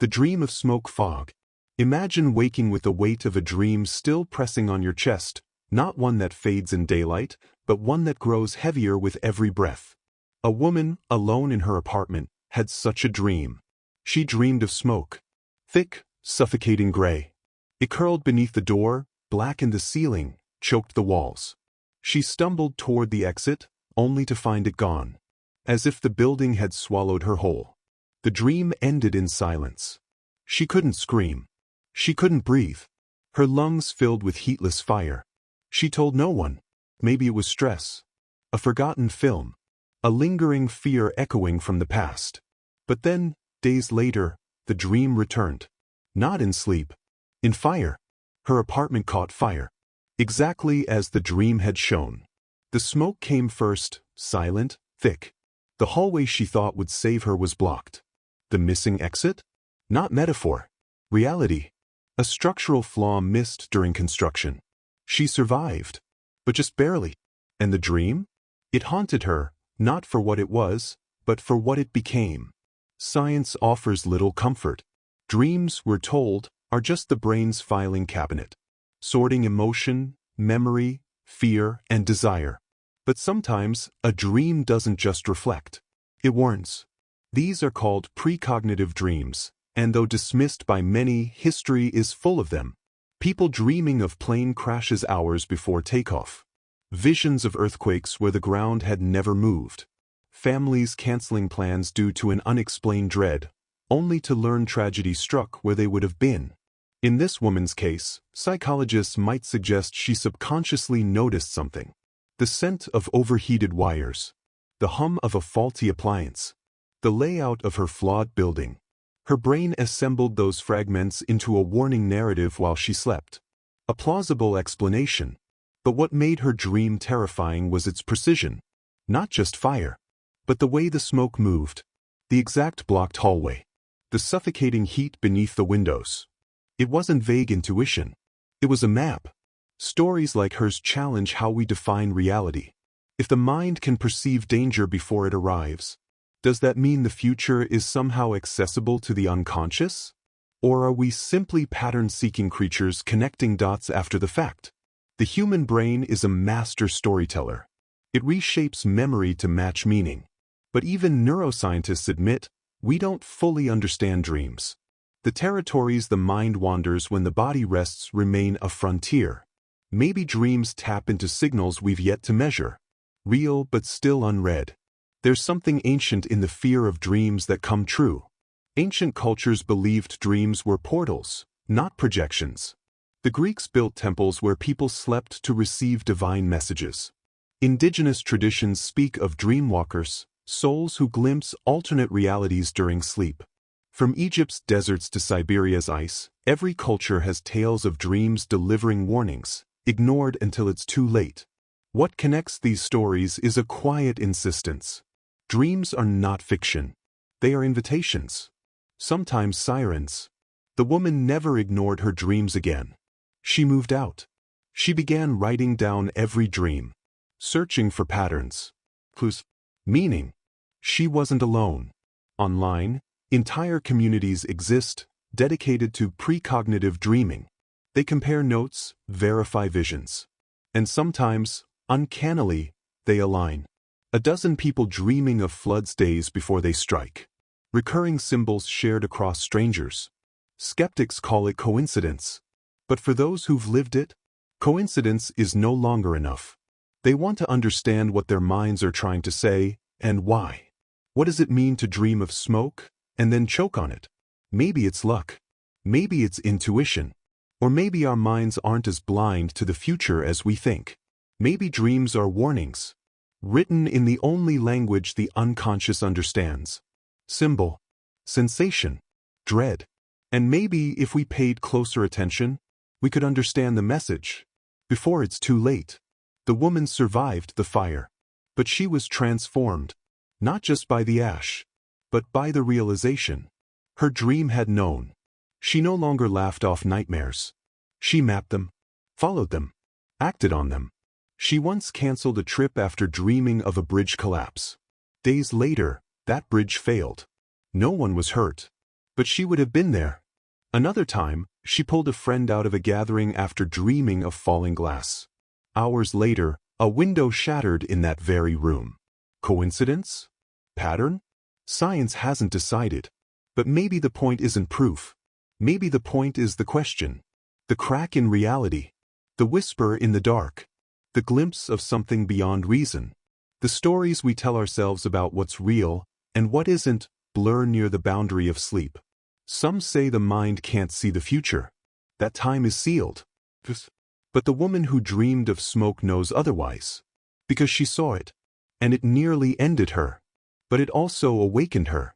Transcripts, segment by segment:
The dream of smoke fog. Imagine waking with the weight of a dream still pressing on your chest, not one that fades in daylight, but one that grows heavier with every breath. A woman, alone in her apartment, had such a dream. She dreamed of smoke. Thick, suffocating gray. It curled beneath the door, blackened the ceiling, choked the walls. She stumbled toward the exit, only to find it gone. As if the building had swallowed her whole. The dream ended in silence. She couldn't scream. She couldn't breathe. Her lungs filled with heatless fire. She told no one. Maybe it was stress. A forgotten film. A lingering fear echoing from the past. But then, days later, the dream returned. Not in sleep. In fire. Her apartment caught fire. Exactly as the dream had shown. The smoke came first, silent, thick. The hallway she thought would save her was blocked. The missing exit? Not metaphor. Reality. A structural flaw missed during construction. She survived. But just barely. And the dream? It haunted her, not for what it was, but for what it became. Science offers little comfort. Dreams, we're told, are just the brain's filing cabinet. Sorting emotion, memory, fear, and desire. But sometimes, a dream doesn't just reflect. It warns. These are called precognitive dreams, and though dismissed by many, history is full of them. People dreaming of plane crashes hours before takeoff. Visions of earthquakes where the ground had never moved. Families canceling plans due to an unexplained dread, only to learn tragedy struck where they would have been. In this woman's case, psychologists might suggest she subconsciously noticed something. The scent of overheated wires. The hum of a faulty appliance. The layout of her flawed building. Her brain assembled those fragments into a warning narrative while she slept. A plausible explanation. But what made her dream terrifying was its precision. Not just fire, but the way the smoke moved. The exact blocked hallway. The suffocating heat beneath the windows. It wasn't vague intuition. It was a map. Stories like hers challenge how we define reality. If the mind can perceive danger before it arrives, does that mean the future is somehow accessible to the unconscious? Or are we simply pattern-seeking creatures connecting dots after the fact? The human brain is a master storyteller. It reshapes memory to match meaning. But even neuroscientists admit, we don't fully understand dreams. The territories the mind wanders when the body rests remain a frontier. Maybe dreams tap into signals we've yet to measure. Real but still unread. There's something ancient in the fear of dreams that come true. Ancient cultures believed dreams were portals, not projections. The Greeks built temples where people slept to receive divine messages. Indigenous traditions speak of dreamwalkers, souls who glimpse alternate realities during sleep. From Egypt's deserts to Siberia's ice, every culture has tales of dreams delivering warnings, ignored until it's too late. What connects these stories is a quiet insistence. Dreams are not fiction. They are invitations. Sometimes sirens. The woman never ignored her dreams again. She moved out. She began writing down every dream. Searching for patterns. Clues. Meaning. She wasn't alone. Online, entire communities exist, dedicated to precognitive dreaming. They compare notes, verify visions. And sometimes, uncannily, they align. A dozen people dreaming of floods days before they strike. Recurring symbols shared across strangers. Skeptics call it coincidence. But for those who've lived it, coincidence is no longer enough. They want to understand what their minds are trying to say, and why. What does it mean to dream of smoke, and then choke on it? Maybe it's luck. Maybe it's intuition. Or maybe our minds aren't as blind to the future as we think. Maybe dreams are warnings. Written in the only language the unconscious understands. Symbol. Sensation. Dread. And maybe if we paid closer attention, we could understand the message. Before it's too late. The woman survived the fire. But she was transformed. Not just by the ash, but by the realization. Her dream had known. She no longer laughed off nightmares. She mapped them, followed them, acted on them. She once canceled a trip after dreaming of a bridge collapse. Days later, that bridge failed. No one was hurt. But but she would have been there. Another time, she pulled a friend out of a gathering after dreaming of falling glass. Hours later, a window shattered in that very room. Coincidence? Pattern? Science hasn't decided. But maybe the point isn't proof. Maybe the point is the question. The crack in reality. The whisper in the dark. The glimpse of something beyond reason. The stories we tell ourselves about what's real and what isn't blur near the boundary of sleep. Some say the mind can't see the future. That time is sealed. But the woman who dreamed of smoke knows otherwise. Because she saw it. And it nearly ended her. But it also awakened her.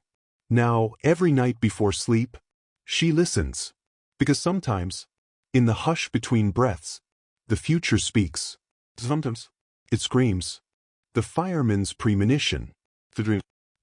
Now, every night before sleep, she listens. Because sometimes, in the hush between breaths, the future speaks. Sometimes, it screams. The fireman's premonition.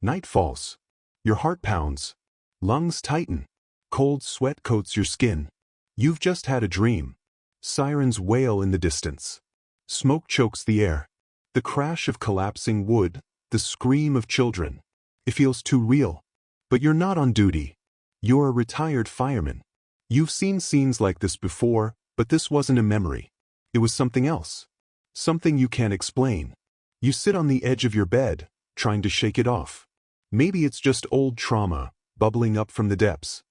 Night falls. Your heart pounds. Lungs tighten. Cold sweat coats your skin. You've just had a dream. Sirens wail in the distance. Smoke chokes the air. The crash of collapsing wood, the scream of children. It feels too real. But you're not on duty. You're a retired fireman. You've seen scenes like this before, but this wasn't a memory. It was something else. Something you can't explain. You sit on the edge of your bed, trying to shake it off. Maybe it's just old trauma, bubbling up from the depths.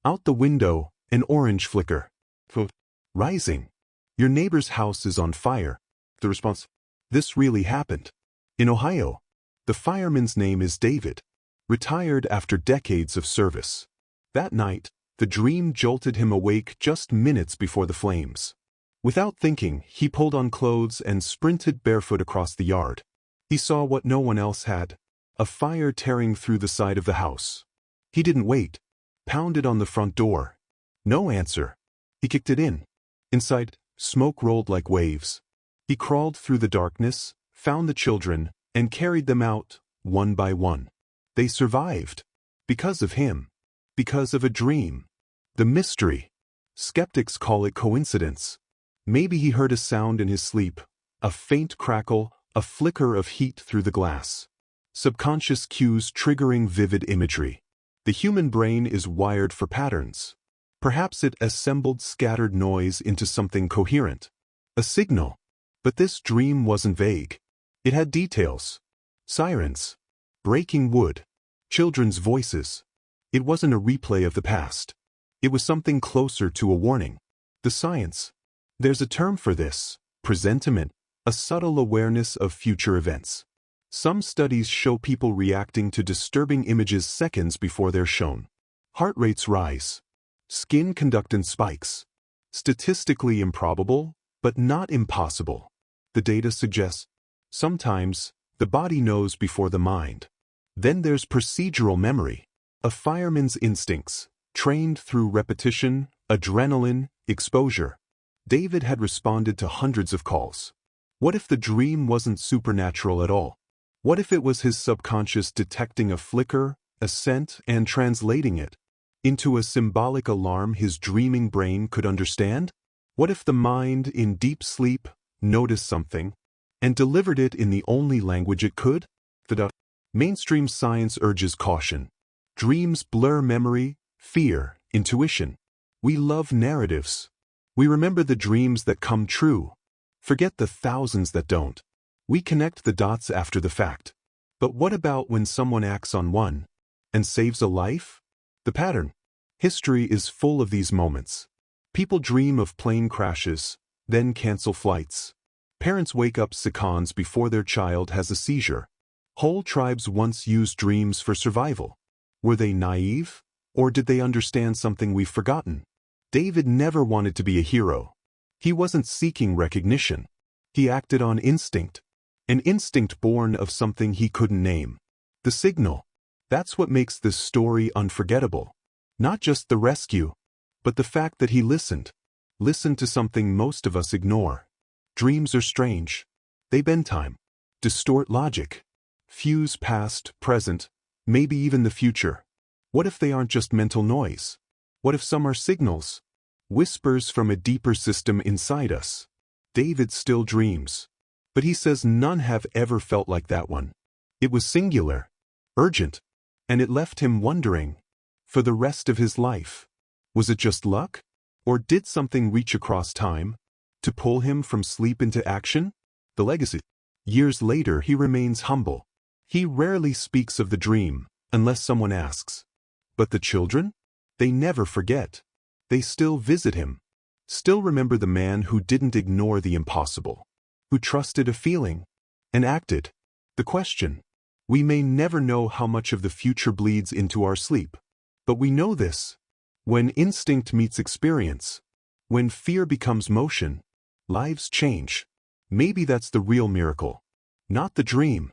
Out the window, an orange flicker. Rising. Your neighbor's house is on fire. The response. This really happened. In Ohio. The fireman's name is David. Retired after decades of service. That night, the dream jolted him awake just minutes before the flames. Without thinking, he pulled on clothes and sprinted barefoot across the yard. He saw what no one else had. A fire tearing through the side of the house. He didn't wait. Pounded on the front door. No answer. He kicked it in. Inside, smoke rolled like waves. He crawled through the darkness, found the children, and carried them out, one by one. They survived. Because of him. Because of a dream. The mystery. Skeptics call it coincidence. Maybe he heard a sound in his sleep. A faint crackle, a flicker of heat through the glass. Subconscious cues triggering vivid imagery. The human brain is wired for patterns. Perhaps it assembled scattered noise into something coherent. A signal. But this dream wasn't vague. It had details. Sirens. Breaking wood. Children's voices. It wasn't a replay of the past. It was something closer to a warning. The science. There's a term for this. Presentiment. A subtle awareness of future events. Some studies show people reacting to disturbing images seconds before they're shown. Heart rates rise. Skin conductance spikes. Statistically improbable, but not impossible. The data suggests, sometimes, the body knows before the mind. Then there's procedural memory. A fireman's instincts, trained through repetition, adrenaline, exposure. David had responded to hundreds of calls. What if the dream wasn't supernatural at all? What if it was his subconscious detecting a flicker, a scent, and translating it into a symbolic alarm his dreaming brain could understand? What if the mind, in deep sleep, noticed something and delivered it in the only language it could? The mainstream science urges caution. Dreams blur memory, fear, intuition. We love narratives. We remember the dreams that come true. Forget the thousands that don't. We connect the dots after the fact. But what about when someone acts on one and saves a life? The pattern. History is full of these moments. People dream of plane crashes, then cancel flights. Parents wake up seconds before their child has a seizure. Whole tribes once used dreams for survival. Were they naive? Or did they understand something we've forgotten? David never wanted to be a hero. He wasn't seeking recognition. He acted on instinct. An instinct born of something he couldn't name. The signal. That's what makes this story unforgettable. Not just the rescue, but the fact that he listened. Listened to something most of us ignore. Dreams are strange. They bend time. Distort logic. Fuse past, present, maybe even the future. What if they aren't just mental noise? What if some are signals? Whispers from a deeper system inside us. David still dreams. But he says none have ever felt like that one. It was singular, urgent, and it left him wondering, for the rest of his life. Was it just luck? Or did something reach across time to pull him from sleep into action? The legacy. Years later, he remains humble. He rarely speaks of the dream, unless someone asks. But the children? They never forget. They still visit him. Still remember the man who didn't ignore the impossible, who trusted a feeling, and acted. The question. We may never know how much of the future bleeds into our sleep. But we know this. When instinct meets experience, when fear becomes motion, lives change. Maybe that's the real miracle. Not the dream,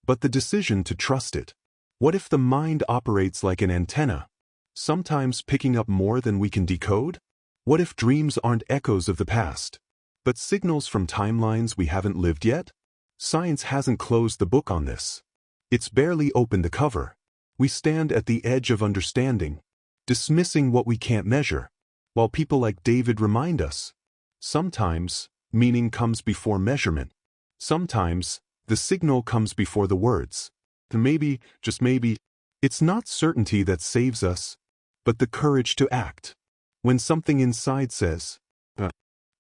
but the decision to trust it. What if the mind operates like an antenna, sometimes picking up more than we can decode? What if dreams aren't echoes of the past, but signals from timelines we haven't lived yet? Science hasn't closed the book on this. It's barely opened the cover. We stand at the edge of understanding, dismissing what we can't measure, while people like David remind us. Sometimes, meaning comes before measurement. Sometimes, the signal comes before the words. And maybe, just maybe, it's not certainty that saves us, but the courage to act. When something inside says,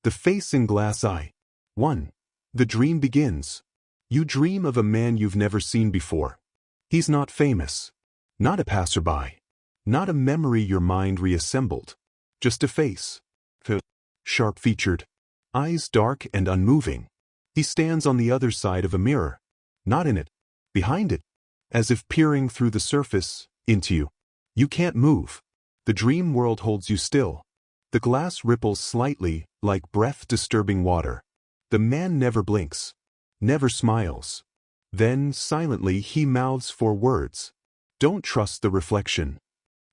the face in glass eye. 1. The dream begins. You dream of a man you've never seen before. He's not famous. Not a passerby. Not a memory your mind reassembled. Just a face. Sharp-featured. Eyes dark and unmoving. He stands on the other side of a mirror. Not in it. Behind it. As if peering through the surface, into you. You can't move. The dream world holds you still. The glass ripples slightly, like breath-disturbing water. The man never blinks. Never smiles. Then, silently, he mouths 4 words. Don't trust the reflection.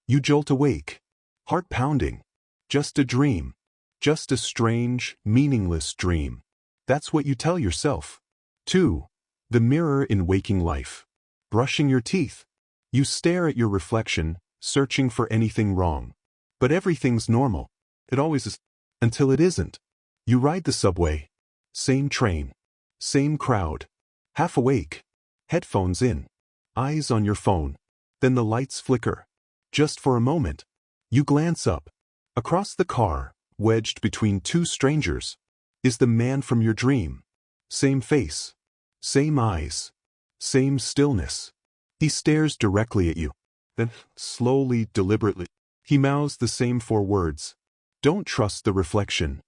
You jolt awake. Heart pounding. Just a dream. Just a strange, meaningless dream. That's what you tell yourself. 2. The mirror in waking life. Brushing your teeth. You stare at your reflection, searching for anything wrong. But everything's normal. It always is. Until it isn't. You ride the subway. Same train. Same crowd. Half awake. Headphones in. Eyes on your phone. Then the lights flicker. Just for a moment. You glance up. Across the car, wedged between 2 strangers, is the man from your dream. Same face. Same eyes. Same stillness. He stares directly at you. Then, slowly, deliberately, he mouths the same 4 words. Don't trust the reflection.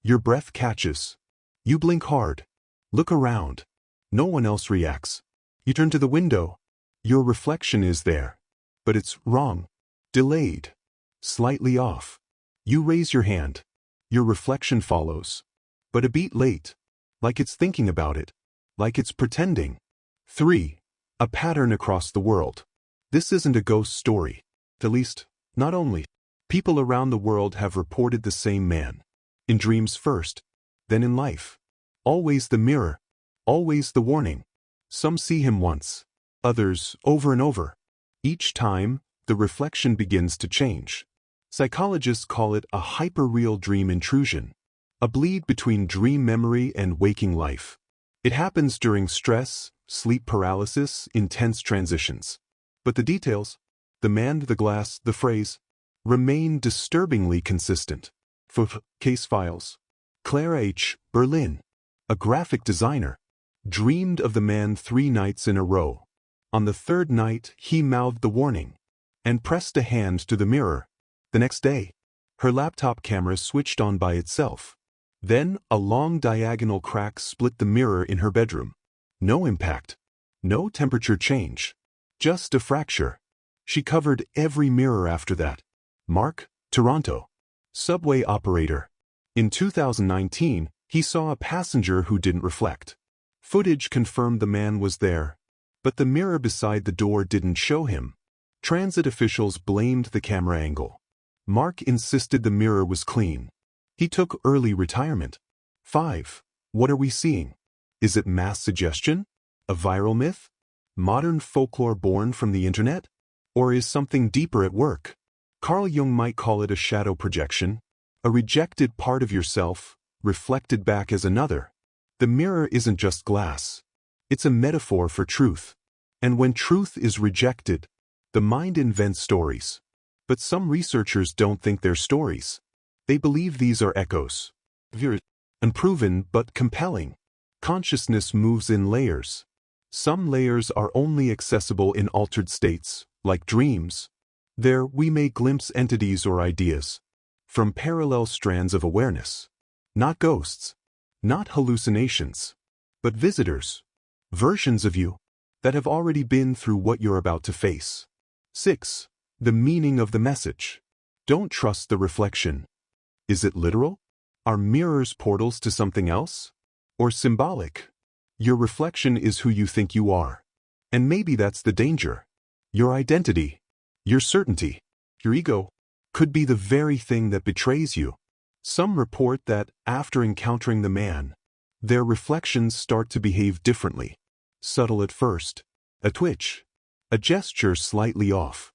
Your breath catches. You blink hard. Look around. No one else reacts. You turn to the window. Your reflection is there. But it's wrong. Delayed. Slightly off. You raise your hand. Your reflection follows. But a beat late. Like it's thinking about it. Like it's pretending. 3. A pattern across the world. This isn't a ghost story. At least, not only. People around the world have reported the same man. In dreams first. Then in life. Always the mirror. Always the warning. Some see him once. Others, over and over. Each time, the reflection begins to change. Psychologists call it a hyperreal dream intrusion. A bleed between dream memory and waking life. It happens during stress, sleep paralysis, intense transitions. But the details, the man, the glass, the phrase, remain disturbingly consistent. For case files. Claire H., Berlin, a graphic designer, dreamed of the man 3 nights in a row. On the 3rd night, he mouthed the warning and pressed a hand to the mirror. The next day, her laptop camera switched on by itself. Then, a long diagonal crack split the mirror in her bedroom. No impact. No temperature change. Just a fracture. She covered every mirror after that. Mark, Toronto. Subway operator. In 2019, he saw a passenger who didn't reflect. Footage confirmed the man was there, but the mirror beside the door didn't show him. Transit officials blamed the camera angle. Mark insisted the mirror was clean. He took early retirement. 5. What are we seeing? Is it mass suggestion? A viral myth? Modern folklore born from the internet? Or is something deeper at work? Carl Jung might call it a shadow projection, a rejected part of yourself, reflected back as another. The mirror isn't just glass. It's a metaphor for truth. And when truth is rejected, the mind invents stories. But some researchers don't think they're stories. They believe these are echoes. Unproven but compelling. Consciousness moves in layers. Some layers are only accessible in altered states, like dreams. There we may glimpse entities or ideas from parallel strands of awareness. Not ghosts, not hallucinations, but visitors, versions of you that have already been through what you're about to face. 6. The meaning of the message. Don't trust the reflection. Is it literal? Are mirrors portals to something else? Or symbolic? Your reflection is who you think you are. And maybe that's the danger. Your identity, your certainty, your ego, could be the very thing that betrays you. Some report that, after encountering the man, their reflections start to behave differently. Subtle at first, a twitch, a gesture slightly off.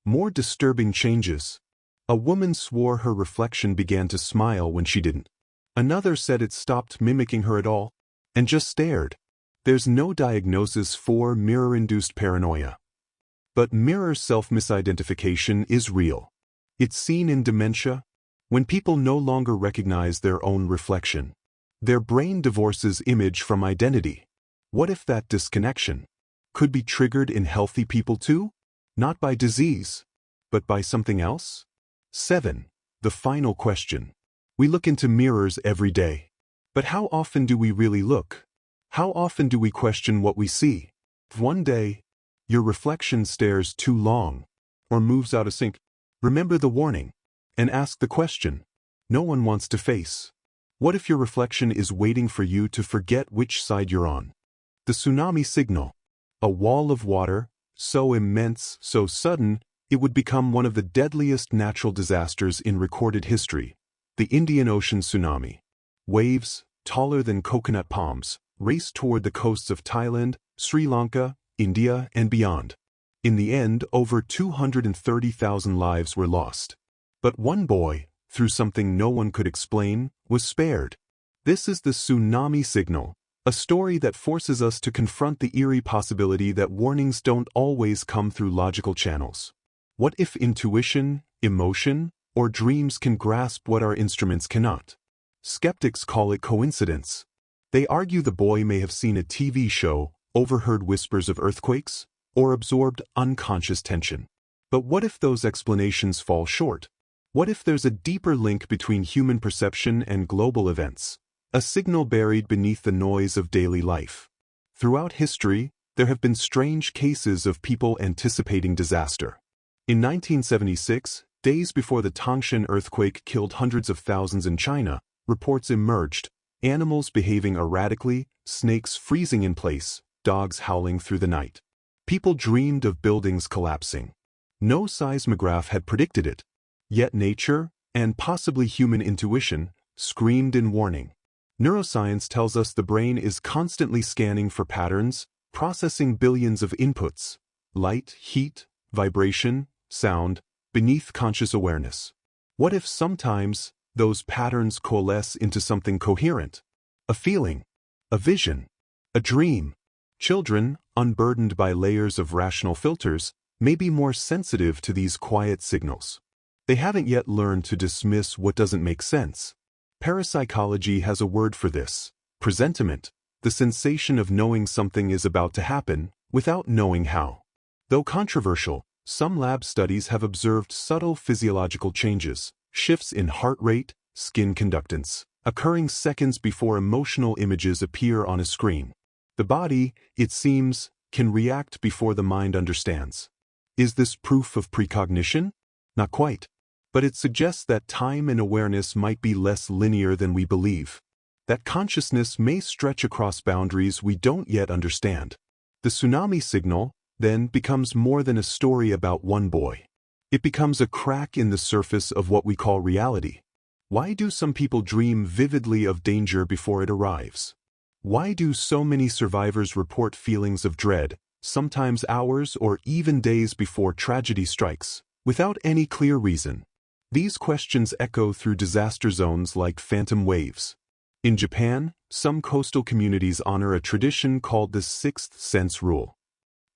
More disturbing changes. A woman swore her reflection began to smile when she didn't. Another said it stopped mimicking her at all, and just stared. There's no diagnosis for mirror-induced paranoia. But mirror self-misidentification is real. It's seen in dementia, when people no longer recognize their own reflection. Their brain divorces image from identity. What if that disconnection could be triggered in healthy people too? Not by disease, but by something else? 7. The final question. We look into mirrors every day. But how often do we really look? How often do we question what we see? If one day, your reflection stares too long, or moves out of sync, remember the warning, and ask the question no one wants to face. What if your reflection is waiting for you to forget which side you're on? The tsunami signal. A wall of water, so immense, so sudden, it would become one of the deadliest natural disasters in recorded history. The Indian Ocean tsunami. Waves, taller than coconut palms, raced toward the coasts of Thailand, Sri Lanka, India, and beyond. In the end, over 230,000 lives were lost. But one boy, through something no one could explain, was spared. This is the tsunami signal, a story that forces us to confront the eerie possibility that warnings don't always come through logical channels. What if intuition, emotion, or dreams can grasp what our instruments cannot? Skeptics call it coincidence. They argue the boy may have seen a TV show, overheard whispers of earthquakes, or absorbed unconscious tension. But what if those explanations fall short? What if there's a deeper link between human perception and global events? A signal buried beneath the noise of daily life. Throughout history, there have been strange cases of people anticipating disaster. In 1976, days before the Tangshan earthquake killed hundreds of thousands in China, reports emerged, animals behaving erratically, snakes freezing in place, dogs howling through the night. People dreamed of buildings collapsing. No seismograph had predicted it. Yet nature, and possibly human intuition, screamed in warning. Neuroscience tells us the brain is constantly scanning for patterns, processing billions of inputs, light, heat, vibration, sound, beneath conscious awareness. What if sometimes those patterns coalesce into something coherent? A feeling, a vision, a dream. Children, unburdened by layers of rational filters, may be more sensitive to these quiet signals. They haven't yet learned to dismiss what doesn't make sense. Parapsychology has a word for this: presentiment, the sensation of knowing something is about to happen without knowing how. Though controversial, some lab studies have observed subtle physiological changes, shifts in heart rate, skin conductance, occurring seconds before emotional images appear on a screen. The body, it seems, can react before the mind understands. Is this proof of precognition? Not quite. But it suggests that time and awareness might be less linear than we believe. That consciousness may stretch across boundaries we don't yet understand. The tsunami signal, then, becomes more than a story about one boy. It becomes a crack in the surface of what we call reality. Why do some people dream vividly of danger before it arrives? Why do so many survivors report feelings of dread, sometimes hours or even days before tragedy strikes, without any clear reason? These questions echo through disaster zones like phantom waves. In Japan, some coastal communities honor a tradition called the sixth sense rule.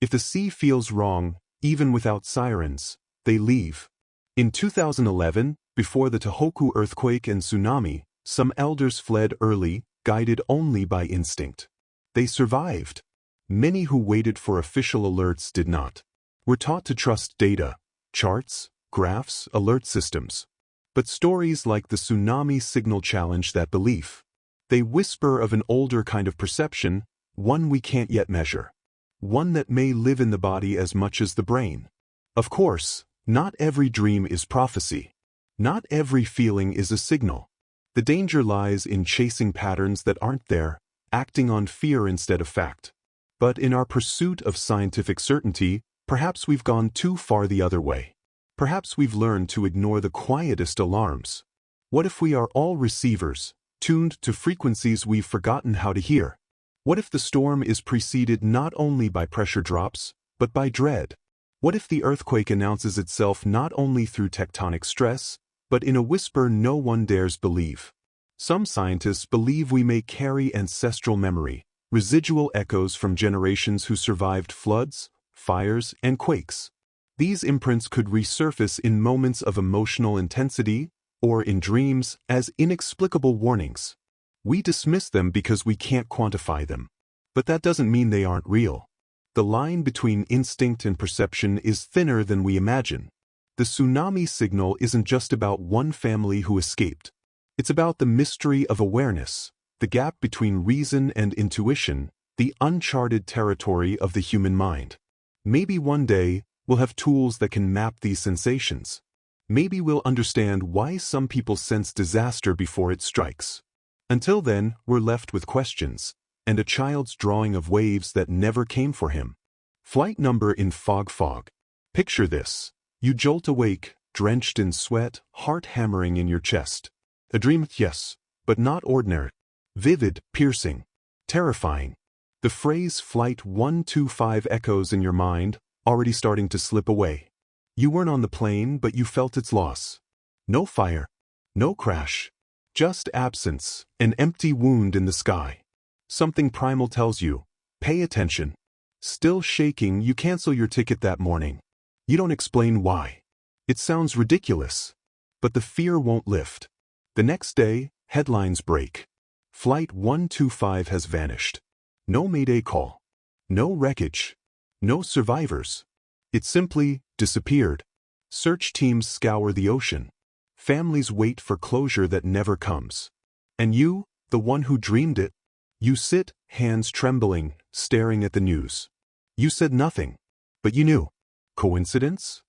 If the sea feels wrong, even without sirens, they leave. In 2011, before the Tohoku earthquake and tsunami, some elders fled early, guided only by instinct. They survived. Many who waited for official alerts did not. We're taught to trust data, charts, graphs, alert systems. But stories like the tsunami signal challenge that belief. They whisper of an older kind of perception, one we can't yet measure. One that may live in the body as much as the brain. Of course, not every dream is prophecy. Not every feeling is a signal. The danger lies in chasing patterns that aren't there, acting on fear instead of fact. But in our pursuit of scientific certainty, perhaps we've gone too far the other way. Perhaps we've learned to ignore the quietest alarms. What if we are all receivers, tuned to frequencies we've forgotten how to hear? What if the storm is preceded not only by pressure drops, but by dread? What if the earthquake announces itself not only through tectonic stress, but in a whisper no one dares believe? Some scientists believe we may carry ancestral memory, residual echoes from generations who survived floods, fires, and quakes. These imprints could resurface in moments of emotional intensity, or in dreams, as inexplicable warnings. We dismiss them because we can't quantify them. But that doesn't mean they aren't real. The line between instinct and perception is thinner than we imagine. The tsunami signal isn't just about one family who escaped. It's about the mystery of awareness, the gap between reason and intuition, the uncharted territory of the human mind. Maybe one day, we'll have tools that can map these sensations. Maybe we'll understand why some people sense disaster before it strikes. Until then, we're left with questions, and a child's drawing of waves that never came for him. Flight number in fog. Picture this. You jolt awake, drenched in sweat, heart hammering in your chest. A dream, yes, but not ordinary. Vivid, piercing, terrifying. The phrase Flight 125 echoes in your mind, already starting to slip away. You weren't on the plane, but you felt its loss. No fire, no crash. Just absence, an empty wound in the sky. Something primal tells you, pay attention. Still shaking, you cancel your ticket that morning. You don't explain why. It sounds ridiculous. But the fear won't lift. The next day, headlines break. Flight 125 has vanished. No mayday call. No wreckage. No survivors. It simply disappeared. Search teams scour the ocean. Families wait for closure that never comes. And you, the one who dreamed it, you sit, hands trembling, staring at the news. You said nothing, but you knew. Coincidence?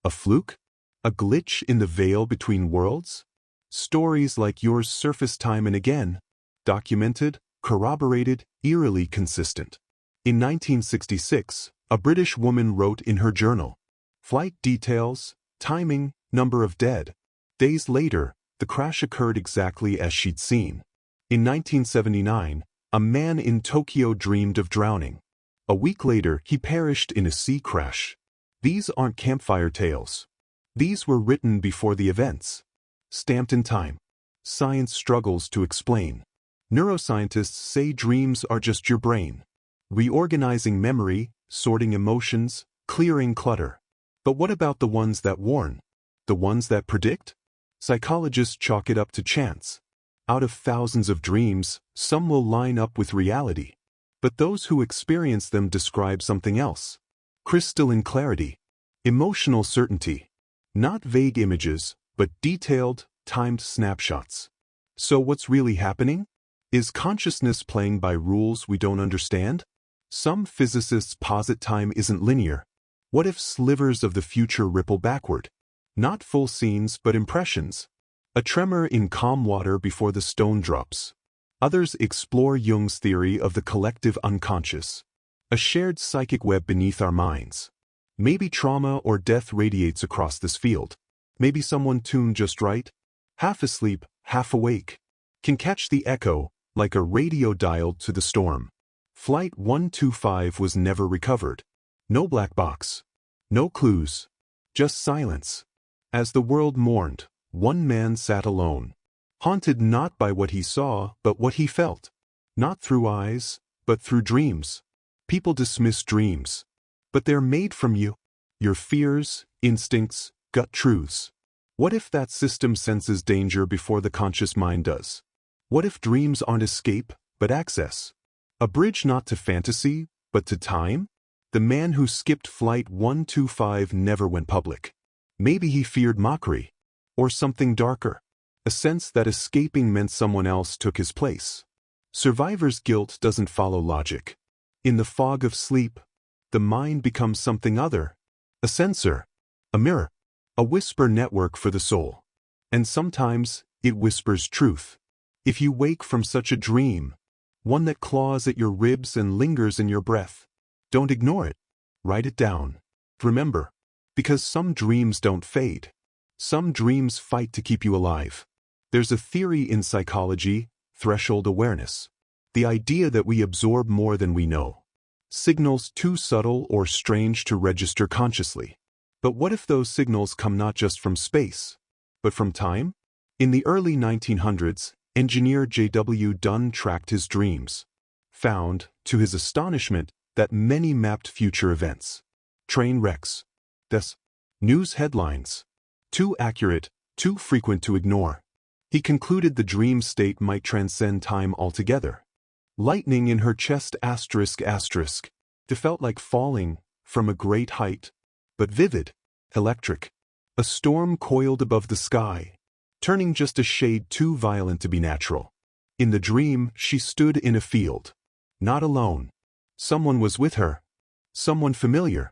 A fluke? A glitch in the veil between worlds? Stories like yours surface time and again, documented, corroborated, eerily consistent. In 1966, a British woman wrote in her journal, flight details, timing, number of dead. Days later, the crash occurred exactly as she'd seen. In 1979, a man in Tokyo dreamed of drowning. A week later, he perished in a sea crash. These aren't campfire tales. These were written before the events. Stamped in time. Science struggles to explain. Neuroscientists say dreams are just your brain. Reorganizing memory, sorting emotions, clearing clutter. But what about the ones that warn? The ones that predict? Psychologists chalk it up to chance. Out of thousands of dreams, some will line up with reality. But those who experience them describe something else. Crystalline clarity. Emotional certainty. Not vague images, but detailed, timed snapshots. So what's really happening? Is consciousness playing by rules we don't understand? Some physicists posit time isn't linear. What if slivers of the future ripple backward? Not full scenes, but impressions. A tremor in calm water before the stone drops. Others explore Jung's theory of the collective unconscious. A shared psychic web beneath our minds. Maybe trauma or death radiates across this field. Maybe someone tuned just right, half asleep, half awake, can catch the echo like a radio dialed to the storm. Flight 125 was never recovered. No black box. No clues. Just silence. As the world mourned, one man sat alone. Haunted not by what he saw, but what he felt. Not through eyes, but through dreams. People dismiss dreams. But they're made from you. Your fears, instincts, gut truths. What if that system senses danger before the conscious mind does? What if dreams aren't escape, but access? A bridge not to fantasy, but to time? The man who skipped Flight 125 never went public. Maybe he feared mockery. Or something darker. A sense that escaping meant someone else took his place. Survivor's guilt doesn't follow logic. In the fog of sleep, the mind becomes something other. A sensor. A mirror. A whisper network for the soul. And sometimes, it whispers truth. If you wake from such a dream, one that claws at your ribs and lingers in your breath, don't ignore it. Write it down. Remember, because some dreams don't fade. Some dreams fight to keep you alive. There's a theory in psychology, threshold awareness. The idea that we absorb more than we know. Signals too subtle or strange to register consciously. But what if those signals come not just from space, but from time? In the early 1900s, engineer J.W. Dunn tracked his dreams. Found, to his astonishment, that many mapped future events. Train wrecks. Deaths. News headlines. Too accurate, too frequent to ignore. He concluded the dream state might transcend time altogether. Lightning in her chest asterisk. It felt like falling from a great height, but vivid, electric. A storm coiled above the sky, turning just a shade too violent to be natural. In the dream, she stood in a field. Not alone. Someone was with her. Someone familiar.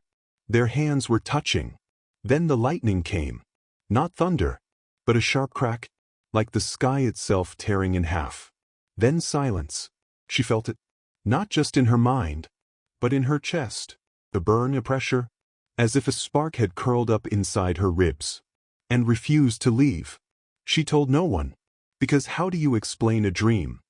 Their hands were touching. Then the lightning came. Not thunder, but a sharp crack, like the sky itself tearing in half. Then silence. She felt it, not just in her mind, but in her chest. The burn, a pressure, as if a spark had curled up inside her ribs, and refused to leave. She told no one, because how do you explain a dream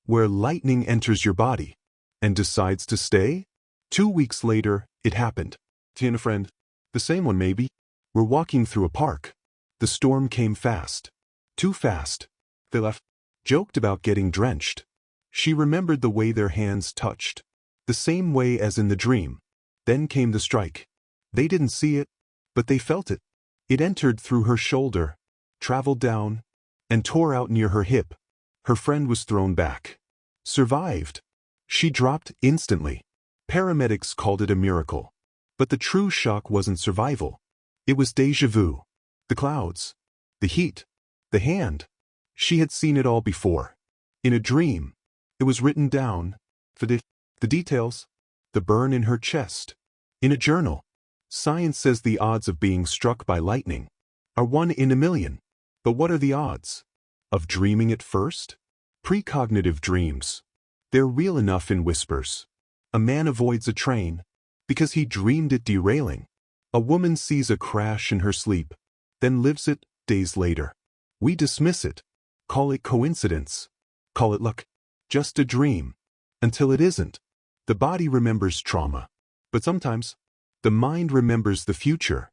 where lightning enters your body and decides to stay? 2 weeks later, it happened. She and a friend, the same one maybe, were walking through a park. The storm came fast. Too fast. They left, joked about getting drenched. She remembered the way their hands touched, the same way as in the dream. Then came the strike. They didn't see it, but they felt it. It entered through her shoulder, traveled down, and tore out near her hip. Her friend was thrown back. Survived. She dropped instantly. Paramedics called it a miracle. But the true shock wasn't survival. It was déjà vu. The clouds. The heat. The hand. She had seen it all before. In a dream. It was written down. The details. The burn in her chest. In a journal. Science says the odds of being struck by lightning are 1 in a million. But what are the odds of dreaming it first? Precognitive dreams. They're real enough in whispers. A man avoids a train because he dreamed it derailing. A woman sees a crash in her sleep, then lives it days later. We dismiss it, call it coincidence, call it luck, just a dream, until it isn't. The body remembers trauma, but sometimes the mind remembers the future.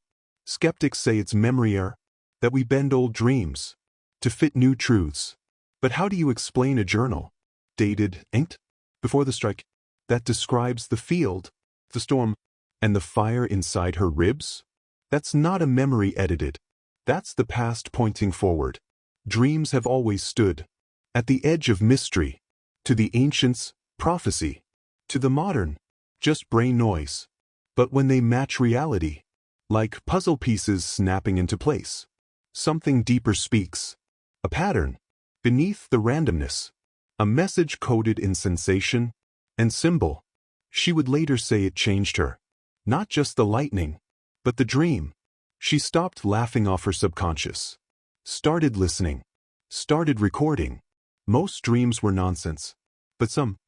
Skeptics say it's memory error, that we bend old dreams to fit new truths. But how do you explain a journal, dated, inked, before the strike, that describes the field, the storm, and the fire inside her ribs? That's not a memory edited. That's the past pointing forward. Dreams have always stood at the edge of mystery, to the ancients, prophecy, to the modern, just brain noise. But when they match reality, like puzzle pieces snapping into place, something deeper speaks. A pattern beneath the randomness, a message coded in sensation and symbol. She would later say it changed her. Not just the lightning, but the dream. She stopped laughing off her subconscious, started listening, started recording. Most dreams were nonsense, but some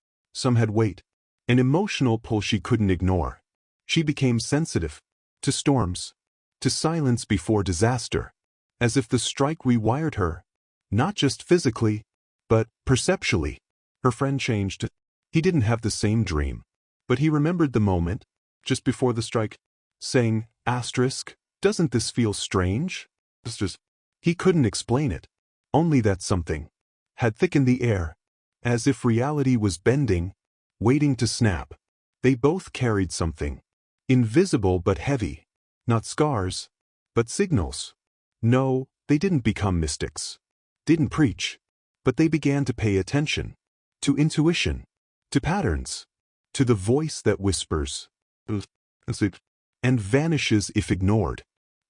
had weight, an emotional pull she couldn't ignore. She became sensitive to storms, to silence before disaster, as if the strike rewired her, not just physically, but perceptually. Her friend changed. He didn't have the same dream, but he remembered the moment, just before the strike, saying, asterisk, doesn't this feel strange? He couldn't explain it, only that something had thickened the air, as if reality was bending, waiting to snap. They both carried something, invisible but heavy, Not scars, but signals. No, they didn't become mystics. Didn't preach. But they began to pay attention. To intuition. To patterns. To the voice that whispers. And vanishes if ignored.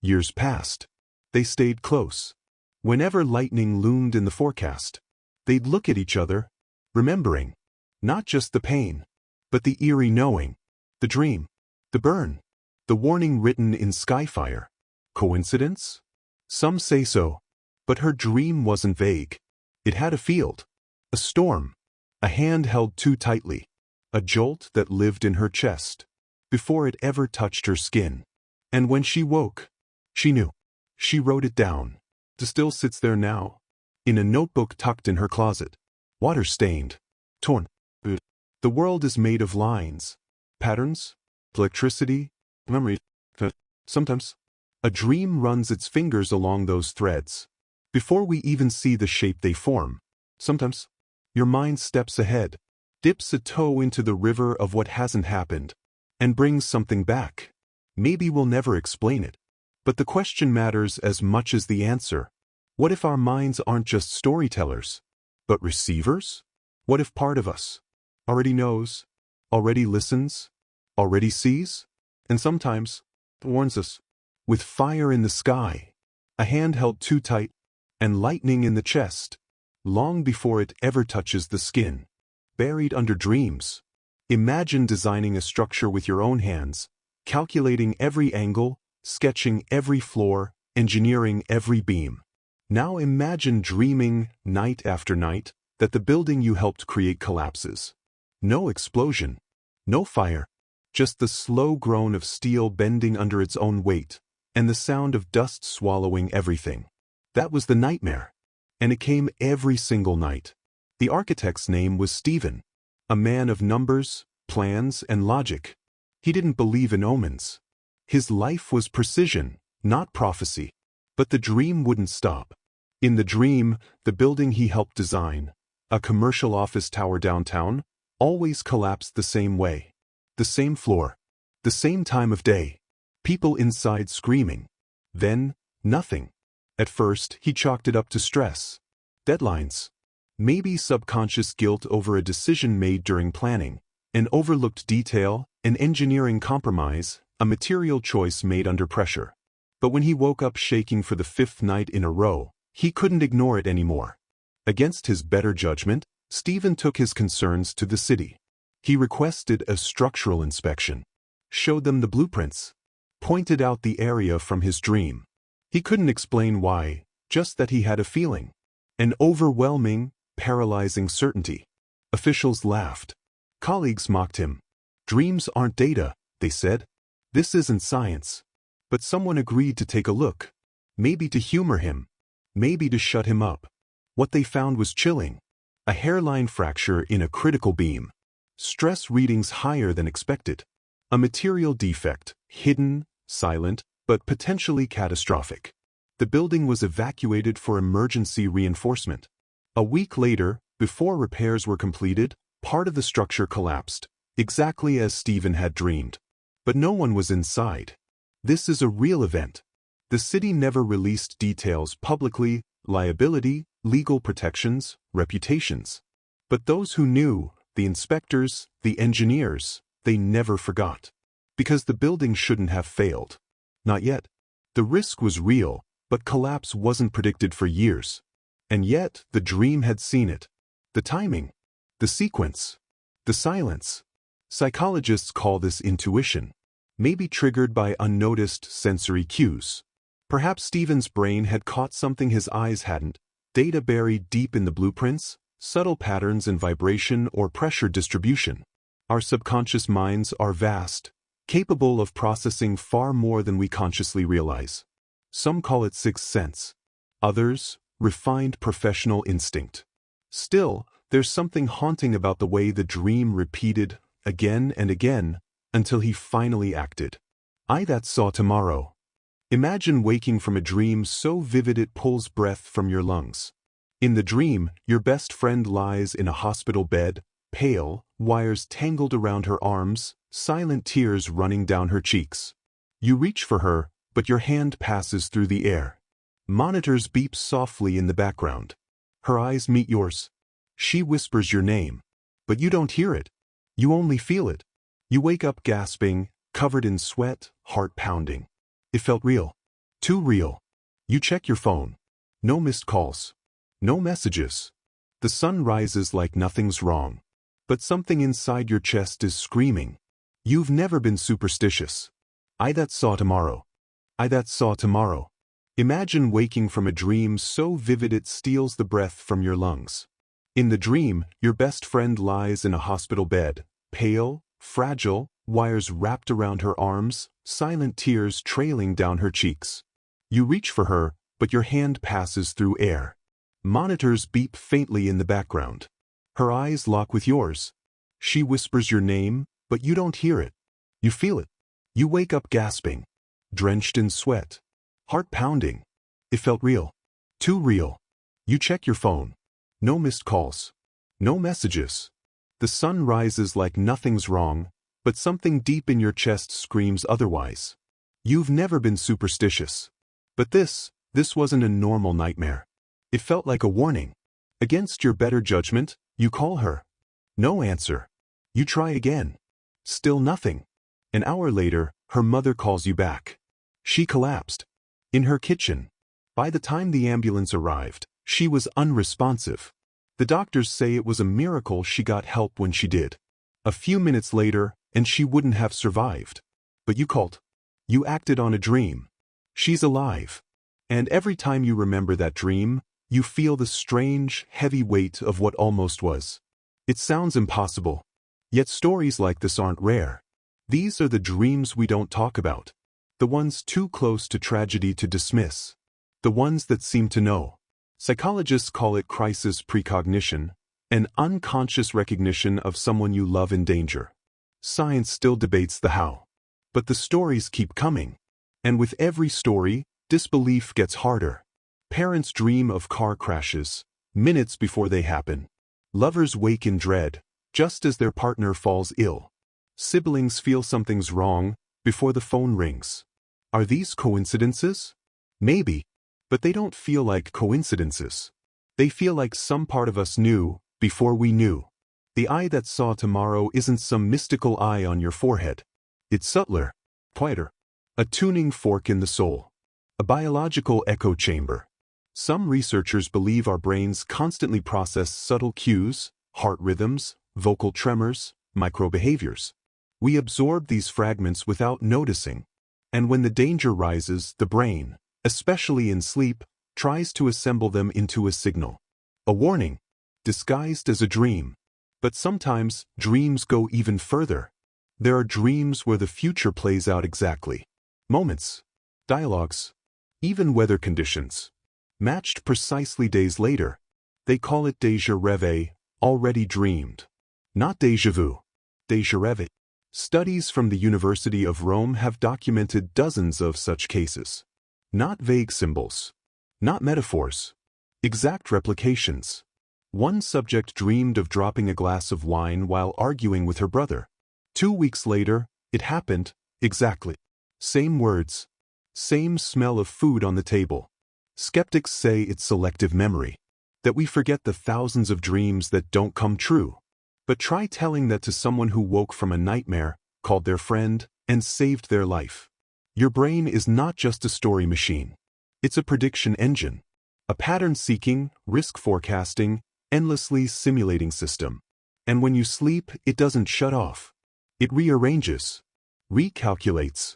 Years passed. They stayed close. Whenever lightning loomed in the forecast, they'd look at each other, remembering. Not just the pain, but the eerie knowing. The dream. The burn. The warning written in skyfire. Coincidence? Some say so. But her dream wasn't vague. It had a field. A storm. A hand held too tightly. A jolt that lived in her chest. Before it ever touched her skin. And when she woke, she knew. She wrote it down. It still sits there now. In a notebook tucked in her closet. Water-stained. Torn. The world is made of lines. Patterns. Electricity. Memory. Sometimes. A dream runs its fingers along those threads. Before we even see the shape they form. Sometimes. Your mind steps ahead. Dips a toe into the river of what hasn't happened. And brings something back. Maybe we'll never explain it. But the question matters as much as the answer. What if our minds aren't just storytellers, but receivers? What if part of us already knows, already listens, already sees, and sometimes warns us? With fire in the sky, a hand held too tight, and lightning in the chest, long before it ever touches the skin. Buried under dreams. Imagine designing a structure with your own hands, calculating every angle, sketching every floor, engineering every beam. Now imagine dreaming, night after night, that the building you helped create collapses. No explosion. No fire. Just the slow groan of steel bending under its own weight, and the sound of dust swallowing everything. That was the nightmare. And it came every single night. The architect's name was Stephen. A man of numbers, plans, and logic. He didn't believe in omens. His life was precision, not prophecy. But the dream wouldn't stop. In the dream, the building he helped design, a commercial office tower downtown, always collapsed the same way. The same floor. The same time of day. People inside screaming. Then, nothing. At first, he chalked it up to stress. Deadlines. Maybe subconscious guilt over a decision made during planning. An overlooked detail, an engineering compromise, a material choice made under pressure. But when he woke up shaking for the 5th night in a row, he couldn't ignore it anymore. Against his better judgment, Stephen took his concerns to the city. He requested a structural inspection. Showed them the blueprints. Pointed out the area from his dream. He couldn't explain why, just that he had a feeling. An overwhelming, paralyzing certainty. Officials laughed. Colleagues mocked him. Dreams aren't data, they said. This isn't science. But someone agreed to take a look. Maybe to humor him. Maybe to shut him up. What they found was chilling. A hairline fracture in a critical beam. Stress readings higher than expected. A material defect, hidden, silent, but potentially catastrophic. The building was evacuated for emergency reinforcement. A week later, before repairs were completed, part of the structure collapsed, exactly as Stephen had dreamed. But no one was inside. This is a real event. The city never released details publicly, liability, legal protections, reputations. But those who knew, the inspectors, the engineers, they never forgot. Because the building shouldn't have failed. Not yet. The risk was real, but collapse wasn't predicted for years. And yet, the dream had seen it. The timing. The sequence. The silence. Psychologists call this intuition. Maybe triggered by unnoticed sensory cues. Perhaps Stephen's brain had caught something his eyes hadn't, data buried deep in the blueprints, subtle patterns in vibration or pressure distribution. Our subconscious minds are vast, capable of processing far more than we consciously realize. Some call it sixth sense. Others, refined professional instinct. Still, there's something haunting about the way the dream repeated, again and again, until he finally acted. I that saw tomorrow. Imagine waking from a dream so vivid it pulls breath from your lungs. In the dream, your best friend lies in a hospital bed, pale, wires tangled around her arms, silent tears running down her cheeks. You reach for her, but your hand passes through the air. Monitors beep softly in the background. Her eyes meet yours. She whispers your name. But you don't hear it. You only feel it. You wake up gasping, covered in sweat, heart pounding. It felt real. Too real. You check your phone. No missed calls. No messages. The sun rises like nothing's wrong. But something inside your chest is screaming. You've never been superstitious. I that saw tomorrow. I that saw tomorrow. Imagine waking from a dream so vivid it steals the breath from your lungs. In the dream, your best friend lies in a hospital bed, pale, fragile, wires wrapped around her arms, silent tears trailing down her cheeks. You reach for her, but your hand passes through air. Monitors beep faintly in the background. Her eyes lock with yours. She whispers your name, but you don't hear it. You feel it. You wake up gasping, drenched in sweat, heart pounding. It felt real. Too real. You check your phone. No missed calls. No messages. The sun rises like nothing's wrong, but something deep in your chest screams otherwise. You've never been superstitious. But this wasn't a normal nightmare. It felt like a warning. Against your better judgment, you call her. No answer. You try again. Still nothing. An hour later, her mother calls you back. She collapsed. In her kitchen. By the time the ambulance arrived, she was unresponsive. The doctors say it was a miracle she got help when she did. A few minutes later, and she wouldn't have survived. But you called. You acted on a dream. She's alive. And every time you remember that dream, you feel the strange, heavy weight of what almost was. It sounds impossible. Yet stories like this aren't rare. These are the dreams we don't talk about. The ones too close to tragedy to dismiss. The ones that seem to know. Psychologists call it crisis precognition, an unconscious recognition of someone you love in danger. Science still debates the how. But the stories keep coming. And with every story, disbelief gets harder. Parents dream of car crashes, minutes before they happen. Lovers wake in dread, just as their partner falls ill. Siblings feel something's wrong before the phone rings. Are these coincidences? Maybe. But they don't feel like coincidences. They feel like some part of us knew before we knew. The eye that saw tomorrow isn't some mystical eye on your forehead. It's subtler, quieter. A tuning fork in the soul. A biological echo chamber. Some researchers believe our brains constantly process subtle cues, heart rhythms, vocal tremors, microbehaviors. We absorb these fragments without noticing. And when the danger rises, the brain, especially in sleep, tries to assemble them into a signal. A warning, disguised as a dream. But sometimes, dreams go even further. There are dreams where the future plays out exactly. Moments, dialogues, even weather conditions. Matched precisely days later. They call it déjà rêvé, already dreamed. Not déjà vu. Déjà rêvé. Studies from the University of Rome have documented dozens of such cases. Not vague symbols. Not metaphors. Exact replications. One subject dreamed of dropping a glass of wine while arguing with her brother. 2 weeks later, it happened, exactly. Same words. Same smell of food on the table. Skeptics say it's selective memory. That we forget the thousands of dreams that don't come true. But try telling that to someone who woke from a nightmare, called their friend, and saved their life. Your brain is not just a story machine. It's a prediction engine. A pattern-seeking, risk-forecasting, endlessly simulating system. And when you sleep, it doesn't shut off. It rearranges, recalculates,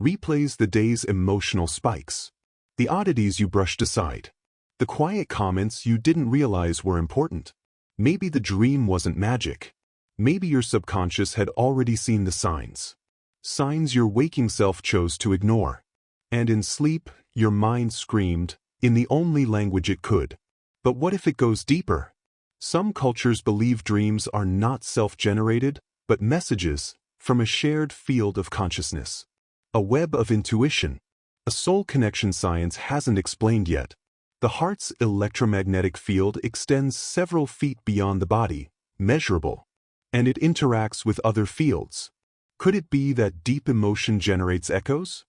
replays the day's emotional spikes. The oddities you brushed aside. The quiet comments you didn't realize were important. Maybe the dream wasn't magic. Maybe your subconscious had already seen the signs. Signs your waking self chose to ignore. And in sleep, your mind screamed, in the only language it could. But what if it goes deeper? Some cultures believe dreams are not self-generated, but messages from a shared field of consciousness. A web of intuition. A soul connection science hasn't explained yet. The heart's electromagnetic field extends several feet beyond the body, measurable. And it interacts with other fields. Could it be that deep emotion generates echoes?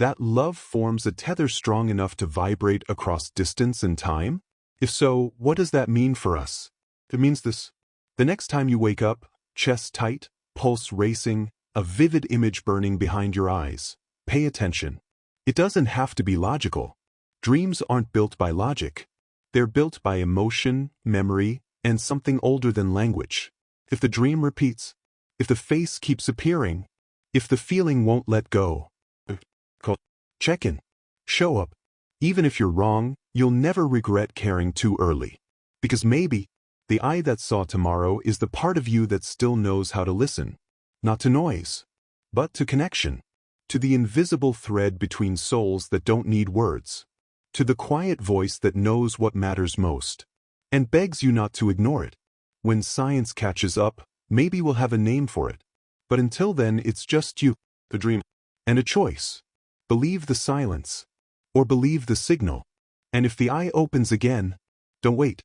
That love forms a tether strong enough to vibrate across distance and time? If so, what does that mean for us? It means this. The next time you wake up, chest tight, pulse racing, a vivid image burning behind your eyes, pay attention. It doesn't have to be logical. Dreams aren't built by logic. They're built by emotion, memory, and something older than language. If the dream repeats, if the face keeps appearing, if the feeling won't let go, check in. Show up. Even if you're wrong, you'll never regret caring too early. Because maybe, the eye that saw tomorrow is the part of you that still knows how to listen. Not to noise, but to connection. To the invisible thread between souls that don't need words. To the quiet voice that knows what matters most. And begs you not to ignore it. When science catches up, maybe we'll have a name for it. But until then, it's just you, the dream, and a choice. Believe the silence, or believe the signal. And if the eye opens again, don't wait.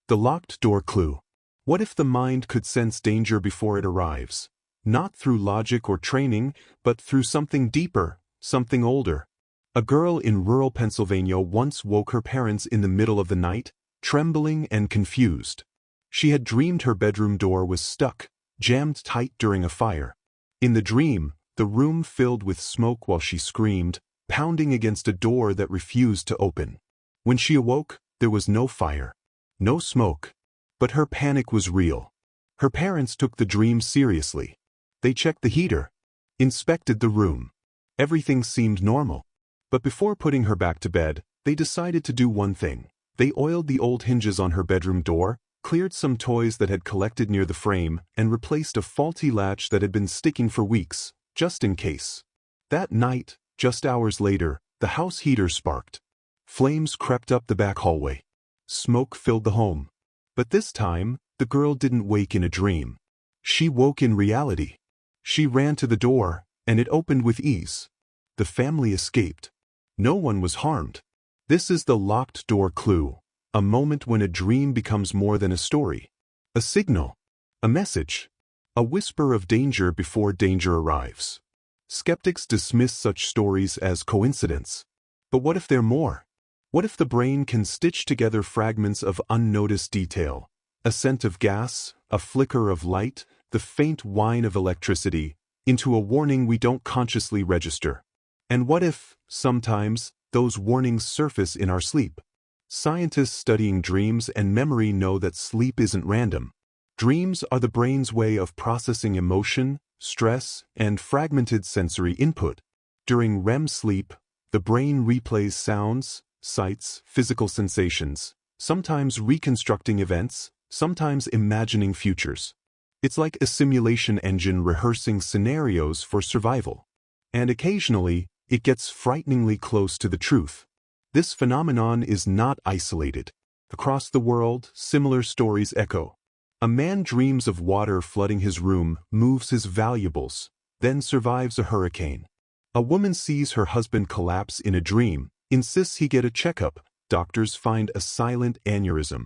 The locked door clue. What if the mind could sense danger before it arrives? Not through logic or training, but through something deeper, something older. A girl in rural Pennsylvania once woke her parents in the middle of the night, trembling and confused. She had dreamed her bedroom door was stuck, jammed tight during a fire. In the dream, the room filled with smoke while she screamed, pounding against a door that refused to open. When she awoke, there was no fire, no smoke, but her panic was real. Her parents took the dream seriously. They checked the heater, inspected the room. Everything seemed normal. But before putting her back to bed, they decided to do one thing. They oiled the old hinges on her bedroom door, cleared some toys that had collected near the frame, and replaced a faulty latch that had been sticking for weeks, just in case. That night, just hours later, the house heater sparked. Flames crept up the back hallway. Smoke filled the home. But this time, the girl didn't wake in a dream. She woke in reality. She ran to the door, and it opened with ease. The family escaped. No one was harmed. This is the locked door clue, a moment when a dream becomes more than a story. A signal, a message, a whisper of danger before danger arrives. Skeptics dismiss such stories as coincidence. But what if they're more? What if the brain can stitch together fragments of unnoticed detail? A scent of gas, a flicker of light, the faint whine of electricity, into a warning we don't consciously register. And what if, sometimes, those warnings surface in our sleep? Scientists studying dreams and memory know that sleep isn't random. Dreams are the brain's way of processing emotion, stress, and fragmented sensory input. During REM sleep, the brain replays sounds, sights, physical sensations, sometimes reconstructing events, sometimes imagining futures. It's like a simulation engine rehearsing scenarios for survival. And occasionally, it gets frighteningly close to the truth. This phenomenon is not isolated. Across the world, similar stories echo. A man dreams of water flooding his room, moves his valuables, then survives a hurricane. A woman sees her husband collapse in a dream, insists he get a checkup. Doctors find a silent aneurysm.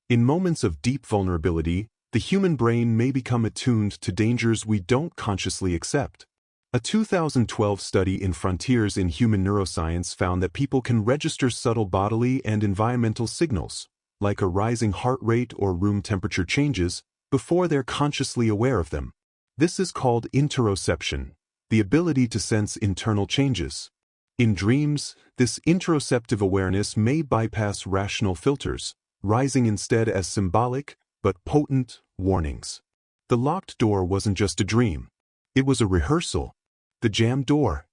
In moments of deep vulnerability, the human brain may become attuned to dangers we don't consciously accept. A 2012 study in Frontiers in Human Neuroscience found that people can register subtle bodily and environmental signals, like a rising heart rate or room temperature changes, before they're consciously aware of them. This is called interoception, the ability to sense internal changes. In dreams, this interoceptive awareness may bypass rational filters, rising instead as symbolic, but potent, warnings. The locked door wasn't just a dream. It was a rehearsal. The jammed door,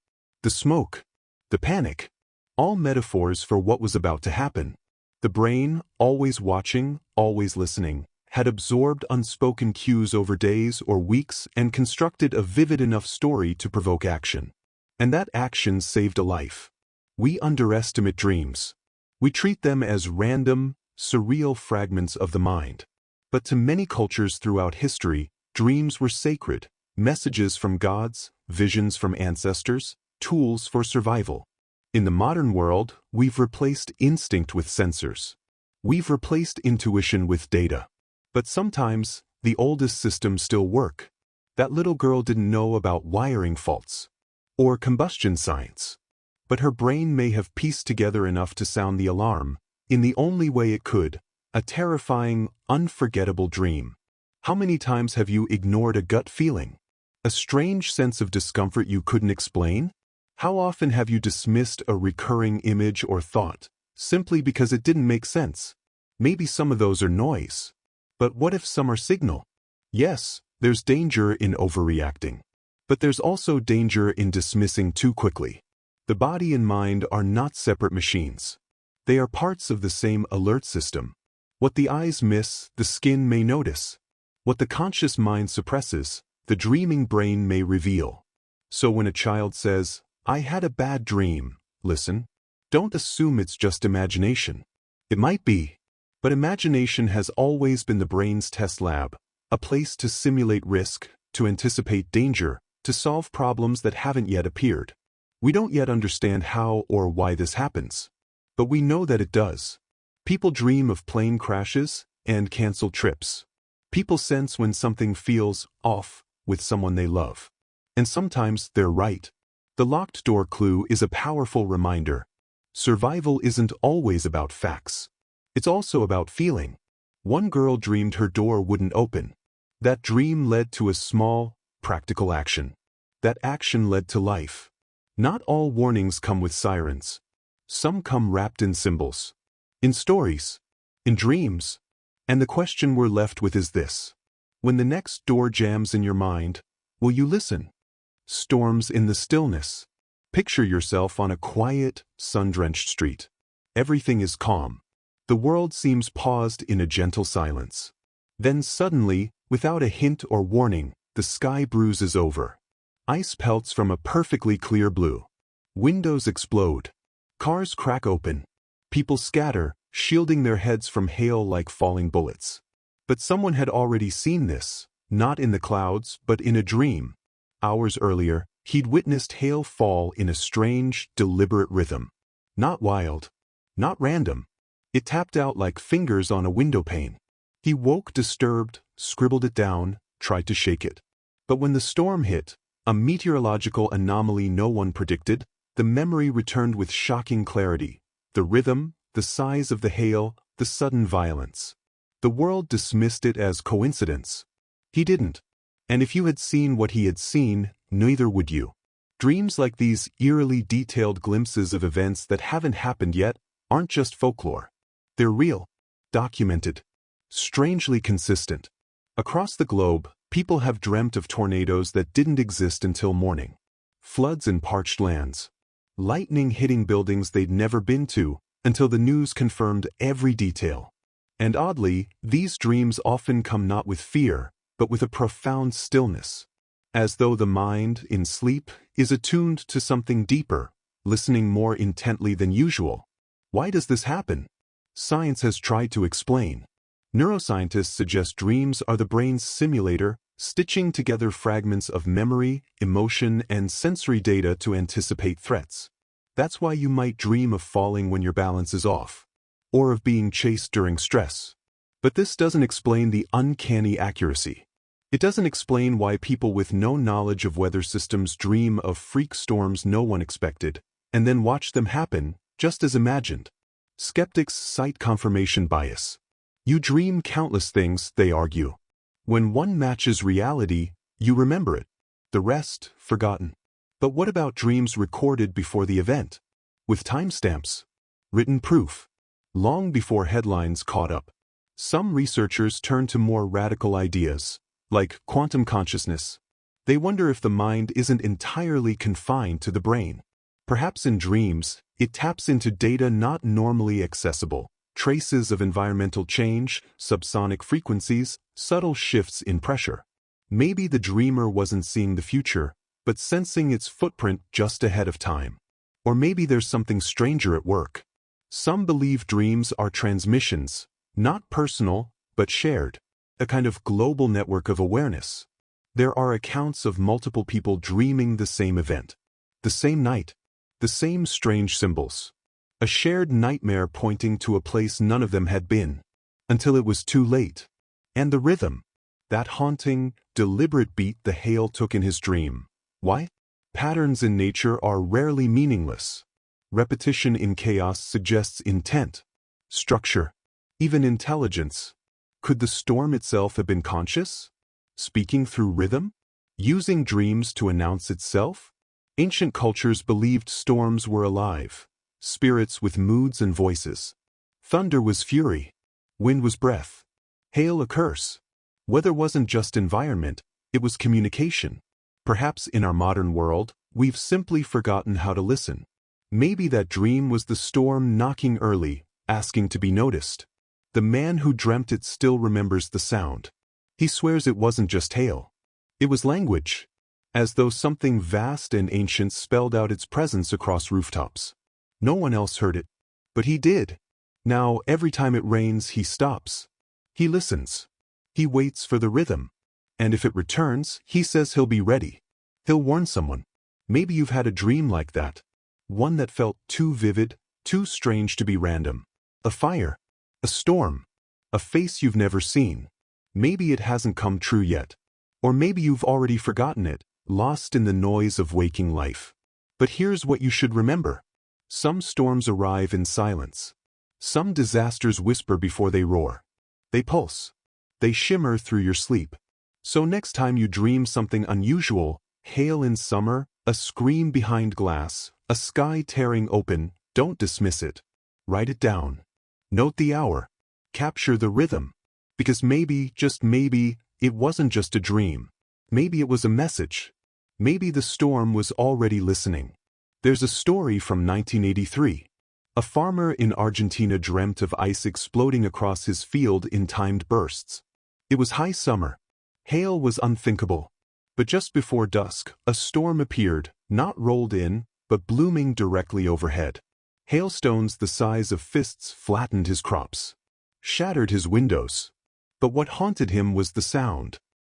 the smoke, the panic, all metaphors for what was about to happen. The brain, always watching, always listening, had absorbed unspoken cues over days or weeks and constructed a vivid enough story to provoke action. And that action saved a life. We underestimate dreams. We treat them as random, surreal fragments of the mind. But to many cultures throughout history, dreams were sacred, messages from gods, visions from ancestors, tools for survival. In the modern world, we've replaced instinct with sensors. We've replaced intuition with data. But sometimes, the oldest systems still work. That little girl didn't know about wiring faults or combustion science, but her brain may have pieced together enough to sound the alarm, in the only way it could, a terrifying, unforgettable dream. How many times have you ignored a gut feeling? A strange sense of discomfort you couldn't explain? How often have you dismissed a recurring image or thought, simply because it didn't make sense? Maybe some of those are noise. But what if some are signal? Yes, there's danger in overreacting. But there's also danger in dismissing too quickly. The body and mind are not separate machines. They are parts of the same alert system. What the eyes miss, the skin may notice. What the conscious mind suppresses, the dreaming brain may reveal. So when a child says, "I had a bad dream," listen. Don't assume it's just imagination. It might be, but imagination has always been the brain's test lab, a place to simulate risk, to anticipate danger, to solve problems that haven't yet appeared. We don't yet understand how or why this happens, but we know that it does. People dream of plane crashes and canceled trips. People sense when something feels off with someone they love. And sometimes they're right. The locked door clue is a powerful reminder. Survival isn't always about facts. It's also about feeling. One girl dreamed her door wouldn't open. That dream led to a small, practical action. That action led to life. Not all warnings come with sirens. Some come wrapped in symbols, in stories, in dreams. And the question we're left with is this: when the next door jams in your mind, will you listen? Storms in the stillness. Picture yourself on a quiet, sun-drenched street. Everything is calm. The world seems paused in a gentle silence. Then suddenly, without a hint or warning, the sky bruises over. Ice pelts from a perfectly clear blue. Windows explode. Cars crack open. People scatter, shielding their heads from hail like falling bullets. But someone had already seen this, not in the clouds, but in a dream. Hours earlier, he'd witnessed hail fall in a strange, deliberate rhythm. Not wild, not random. It tapped out like fingers on a windowpane. He woke disturbed, scribbled it down, tried to shake it. But when the storm hit, a meteorological anomaly no one predicted, the memory returned with shocking clarity. The rhythm, the size of the hail, the sudden violence. The world dismissed it as coincidence. He didn't. And if you had seen what he had seen, neither would you. Dreams like these eerily detailed glimpses of events that haven't happened yet aren't just folklore. They're real, documented, strangely consistent. Across the globe, people have dreamt of tornadoes that didn't exist until morning. Floods in parched lands. Lightning hitting buildings they'd never been to until the news confirmed every detail. And oddly, these dreams often come not with fear, but with a profound stillness. As though the mind, in sleep, is attuned to something deeper, listening more intently than usual. Why does this happen? Science has tried to explain. Neuroscientists suggest dreams are the brain's simulator, stitching together fragments of memory, emotion, and sensory data to anticipate threats. That's why you might dream of falling when your balance is off, or of being chased during stress. But this doesn't explain the uncanny accuracy. It doesn't explain why people with no knowledge of weather systems dream of freak storms no one expected, and then watch them happen, just as imagined. Skeptics cite confirmation bias. You dream countless things, they argue. When one matches reality, you remember it. The rest, forgotten. But what about dreams recorded before the event? With timestamps? Written proof? Long before headlines caught up. Some researchers turn to more radical ideas, like quantum consciousness. They wonder if the mind isn't entirely confined to the brain. Perhaps in dreams, it taps into data not normally accessible. Traces of environmental change, subsonic frequencies, subtle shifts in pressure. Maybe the dreamer wasn't seeing the future, but sensing its footprint just ahead of time. Or maybe there's something stranger at work. Some believe dreams are transmissions, not personal, but shared, a kind of global network of awareness. There are accounts of multiple people dreaming the same event, the same night, the same strange symbols. A shared nightmare pointing to a place none of them had been, until it was too late. And the rhythm, that haunting, deliberate beat the hail took in his dream. Why? Patterns in nature are rarely meaningless. Repetition in chaos suggests intent, structure, even intelligence. Could the storm itself have been conscious? Speaking through rhythm? Using dreams to announce itself? Ancient cultures believed storms were alive, spirits with moods and voices. Thunder was fury. Wind was breath. Hail a curse. Weather wasn't just environment, it was communication. Perhaps in our modern world, we've simply forgotten how to listen. Maybe that dream was the storm knocking early, asking to be noticed. The man who dreamt it still remembers the sound. He swears it wasn't just hail. It was language, as though something vast and ancient spelled out its presence across rooftops. No one else heard it, but he did. Now, every time it rains, he stops. He listens. He waits for the rhythm. And if it returns, he says he'll be ready. He'll warn someone. Maybe you've had a dream like that. One that felt too vivid, too strange to be random. A fire. A storm. A face you've never seen. Maybe it hasn't come true yet. Or maybe you've already forgotten it, lost in the noise of waking life. But here's what you should remember. Some storms arrive in silence. Some disasters whisper before they roar. They pulse. They shimmer through your sleep. So next time you dream something unusual, hail in summer, a scream behind glass, a sky tearing open, don't dismiss it. Write it down. Note the hour. Capture the rhythm. Because maybe, just maybe, it wasn't just a dream. Maybe it was a message. Maybe the storm was already listening. There's a story from 1983. A farmer in Argentina dreamt of ice exploding across his field in timed bursts. It was high summer. Hail was unthinkable. But just before dusk, a storm appeared, not rolled in, but blooming directly overhead. Hailstones the size of fists flattened his crops, shattered his windows. But what haunted him was the sound.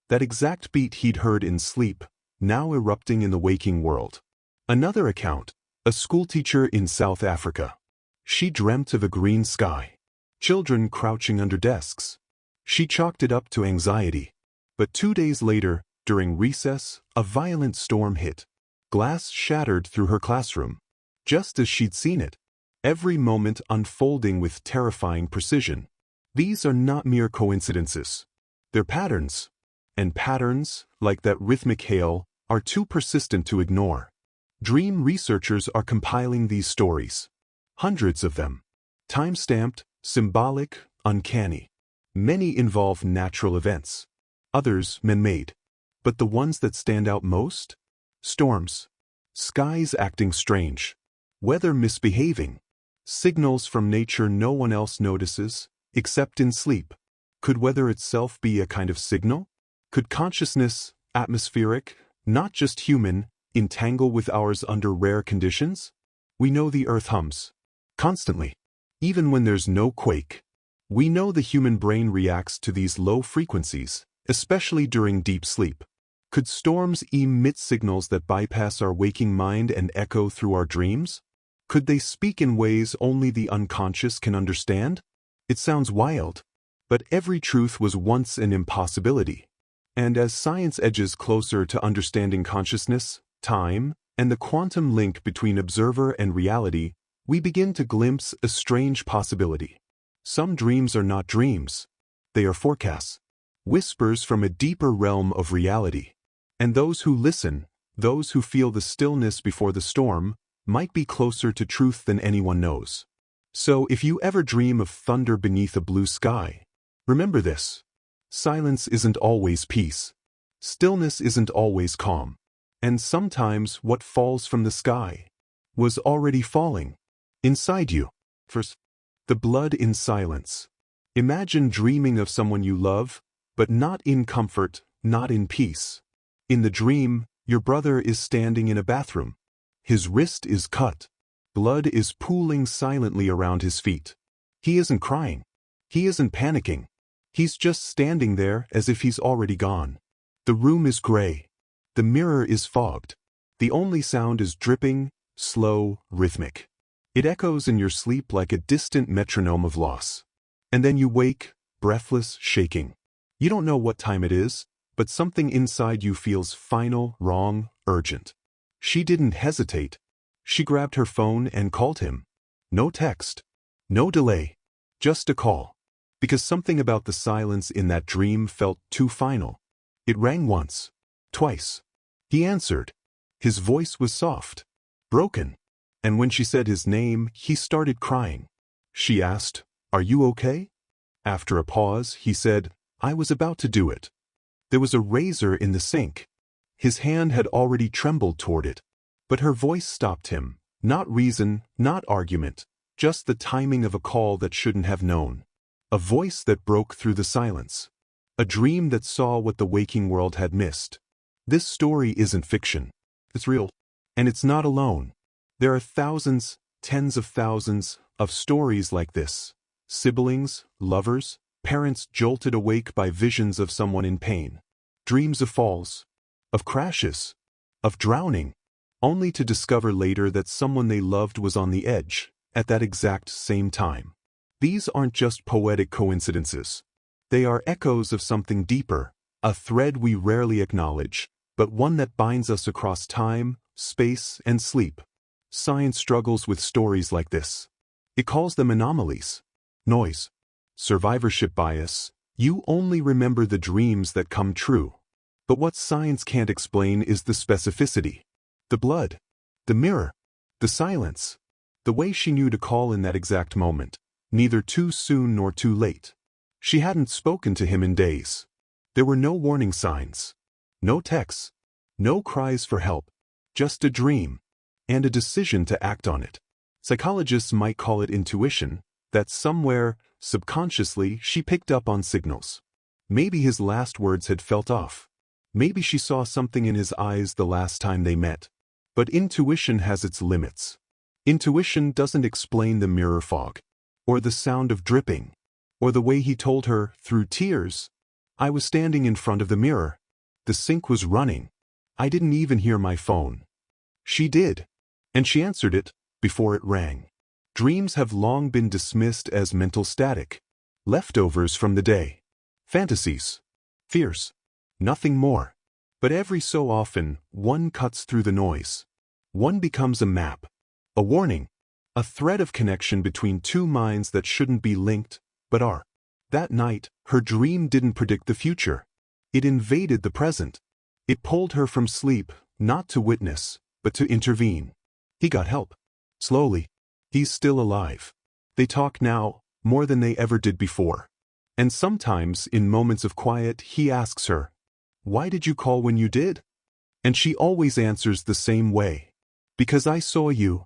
That exact beat he'd heard in sleep, now erupting in the waking world. Another account, a schoolteacher in South Africa. She dreamt of a green sky. Children crouching under desks. She chalked it up to anxiety. But 2 days later, during recess, a violent storm hit. Glass shattered through her classroom, just as she'd seen it, every moment unfolding with terrifying precision. These are not mere coincidences. They're patterns. And patterns, like that rhythmic hail, are too persistent to ignore. Dream researchers are compiling these stories. Hundreds of them. Time-stamped, symbolic, uncanny. Many involve natural events. Others man-made. But the ones that stand out most? Storms. Skies acting strange. Weather misbehaving. Signals from nature no one else notices, except in sleep. Could weather itself be a kind of signal? Could consciousness, atmospheric, not just human, entangle with ours under rare conditions? We know the earth hums. Constantly. Even when there's no quake. We know the human brain reacts to these low frequencies, especially during deep sleep. Could storms emit signals that bypass our waking mind and echo through our dreams? Could they speak in ways only the unconscious can understand? It sounds wild, but every truth was once an impossibility. And as science edges closer to understanding consciousness, time, and the quantum link between observer and reality, we begin to glimpse a strange possibility. Some dreams are not dreams. They are forecasts, whispers from a deeper realm of reality. And those who listen, those who feel the stillness before the storm, might be closer to truth than anyone knows. So if you ever dream of thunder beneath a blue sky, remember this. Silence isn't always peace. Stillness isn't always calm. And sometimes what falls from the sky was already falling inside you. First, the blood in silence. Imagine dreaming of someone you love, but not in comfort, not in peace. In the dream, your brother is standing in a bathroom. His wrist is cut. Blood is pooling silently around his feet. He isn't crying. He isn't panicking. He's just standing there as if he's already gone. The room is gray. The mirror is fogged. The only sound is dripping, slow, rhythmic. It echoes in your sleep like a distant metronome of loss. And then you wake, breathless, shaking. You don't know what time it is, but something inside you feels final, wrong, urgent. She didn't hesitate. She grabbed her phone and called him. No text. No delay. Just a call. Because something about the silence in that dream felt too final. It rang once. Twice. He answered. His voice was soft. Broken. And when she said his name, he started crying. She asked, "Are you okay?" After a pause, he said, "I was about to do it." There was a razor in the sink. His hand had already trembled toward it. But her voice stopped him. Not reason, not argument. Just the timing of a call that shouldn't have known. A voice that broke through the silence. A dream that saw what the waking world had missed. This story isn't fiction. It's real. And it's not alone. There are thousands, tens of thousands, of stories like this. Siblings, lovers, parents jolted awake by visions of someone in pain. Dreams of falls, of crashes, of drowning, only to discover later that someone they loved was on the edge, at that exact same time. These aren't just poetic coincidences. They are echoes of something deeper, a thread we rarely acknowledge, but one that binds us across time, space, and sleep. Science struggles with stories like this. It calls them anomalies. Noise. Survivorship bias. You only remember the dreams that come true. But what science can't explain is the specificity. The blood. The mirror. The silence. The way she knew to call in that exact moment. Neither too soon nor too late. She hadn't spoken to him in days. There were no warning signs. No texts. No cries for help. Just a dream. And a decision to act on it. Psychologists might call it intuition, that somewhere, subconsciously, she picked up on signals. Maybe his last words had felt off. Maybe she saw something in his eyes the last time they met. But intuition has its limits. Intuition doesn't explain the mirror fog, or the sound of dripping, or the way he told her, through tears, "I was standing in front of the mirror. The sink was running. I didn't even hear my phone." She did. And she answered it, before it rang. Dreams have long been dismissed as mental static. Leftovers from the day. Fantasies. Fears. Nothing more. But every so often, one cuts through the noise. One becomes a map. A warning. A thread of connection between two minds that shouldn't be linked, but are. That night, her dream didn't predict the future. It invaded the present. It pulled her from sleep, not to witness, but to intervene. He got help. Slowly. He's still alive. They talk now, more than they ever did before. And sometimes, in moments of quiet, he asks her, "Why did you call when you did?" And she always answers the same way. "Because I saw you."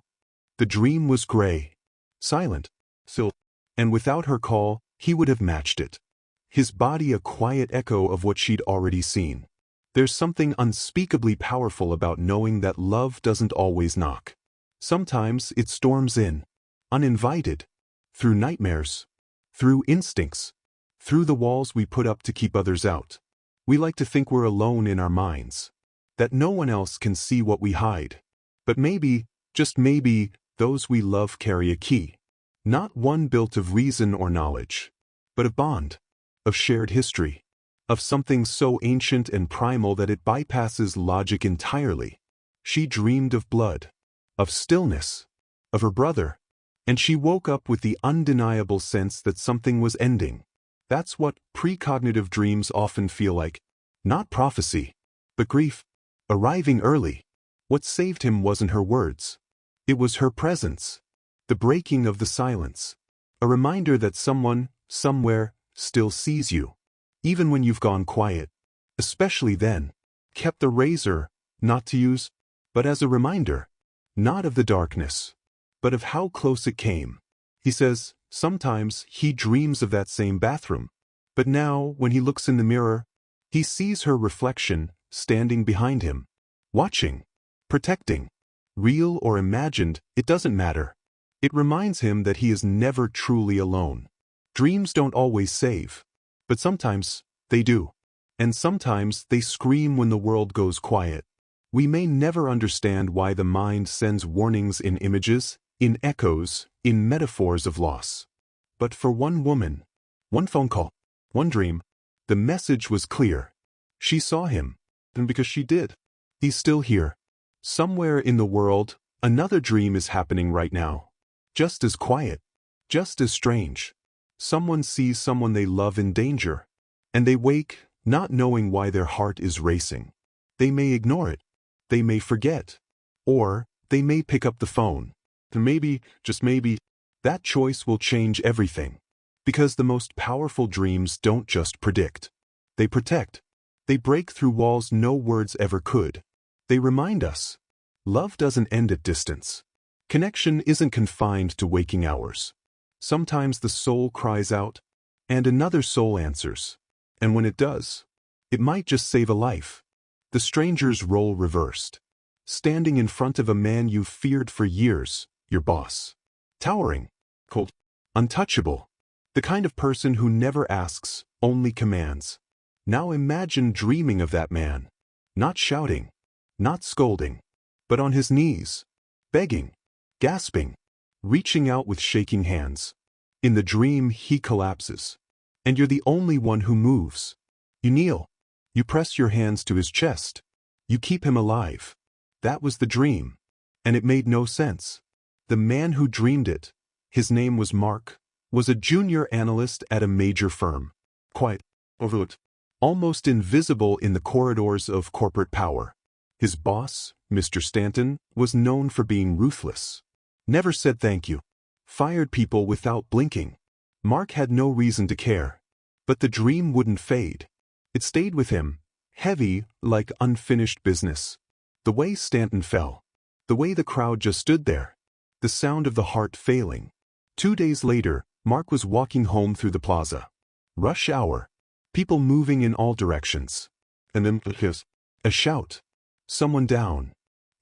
The dream was gray. Silent. Still. And without her call, he would have matched it. His body a quiet echo of what she'd already seen. There's something unspeakably powerful about knowing that love doesn't always knock. Sometimes it storms in, uninvited, through nightmares, through instincts, through the walls we put up to keep others out. We like to think we're alone in our minds, that no one else can see what we hide. But maybe, just maybe, those we love carry a key. Not one built of reason or knowledge, but of bond, of shared history, of something so ancient and primal that it bypasses logic entirely. She dreamed of blood, of stillness, of her brother, and she woke up with the undeniable sense that something was ending. That's what precognitive dreams often feel like. Not prophecy, but grief, arriving early. What saved him wasn't her words. It was her presence, the breaking of the silence, a reminder that someone, somewhere, still sees you, even when you've gone quiet. Especially then. Kept the razor, not to use, but as a reminder. Not of the darkness, but of how close it came. He says, sometimes he dreams of that same bathroom. But now, when he looks in the mirror, he sees her reflection, standing behind him. Watching. Protecting. Real or imagined, it doesn't matter. It reminds him that he is never truly alone. Dreams don't always save. But sometimes, they do. And sometimes, they scream when the world goes quiet. We may never understand why the mind sends warnings in images, in echoes, in metaphors of loss. But for one woman, one phone call, one dream, the message was clear. She saw him, and because she did, he's still here. Somewhere in the world, another dream is happening right now. Just as quiet, just as strange. Someone sees someone they love in danger, and they wake, not knowing why their heart is racing. They may ignore it, they may forget, or they may pick up the phone. And maybe, just maybe, that choice will change everything. Because the most powerful dreams don't just predict. They protect. They break through walls no words ever could. They remind us. Love doesn't end at distance. Connection isn't confined to waking hours. Sometimes the soul cries out, and another soul answers. And when it does, it might just save a life. The stranger's role reversed. Standing in front of a man you've feared for years, your boss. Towering, cold, untouchable. The kind of person who never asks, only commands. Now imagine dreaming of that man. Not shouting, not scolding, but on his knees, begging, gasping, reaching out with shaking hands. In the dream, he collapses. And you're the only one who moves. You kneel. You press your hands to his chest. You keep him alive. That was the dream. And it made no sense. The man who dreamed it, his name was Mark, was a junior analyst at a major firm. Quite overlooked. Almost invisible in the corridors of corporate power. His boss, Mr. Stanton, was known for being ruthless. Never said thank you. Fired people without blinking. Mark had no reason to care. But the dream wouldn't fade. It stayed with him, heavy like unfinished business. The way Stanton fell. The way the crowd just stood there. The sound of the heart failing. 2 days later, Mark was walking home through the plaza. Rush hour. People moving in all directions. And then a shout. Someone down.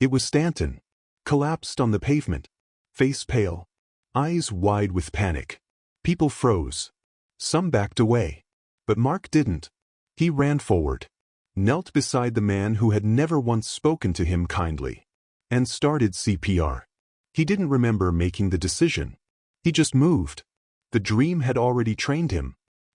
It was Stanton. Collapsed on the pavement. Face pale. Eyes wide with panic. People froze. Some backed away. But Mark didn't. He ran forward. Knelt beside the man who had never once spoken to him kindly. And started CPR. He didn't remember making the decision. He just moved. The dream had already trained him.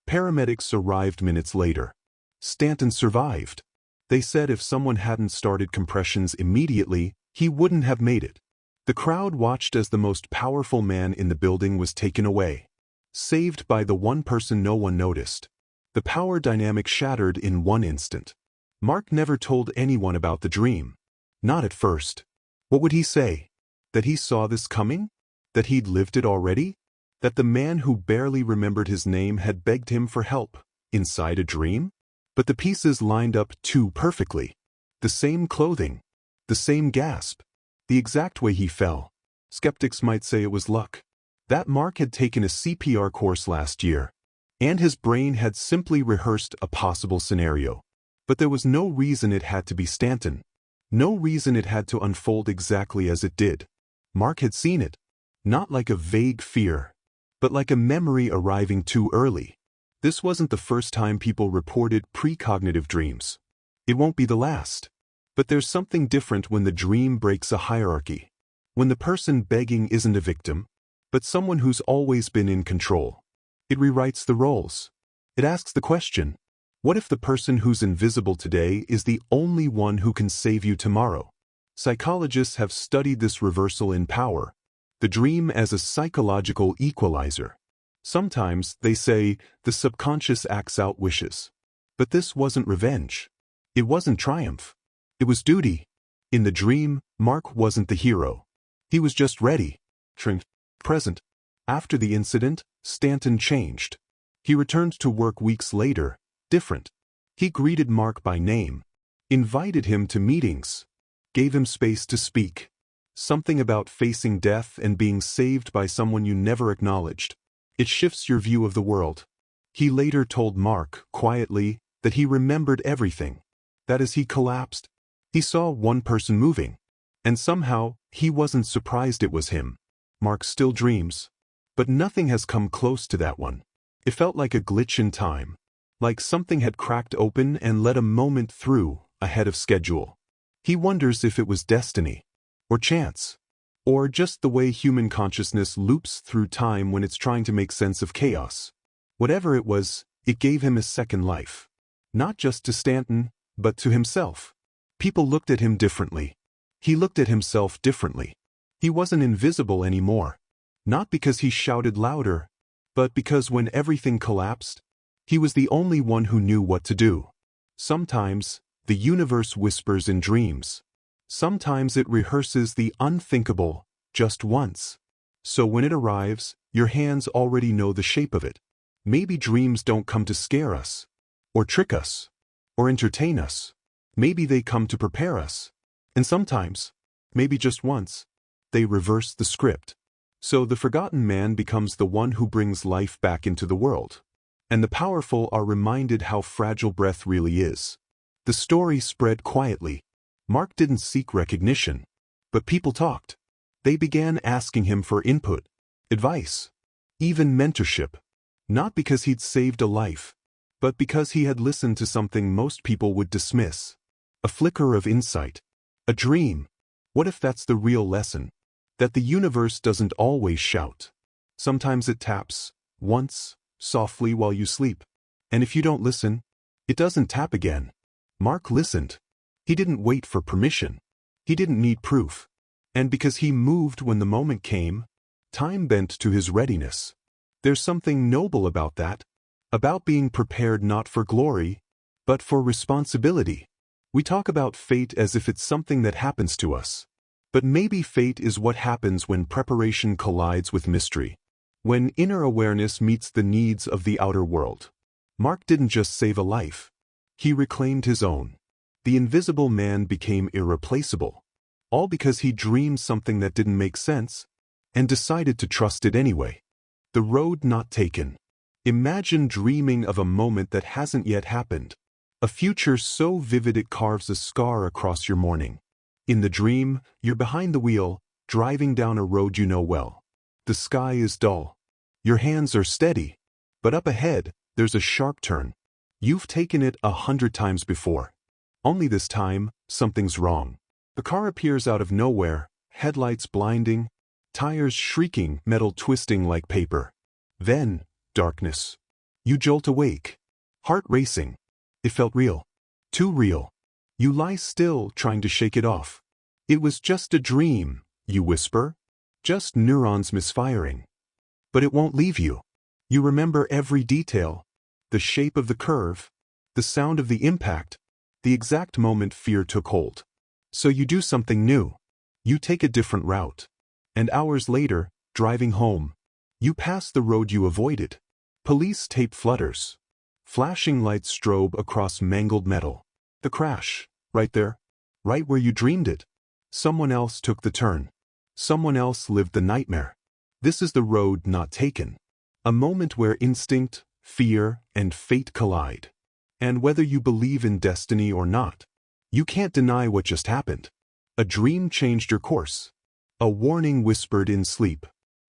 Paramedics arrived minutes later. Stanton survived. They said if someone hadn't started compressions immediately, he wouldn't have made it. The crowd watched as the most powerful man in the building was taken away. Saved by the one person no one noticed. The power dynamic shattered in one instant. Mark never told anyone about the dream. Not at first. What would he say? That he saw this coming? That he'd lived it already? That the man who barely remembered his name had begged him for help, inside a dream? But the pieces lined up too perfectly. The same clothing. The same gasp. The exact way he fell. Skeptics might say it was luck. That Mark had taken a CPR course last year. And his brain had simply rehearsed a possible scenario. But there was no reason it had to be Stanton. No reason it had to unfold exactly as it did. Mark had seen it. Not like a vague fear, but like a memory arriving too early. This wasn't the first time people reported precognitive dreams. It won't be the last. But there's something different when the dream breaks a hierarchy. When the person begging isn't a victim, but someone who's always been in control. It rewrites the roles. It asks the question, what if the person who's invisible today is the only one who can save you tomorrow? Psychologists have studied this reversal in power, the dream as a psychological equalizer. Sometimes, they say, the subconscious acts out wishes. But this wasn't revenge. It wasn't triumph. It was duty. In the dream, Mark wasn't the hero. He was just ready. Present. After the incident, Stanton changed. He returned to work weeks later, different. He greeted Mark by name, invited him to meetings, gave him space to speak. Something about facing death and being saved by someone you never acknowledged. It shifts your view of the world. He later told Mark, quietly, that he remembered everything. That as he collapsed, he saw one person moving. And somehow, he wasn't surprised it was him. Mark still dreams. But nothing has come close to that one. It felt like a glitch in time. Like something had cracked open and let a moment through, ahead of schedule. He wonders if it was destiny. Or chance. Or just the way human consciousness loops through time when it's trying to make sense of chaos. Whatever it was, it gave him a second life. Not just to Stanton, but to himself. People looked at him differently. He looked at himself differently. He wasn't invisible anymore. Not because he shouted louder, but because when everything collapsed, he was the only one who knew what to do. Sometimes, the universe whispers in dreams. Sometimes it rehearses the unthinkable, just once. So when it arrives, your hands already know the shape of it. Maybe dreams don't come to scare us, or trick us, or entertain us. Maybe they come to prepare us. And sometimes, maybe just once, they reverse the script. So the forgotten man becomes the one who brings life back into the world. And the powerful are reminded how fragile breath really is. The story spread quietly. Mark didn't seek recognition. But people talked. They began asking him for input, advice, even mentorship. Not because he'd saved a life, but because he had listened to something most people would dismiss. A flicker of insight. A dream. What if that's the real lesson? That the universe doesn't always shout. Sometimes it taps, once, softly while you sleep. And if you don't listen, it doesn't tap again. Mark listened. He didn't wait for permission. He didn't need proof. And because he moved when the moment came, time bent to his readiness. There's something noble about that. About being prepared not for glory, but for responsibility. We talk about fate as if it's something that happens to us. But maybe fate is what happens when preparation collides with mystery. When inner awareness meets the needs of the outer world. Mark didn't just save a life. He reclaimed his own. The invisible man became irreplaceable. All because he dreamed something that didn't make sense, and decided to trust it anyway. The road not taken. Imagine dreaming of a moment that hasn't yet happened. A future so vivid it carves a scar across your morning. In the dream, you're behind the wheel, driving down a road you know well. The sky is dull. Your hands are steady. But up ahead, there's a sharp turn. You've taken it 100 times before. Only this time, something's wrong. The car appears out of nowhere, headlights blinding, tires shrieking, metal twisting like paper. Then, darkness. You jolt awake. Heart racing. It felt real. Too real. You lie still, trying to shake it off. It was just a dream, you whisper. Just neurons misfiring. But it won't leave you. You remember every detail. The shape of the curve. The sound of the impact. The exact moment fear took hold. So you do something new. You take a different route. And hours later, driving home, you pass the road you avoided. Police tape flutters. Flashing lights strobe across mangled metal. The crash, right there, right where you dreamed it. Someone else took the turn. Someone else lived the nightmare. This is the road not taken. A moment where instinct, fear, and fate collide. And whether you believe in destiny or not, you can't deny what just happened. A dream changed your course. A warning whispered in sleep.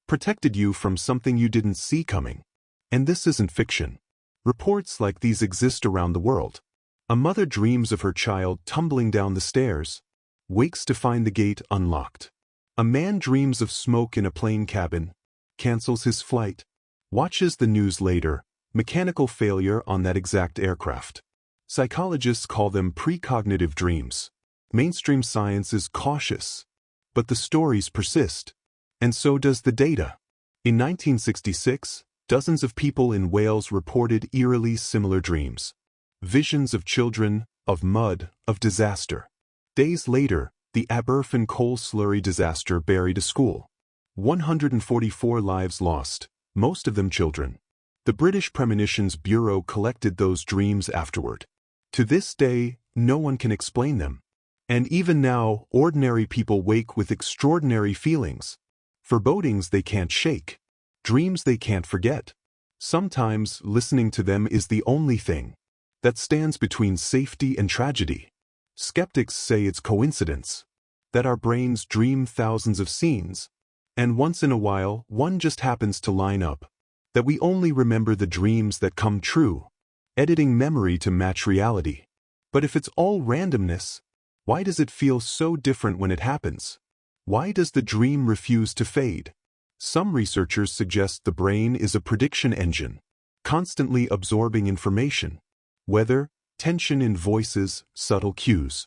Protected you from something you didn't see coming. And this isn't fiction. Reports like these exist around the world. A mother dreams of her child tumbling down the stairs, wakes to find the gate unlocked. A man dreams of smoke in a plane cabin, cancels his flight, watches the news later, mechanical failure on that exact aircraft. Psychologists call them precognitive dreams. Mainstream science is cautious, but the stories persist. And so does the data. In 1966, dozens of people in Wales reported eerily similar dreams. Visions of children, of mud, of disaster. Days later, the Aberfan coal slurry disaster buried a school. 144 lives lost, most of them children. The British Premonitions Bureau collected those dreams afterward. To this day, no one can explain them. And even now, ordinary people wake with extraordinary feelings. Forebodings they can't shake. Dreams they can't forget. Sometimes, listening to them is the only thing that stands between safety and tragedy. Skeptics say it's coincidence, that our brains dream thousands of scenes, and once in a while one just happens to line up, that we only remember the dreams that come true, editing memory to match reality. But if it's all randomness, why does it feel so different when it happens? Why does the dream refuse to fade? Some researchers suggest the brain is a prediction engine, constantly absorbing information. Weather, tension in voices, subtle cues,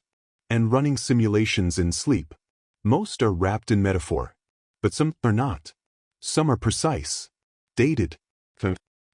and running simulations in sleep. Most are wrapped in metaphor, but some are not. Some are precise, dated,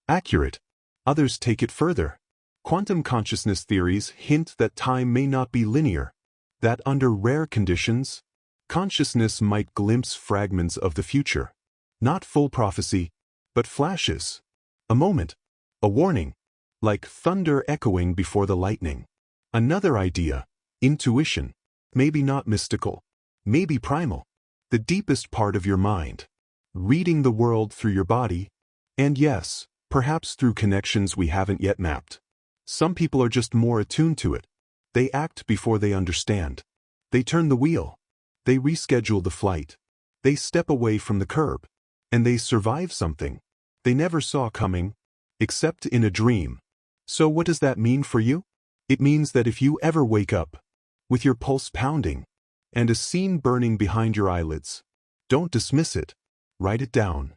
accurate. Others take it further. Quantum consciousness theories hint that time may not be linear, that under rare conditions, consciousness might glimpse fragments of the future. Not full prophecy, but flashes. A moment, a warning, like thunder echoing before the lightning. Another idea, intuition, maybe not mystical, maybe primal, the deepest part of your mind, reading the world through your body, and yes, perhaps through connections we haven't yet mapped. Some people are just more attuned to it. They act before they understand. They turn the wheel. They reschedule the flight. They step away from the curb. And they survive something they never saw coming, except in a dream. So what does that mean for you? It means that if you ever wake up, with your pulse pounding, and a scene burning behind your eyelids, don't dismiss it. Write it down.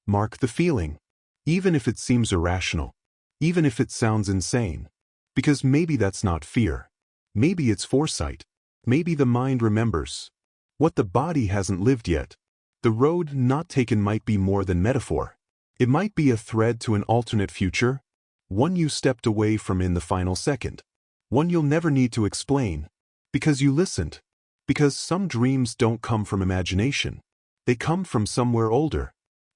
Mark the feeling. Even if it seems irrational. Even if it sounds insane. Because maybe that's not fear. Maybe it's foresight. Maybe the mind remembers what the body hasn't lived yet. The road not taken might be more than metaphor. It might be a thread to an alternate future, one you stepped away from in the final second. One you'll never need to explain, because you listened. Because some dreams don't come from imagination. They come from somewhere older,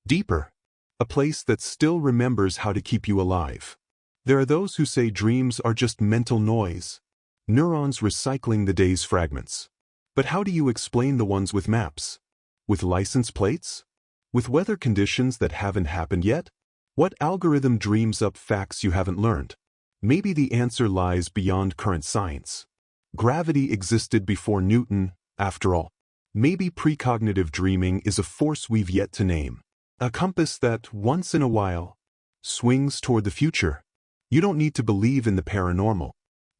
deeper, a place that still remembers how to keep you alive. There are those who say dreams are just mental noise, neurons recycling the day's fragments. But how do you explain the ones with maps? With license plates? With weather conditions that haven't happened yet? What algorithm dreams up facts you haven't learned? Maybe the answer lies beyond current science. Gravity existed before Newton, after all. Maybe precognitive dreaming is a force we've yet to name. A compass that, once in a while, swings toward the future. You don't need to believe in the paranormal,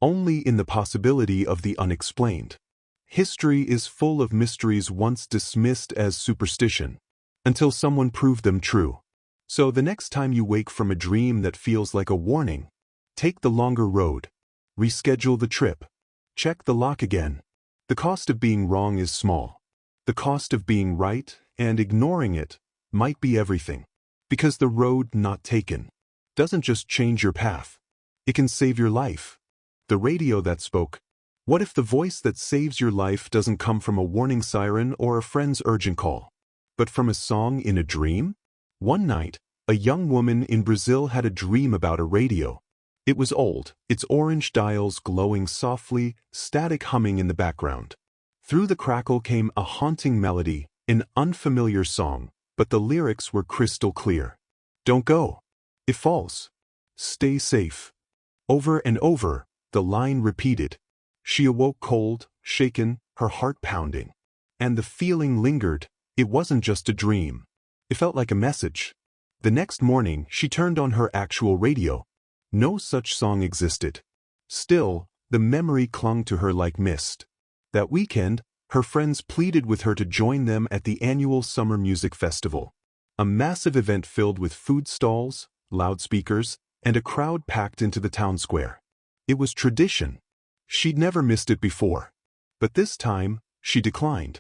only in the possibility of the unexplained. History is full of mysteries once dismissed as superstition, until someone proved them true. So the next time you wake from a dream that feels like a warning, take the longer road. Reschedule the trip. Check the lock again. The cost of being wrong is small. The cost of being right and ignoring it might be everything. Because the road not taken doesn't just change your path. It can save your life. The radio that spoke. What if the voice that saves your life doesn't come from a warning siren or a friend's urgent call, but from a song in a dream? One night, a young woman in Brazil had a dream about a radio. It was old, its orange dials glowing softly, static humming in the background. Through the crackle came a haunting melody, an unfamiliar song, but the lyrics were crystal clear. Don't go. It falls. Stay safe. Over and over, the line repeated. She awoke cold, shaken, her heart pounding. And the feeling lingered. It wasn't just a dream. It felt like a message. The next morning, she turned on her actual radio. No such song existed. Still, the memory clung to her like mist. That weekend, her friends pleaded with her to join them at the annual Summer Music Festival. A massive event filled with food stalls, loudspeakers, and a crowd packed into the town square. It was tradition. She'd never missed it before. But this time, she declined.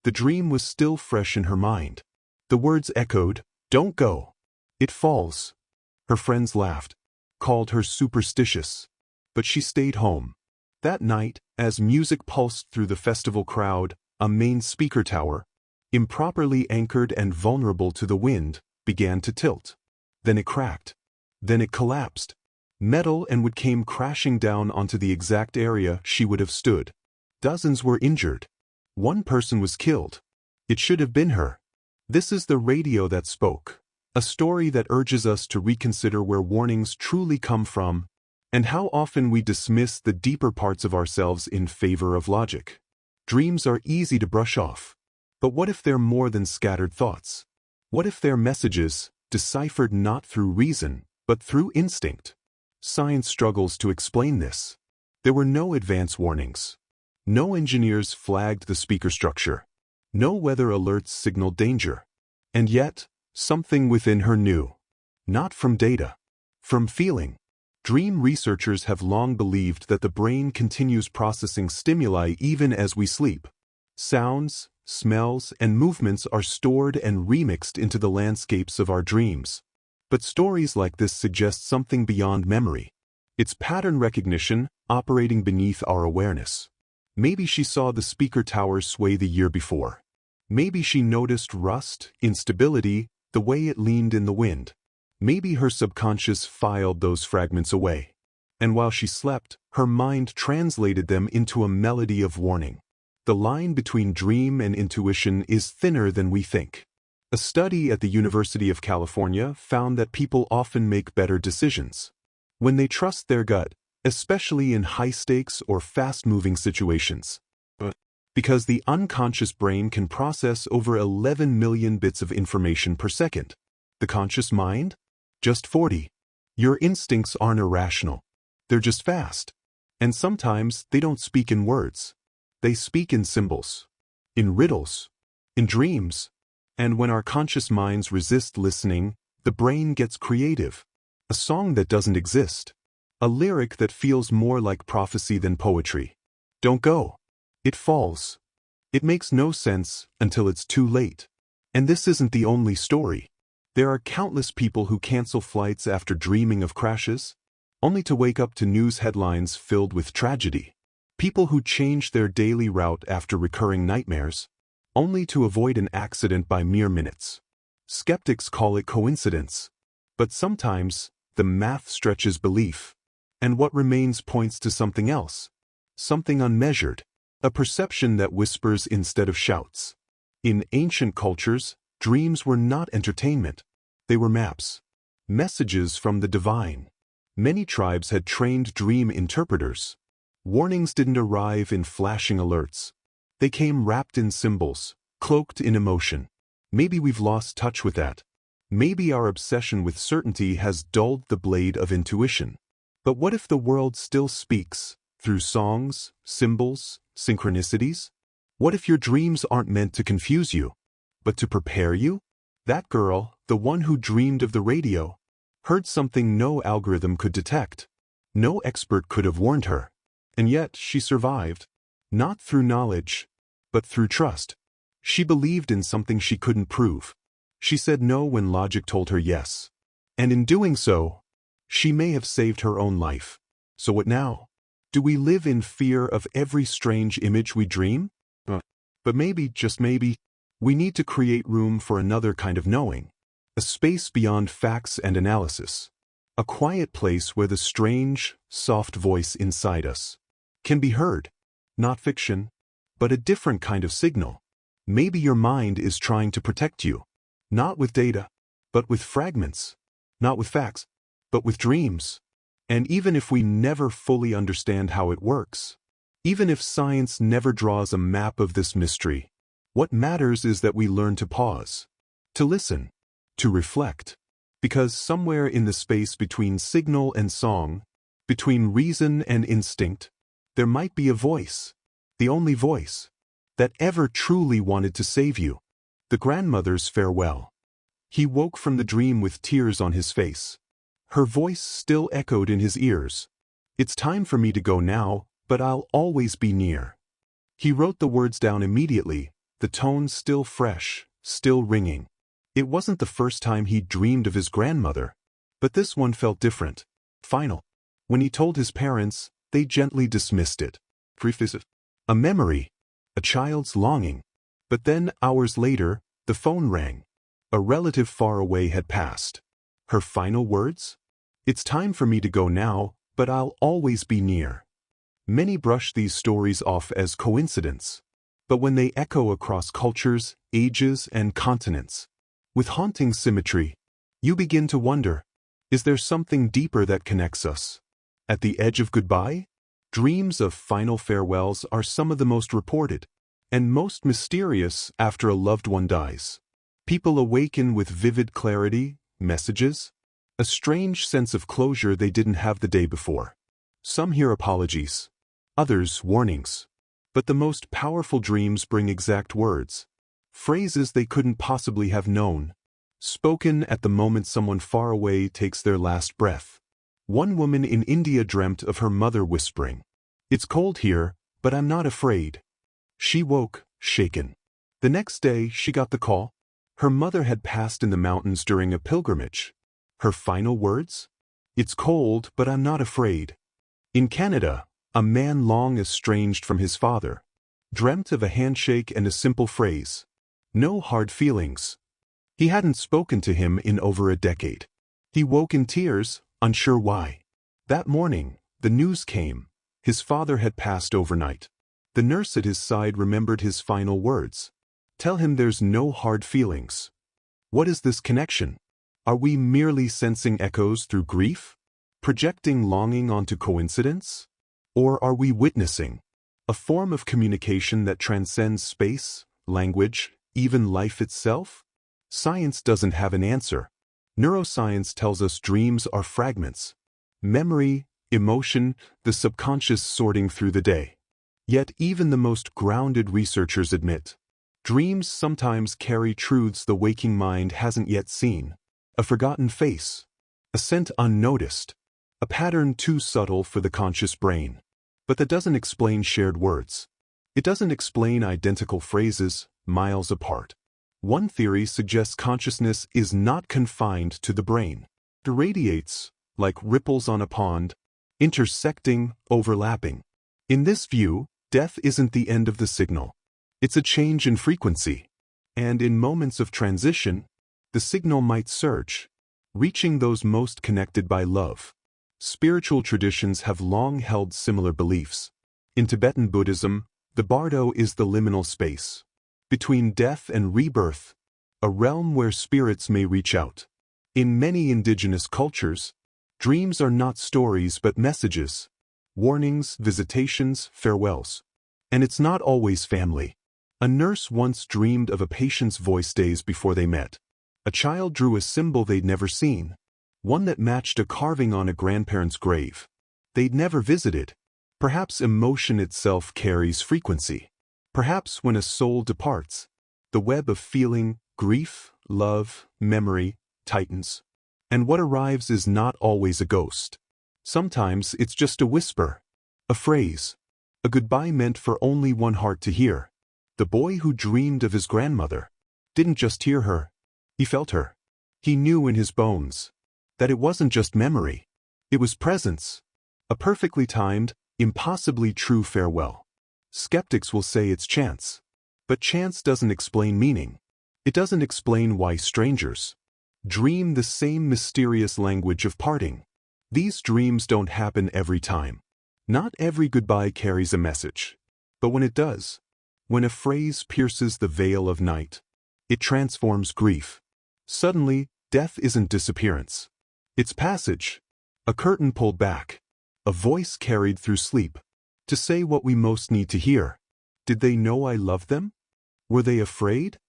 The dream was still fresh in her mind. The words echoed, "Don't go. It falls." Her friends laughed, called her superstitious. But she stayed home. That night, as music pulsed through the festival crowd, a main speaker tower, improperly anchored and vulnerable to the wind, began to tilt. Then it cracked. Then it collapsed. Metal and wood came crashing down onto the exact area she would have stood. Dozens were injured. One person was killed. It should have been her. This is the radio that spoke. A story that urges us to reconsider where warnings truly come from, and how often we dismiss the deeper parts of ourselves in favor of logic. Dreams are easy to brush off. But what if they're more than scattered thoughts? What if they're messages, deciphered not through reason, but through instinct? Science struggles to explain this. There were no advance warnings. No engineers flagged the speaker structure. No weather alerts signaled danger. And yet, something within her knew. Not from data. From feeling. Dream researchers have long believed that the brain continues processing stimuli even as we sleep. Sounds, smells, and movements are stored and remixed into the landscapes of our dreams. But stories like this suggest something beyond memory. It's pattern recognition operating beneath our awareness. Maybe she saw the speaker tower sway the year before. Maybe she noticed rust, instability, the way it leaned in the wind. Maybe her subconscious filed those fragments away. And while she slept, her mind translated them into a melody of warning. The line between dream and intuition is thinner than we think. A study at the University of California found that people often make better decisions when they trust their gut, especially in high-stakes or fast-moving situations. Because the unconscious brain can process over 11 million bits of information per second. The conscious mind? Just 40. Your instincts aren't irrational. They're just fast. And sometimes they don't speak in words. They speak in symbols, in riddles, in dreams. And when our conscious minds resist listening, the brain gets creative. A song that doesn't exist. A lyric that feels more like prophecy than poetry. Don't go. It falls. It makes no sense until it's too late. And this isn't the only story. There are countless people who cancel flights after dreaming of crashes, only to wake up to news headlines filled with tragedy. People who change their daily route after recurring nightmares, only to avoid an accident by mere minutes. Skeptics call it coincidence. But sometimes, the math stretches belief. And what remains points to something else. Something unmeasured. A perception that whispers instead of shouts. In ancient cultures, dreams were not entertainment. They were maps. Messages from the divine. Many tribes had trained dream interpreters. Warnings didn't arrive in flashing alerts. They came wrapped in symbols, cloaked in emotion. Maybe we've lost touch with that. Maybe our obsession with certainty has dulled the blade of intuition. But what if the world still speaks, through songs, symbols, synchronicities? What if your dreams aren't meant to confuse you, but to prepare you? That girl, the one who dreamed of the radio, heard something no algorithm could detect. No expert could have warned her. And yet she survived. Not through knowledge, but through trust. She believed in something she couldn't prove. She said no when logic told her yes. And in doing so, she may have saved her own life. So what now? Do we live in fear of every strange image we dream? But maybe, just maybe, we need to create room for another kind of knowing. A space beyond facts and analysis. A quiet place where the strange, soft voice inside us can be heard. Not fiction, but a different kind of signal. Maybe your mind is trying to protect you. Not with data, but with fragments. Not with facts, but with dreams. And even if we never fully understand how it works, even if science never draws a map of this mystery, what matters is that we learn to pause, to listen, to reflect. Because somewhere in the space between signal and song, between reason and instinct, there might be a voice, the only voice, that ever truly wanted to save you. The grandmother's farewell. He woke from the dream with tears on his face. Her voice still echoed in his ears. It's time for me to go now, but I'll always be near. He wrote the words down immediately, the tone still fresh, still ringing. It wasn't the first time he dreamed of his grandmother, but this one felt different, final. When he told his parents, they gently dismissed it. A memory, a child's longing. But then, hours later, the phone rang. A relative far away had passed. Her final words? It's time for me to go now, but I'll always be near. Many brush these stories off as coincidence. But when they echo across cultures, ages, and continents, with haunting symmetry, you begin to wonder, is there something deeper that connects us? At the edge of goodbye? Dreams of final farewells are some of the most reported, and most mysterious after a loved one dies. People awaken with vivid clarity, messages, a strange sense of closure they didn't have the day before. Some hear apologies, others warnings. But the most powerful dreams bring exact words, phrases they couldn't possibly have known, spoken at the moment someone far away takes their last breath. One woman in India dreamt of her mother whispering, "It's cold here, but I'm not afraid." She woke, shaken. The next day, she got the call. Her mother had passed in the mountains during a pilgrimage. Her final words? "It's cold, but I'm not afraid." In Canada, a man long estranged from his father dreamt of a handshake and a simple phrase, "No hard feelings." He hadn't spoken to him in over a decade. He woke in tears, unsure why. That morning, the news came. His father had passed overnight. The nurse at his side remembered his final words. "Tell him there's no hard feelings." What is this connection? Are we merely sensing echoes through grief? Projecting longing onto coincidence? Or are we witnessing a form of communication that transcends space, language, even life itself? Science doesn't have an answer. Neuroscience tells us dreams are fragments. Memory, emotion, the subconscious sorting through the day. Yet even the most grounded researchers admit, dreams sometimes carry truths the waking mind hasn't yet seen. A forgotten face, a scent unnoticed, a pattern too subtle for the conscious brain. But that doesn't explain shared words. It doesn't explain identical phrases, miles apart. One theory suggests consciousness is not confined to the brain. It radiates, like ripples on a pond, intersecting, overlapping. In this view, death isn't the end of the signal. It's a change in frequency. And in moments of transition, the signal might surge, reaching those most connected by love. Spiritual traditions have long held similar beliefs. In Tibetan Buddhism, the bardo is the liminal space between death and rebirth, a realm where spirits may reach out. In many indigenous cultures, dreams are not stories but messages, warnings, visitations, farewells. And it's not always family. A nurse once dreamed of a patient's voice days before they met. A child drew a symbol they'd never seen, one that matched a carving on a grandparent's grave they'd never visited. Perhaps emotion itself carries frequency. Perhaps when a soul departs, the web of feeling, grief, love, memory, tightens. And what arrives is not always a ghost. Sometimes it's just a whisper, a phrase, a goodbye meant for only one heart to hear. The boy who dreamed of his grandmother didn't just hear her, he felt her. He knew in his bones that it wasn't just memory, it was presence. A perfectly timed, impossibly true farewell. Skeptics will say it's chance. But chance doesn't explain meaning. It doesn't explain why strangers dream the same mysterious language of parting. These dreams don't happen every time. Not every goodbye carries a message. But when it does, when a phrase pierces the veil of night, it transforms grief. Suddenly, death isn't disappearance. It's passage. A curtain pulled back. A voice carried through sleep. To say what we most need to hear. Did they know I loved them? Were they afraid?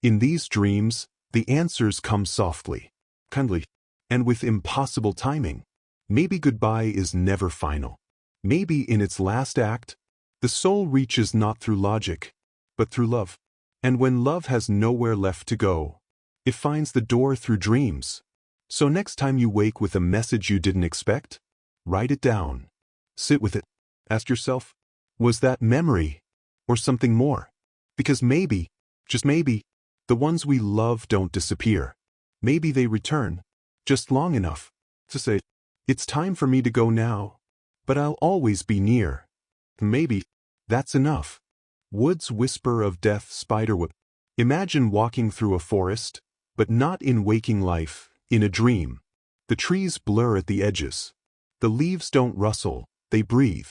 In these dreams, the answers come softly, kindly, and with impossible timing. Maybe goodbye is never final. Maybe in its last act, the soul reaches not through logic, but through love. And when love has nowhere left to go, it finds the door through dreams. So next time you wake with a message you didn't expect, write it down. Sit with it. Ask yourself, was that memory or something more? Because maybe, just maybe, the ones we love don't disappear. Maybe they return, just long enough to say, it's time for me to go now, but I'll always be near. Maybe that's enough. Wood's whisper of death spiderweb. Imagine walking through a forest, but not in waking life, in a dream. The trees blur at the edges. The leaves don't rustle, they breathe.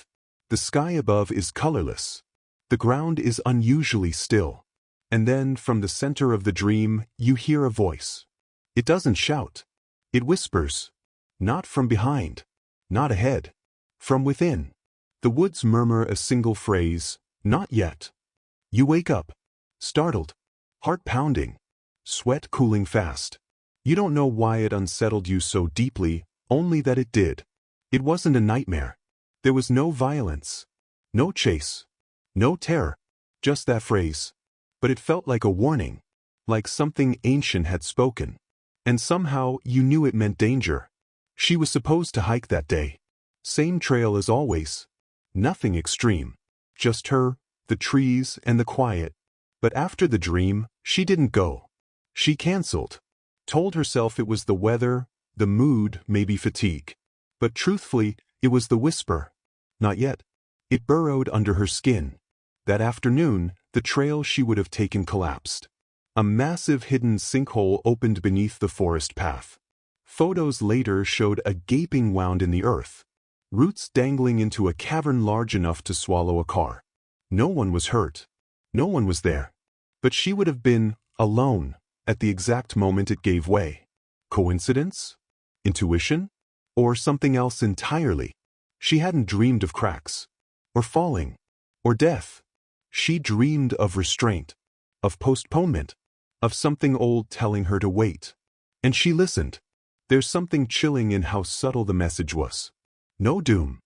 The sky above is colorless. The ground is unusually still. And then, from the center of the dream, you hear a voice. It doesn't shout. It whispers. Not from behind. Not ahead. From within. The woods murmur a single phrase, not yet. You wake up. Startled. Heart pounding. Sweat cooling fast. You don't know why it unsettled you so deeply, only that it did. It wasn't a nightmare. There was no violence. No chase. No terror. Just that phrase. But it felt like a warning. Like something ancient had spoken. And somehow you knew it meant danger. She was supposed to hike that day. Same trail as always. Nothing extreme. Just her, the trees, and the quiet. But after the dream, she didn't go. She canceled. Told herself it was the weather, the mood, maybe fatigue. But truthfully, it was the whisper. Not yet. It burrowed under her skin. That afternoon, the trail she would have taken collapsed. A massive hidden sinkhole opened beneath the forest path. Photos later showed a gaping wound in the earth, roots dangling into a cavern large enough to swallow a car. No one was hurt. No one was there. But she would have been alone at the exact moment it gave way. Coincidence? Intuition? Or something else entirely? She hadn't dreamed of cracks, or falling, or death. She dreamed of restraint, of postponement, of something old telling her to wait. And she listened. There's something chilling in how subtle the message was. No doom.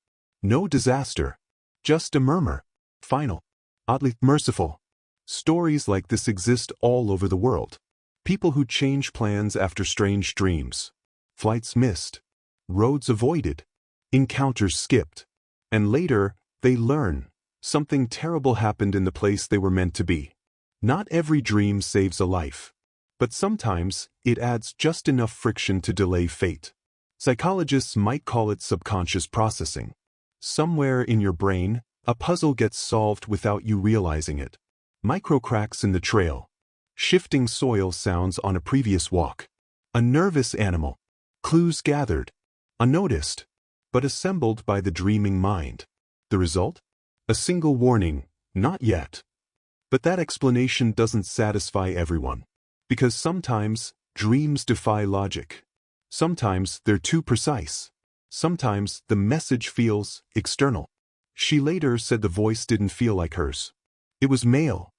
No disaster. Just a murmur. Final. Oddly merciful. Stories like this exist all over the world. People who change plans after strange dreams. Flights missed. Roads avoided. Encounters skipped. And later, they learn something terrible happened in the place they were meant to be. Not every dream saves a life. But sometimes, it adds just enough friction to delay fate. Psychologists might call it subconscious processing. Somewhere in your brain, a puzzle gets solved without you realizing it. Microcracks in the trail. Shifting soil sounds on a previous walk. A nervous animal. Clues gathered. Unnoticed, but assembled by the dreaming mind. The result? A single warning, not yet. But that explanation doesn't satisfy everyone. Because sometimes, dreams defy logic. Sometimes they're too precise. Sometimes the message feels external. She later said the voice didn't feel like hers. It was male.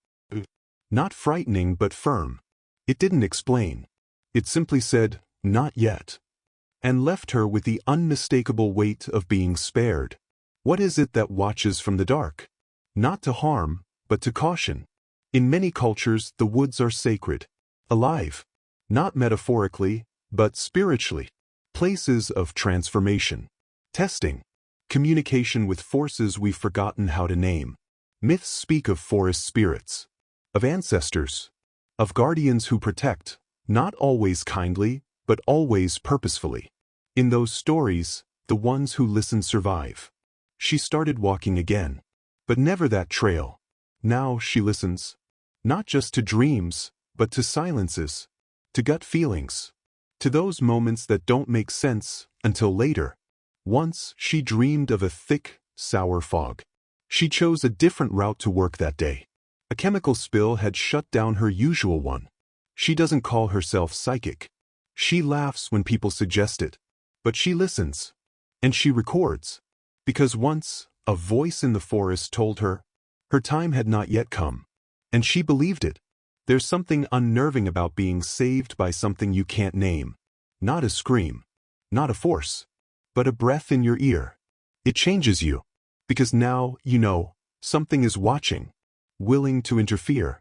Not frightening but firm. It didn't explain. It simply said, not yet. And left her with the unmistakable weight of being spared. What is it that watches from the dark? Not to harm, but to caution. In many cultures, the woods are sacred. Alive. Not metaphorically, but spiritually. Places of transformation. Testing. Communication with forces we've forgotten how to name. Myths speak of forest spirits. Of ancestors. Of guardians who protect, not always kindly, but always purposefully. In those stories, the ones who listen survive. She started walking again. But never that trail. Now she listens. Not just to dreams, but to silences. To gut feelings. To those moments that don't make sense until later. Once she dreamed of a thick, sour fog. She chose a different route to work that day. A chemical spill had shut down her usual one. She doesn't call herself psychic. She laughs when people suggest it. But she listens. And she records. Because once, a voice in the forest told her, her time had not yet come. And she believed it. There's something unnerving about being saved by something you can't name. Not a scream. Not a force. But a breath in your ear. It changes you. Because now, you know, something is watching. Willing to interfere.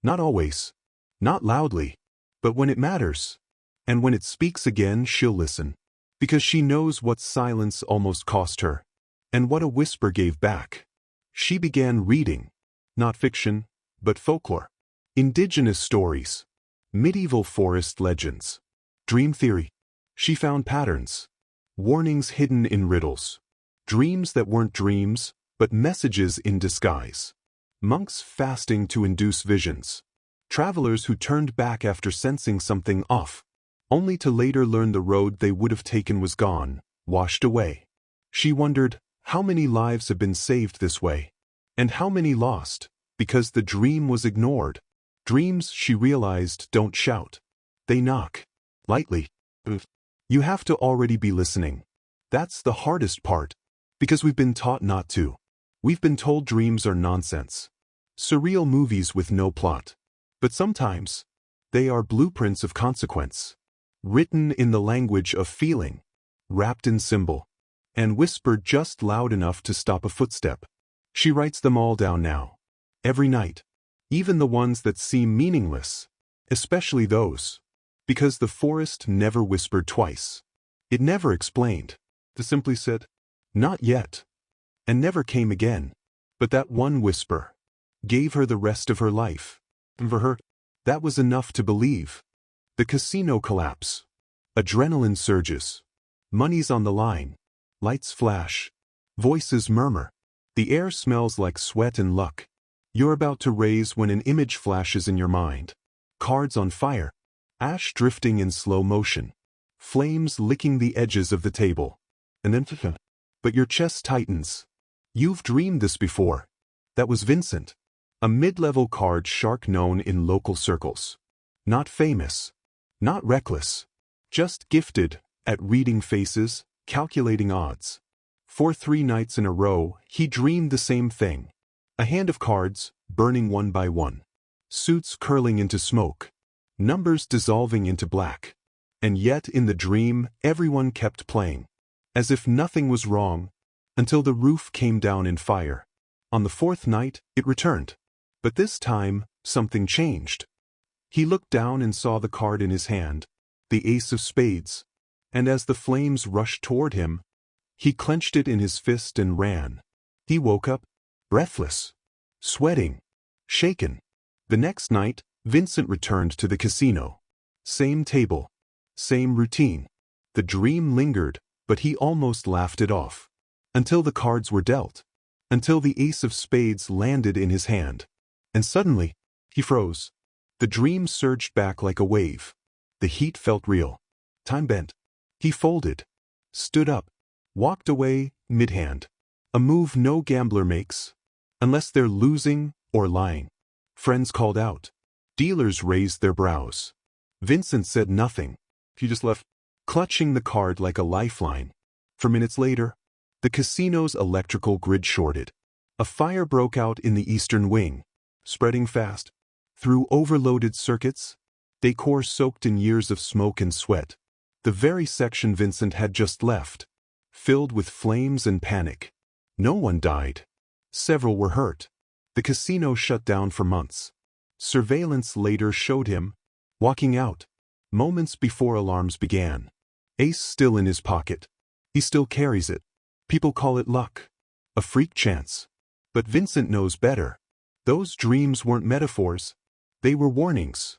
Not always. Not loudly. But when it matters. And when it speaks again, she'll listen. Because she knows what silence almost cost her. And what a whisper gave back. She began reading. Not fiction, but folklore. Indigenous stories. Medieval forest legends. Dream theory. She found patterns. Warnings hidden in riddles. Dreams that weren't dreams, but messages in disguise. Monks fasting to induce visions. Travelers who turned back after sensing something off, only to later learn the road they would have taken was gone, washed away. She wondered, how many lives have been saved this way? And how many lost, because the dream was ignored? Dreams, she realized, don't shout. They knock. Lightly. You have to already be listening. That's the hardest part. Because we've been taught not to. We've been told dreams are nonsense. Surreal movies with no plot. But sometimes, they are blueprints of consequence. Written in the language of feeling. Wrapped in symbol. And whispered just loud enough to stop a footstep. She writes them all down now. Every night. Even the ones that seem meaningless. Especially those. Because the forest never whispered twice. It never explained. It simply said, "Not yet," and never came again. But that one whisper gave her the rest of her life. And for her, that was enough to believe. The casino collapse. Adrenaline surges. Money's on the line. Lights flash. Voices murmur. The air smells like sweat and luck. You're about to raise when an image flashes in your mind. Cards on fire. Ash drifting in slow motion. Flames licking the edges of the table. And then, but your chest tightens. You've dreamed this before. That was Vincent. A mid-level card shark known in local circles. Not famous. Not reckless. Just gifted at reading faces, calculating odds. For 3 nights in a row, he dreamed the same thing. A hand of cards, burning one by one. Suits curling into smoke. Numbers dissolving into black. And yet in the dream, everyone kept playing. As if nothing was wrong, until the roof came down in fire. On the 4th night, it returned. But this time, something changed. He looked down and saw the card in his hand, the ace of spades. And as the flames rushed toward him, he clenched it in his fist and ran. He woke up, breathless, sweating, shaken. The next night, Vincent returned to the casino. Same table, same routine. The dream lingered, but he almost laughed it off. Until the cards were dealt. Until the ace of spades landed in his hand. And suddenly, he froze. The dream surged back like a wave. The heat felt real. Time bent. He folded, stood up, walked away, mid-hand. A move no gambler makes, unless they're losing or lying. Friends called out. Dealers raised their brows. Vincent said nothing. He just left, clutching the card like a lifeline. For minutes later, the casino's electrical grid shorted. A fire broke out in the eastern wing, spreading fast. Through overloaded circuits, decor soaked in years of smoke and sweat. The very section Vincent had just left, filled with flames and panic. No one died. Several were hurt. The casino shut down for months. Surveillance later showed him, walking out, moments before alarms began. Ace still in his pocket. He still carries it. People call it luck. A freak chance. But Vincent knows better. Those dreams weren't metaphors. They were warnings.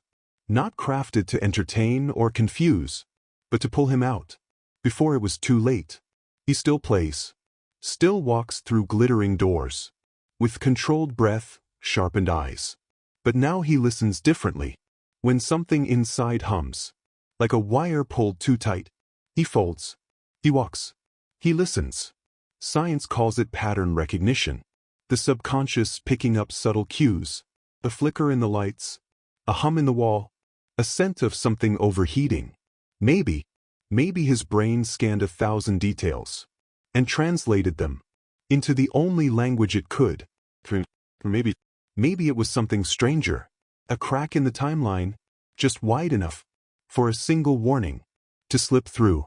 Not crafted to entertain or confuse, but to pull him out. Before it was too late. He still plays. Still walks through glittering doors. With controlled breath, sharpened eyes. But now he listens differently. When something inside hums, like a wire pulled too tight, he folds. He walks. He listens. Science calls it pattern recognition. The subconscious picking up subtle cues. A flicker in the lights. A hum in the wall. A scent of something overheating. Maybe his brain scanned 1,000 details and translated them into the only language it could. Or maybe it was something stranger. A crack in the timeline, just wide enough for a single warning to slip through.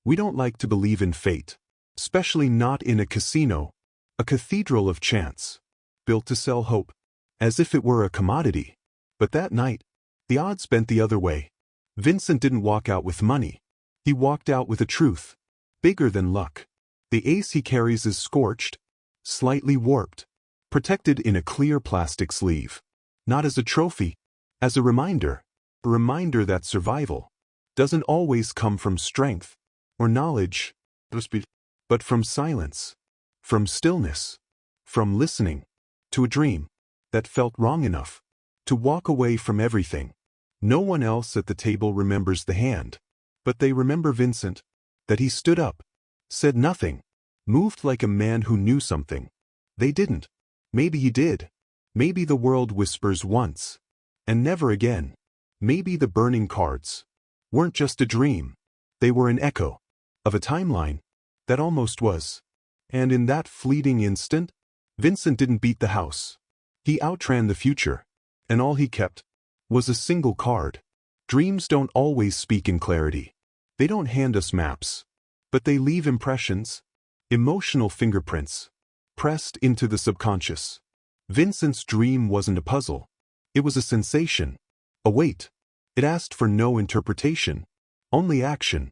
We don't like to believe in fate, especially not in a casino, a cathedral of chance, built to sell hope, as if it were a commodity. But that night, the odds bent the other way. Vincent didn't walk out with money. He walked out with a truth, bigger than luck. The ace he carries is scorched, slightly warped, protected in a clear plastic sleeve. Not as a trophy, as a reminder that survival doesn't always come from strength or knowledge, but from silence, from stillness, from listening to a dream that felt wrong enough to walk away from everything. No one else at the table remembers the hand, but they remember Vincent, that he stood up, said nothing, moved like a man who knew something. They didn't. Maybe he did. Maybe the world whispers once, and never again. Maybe the burning cards weren't just a dream. They were an echo of a timeline that almost was. And in that fleeting instant, Vincent didn't beat the house. He outran the future, and all he kept was a single card. Dreams don't always speak in clarity. They don't hand us maps, but they leave impressions, emotional fingerprints, pressed into the subconscious. Vincent's dream wasn't a puzzle. It was a sensation, a weight. It asked for no interpretation, only action.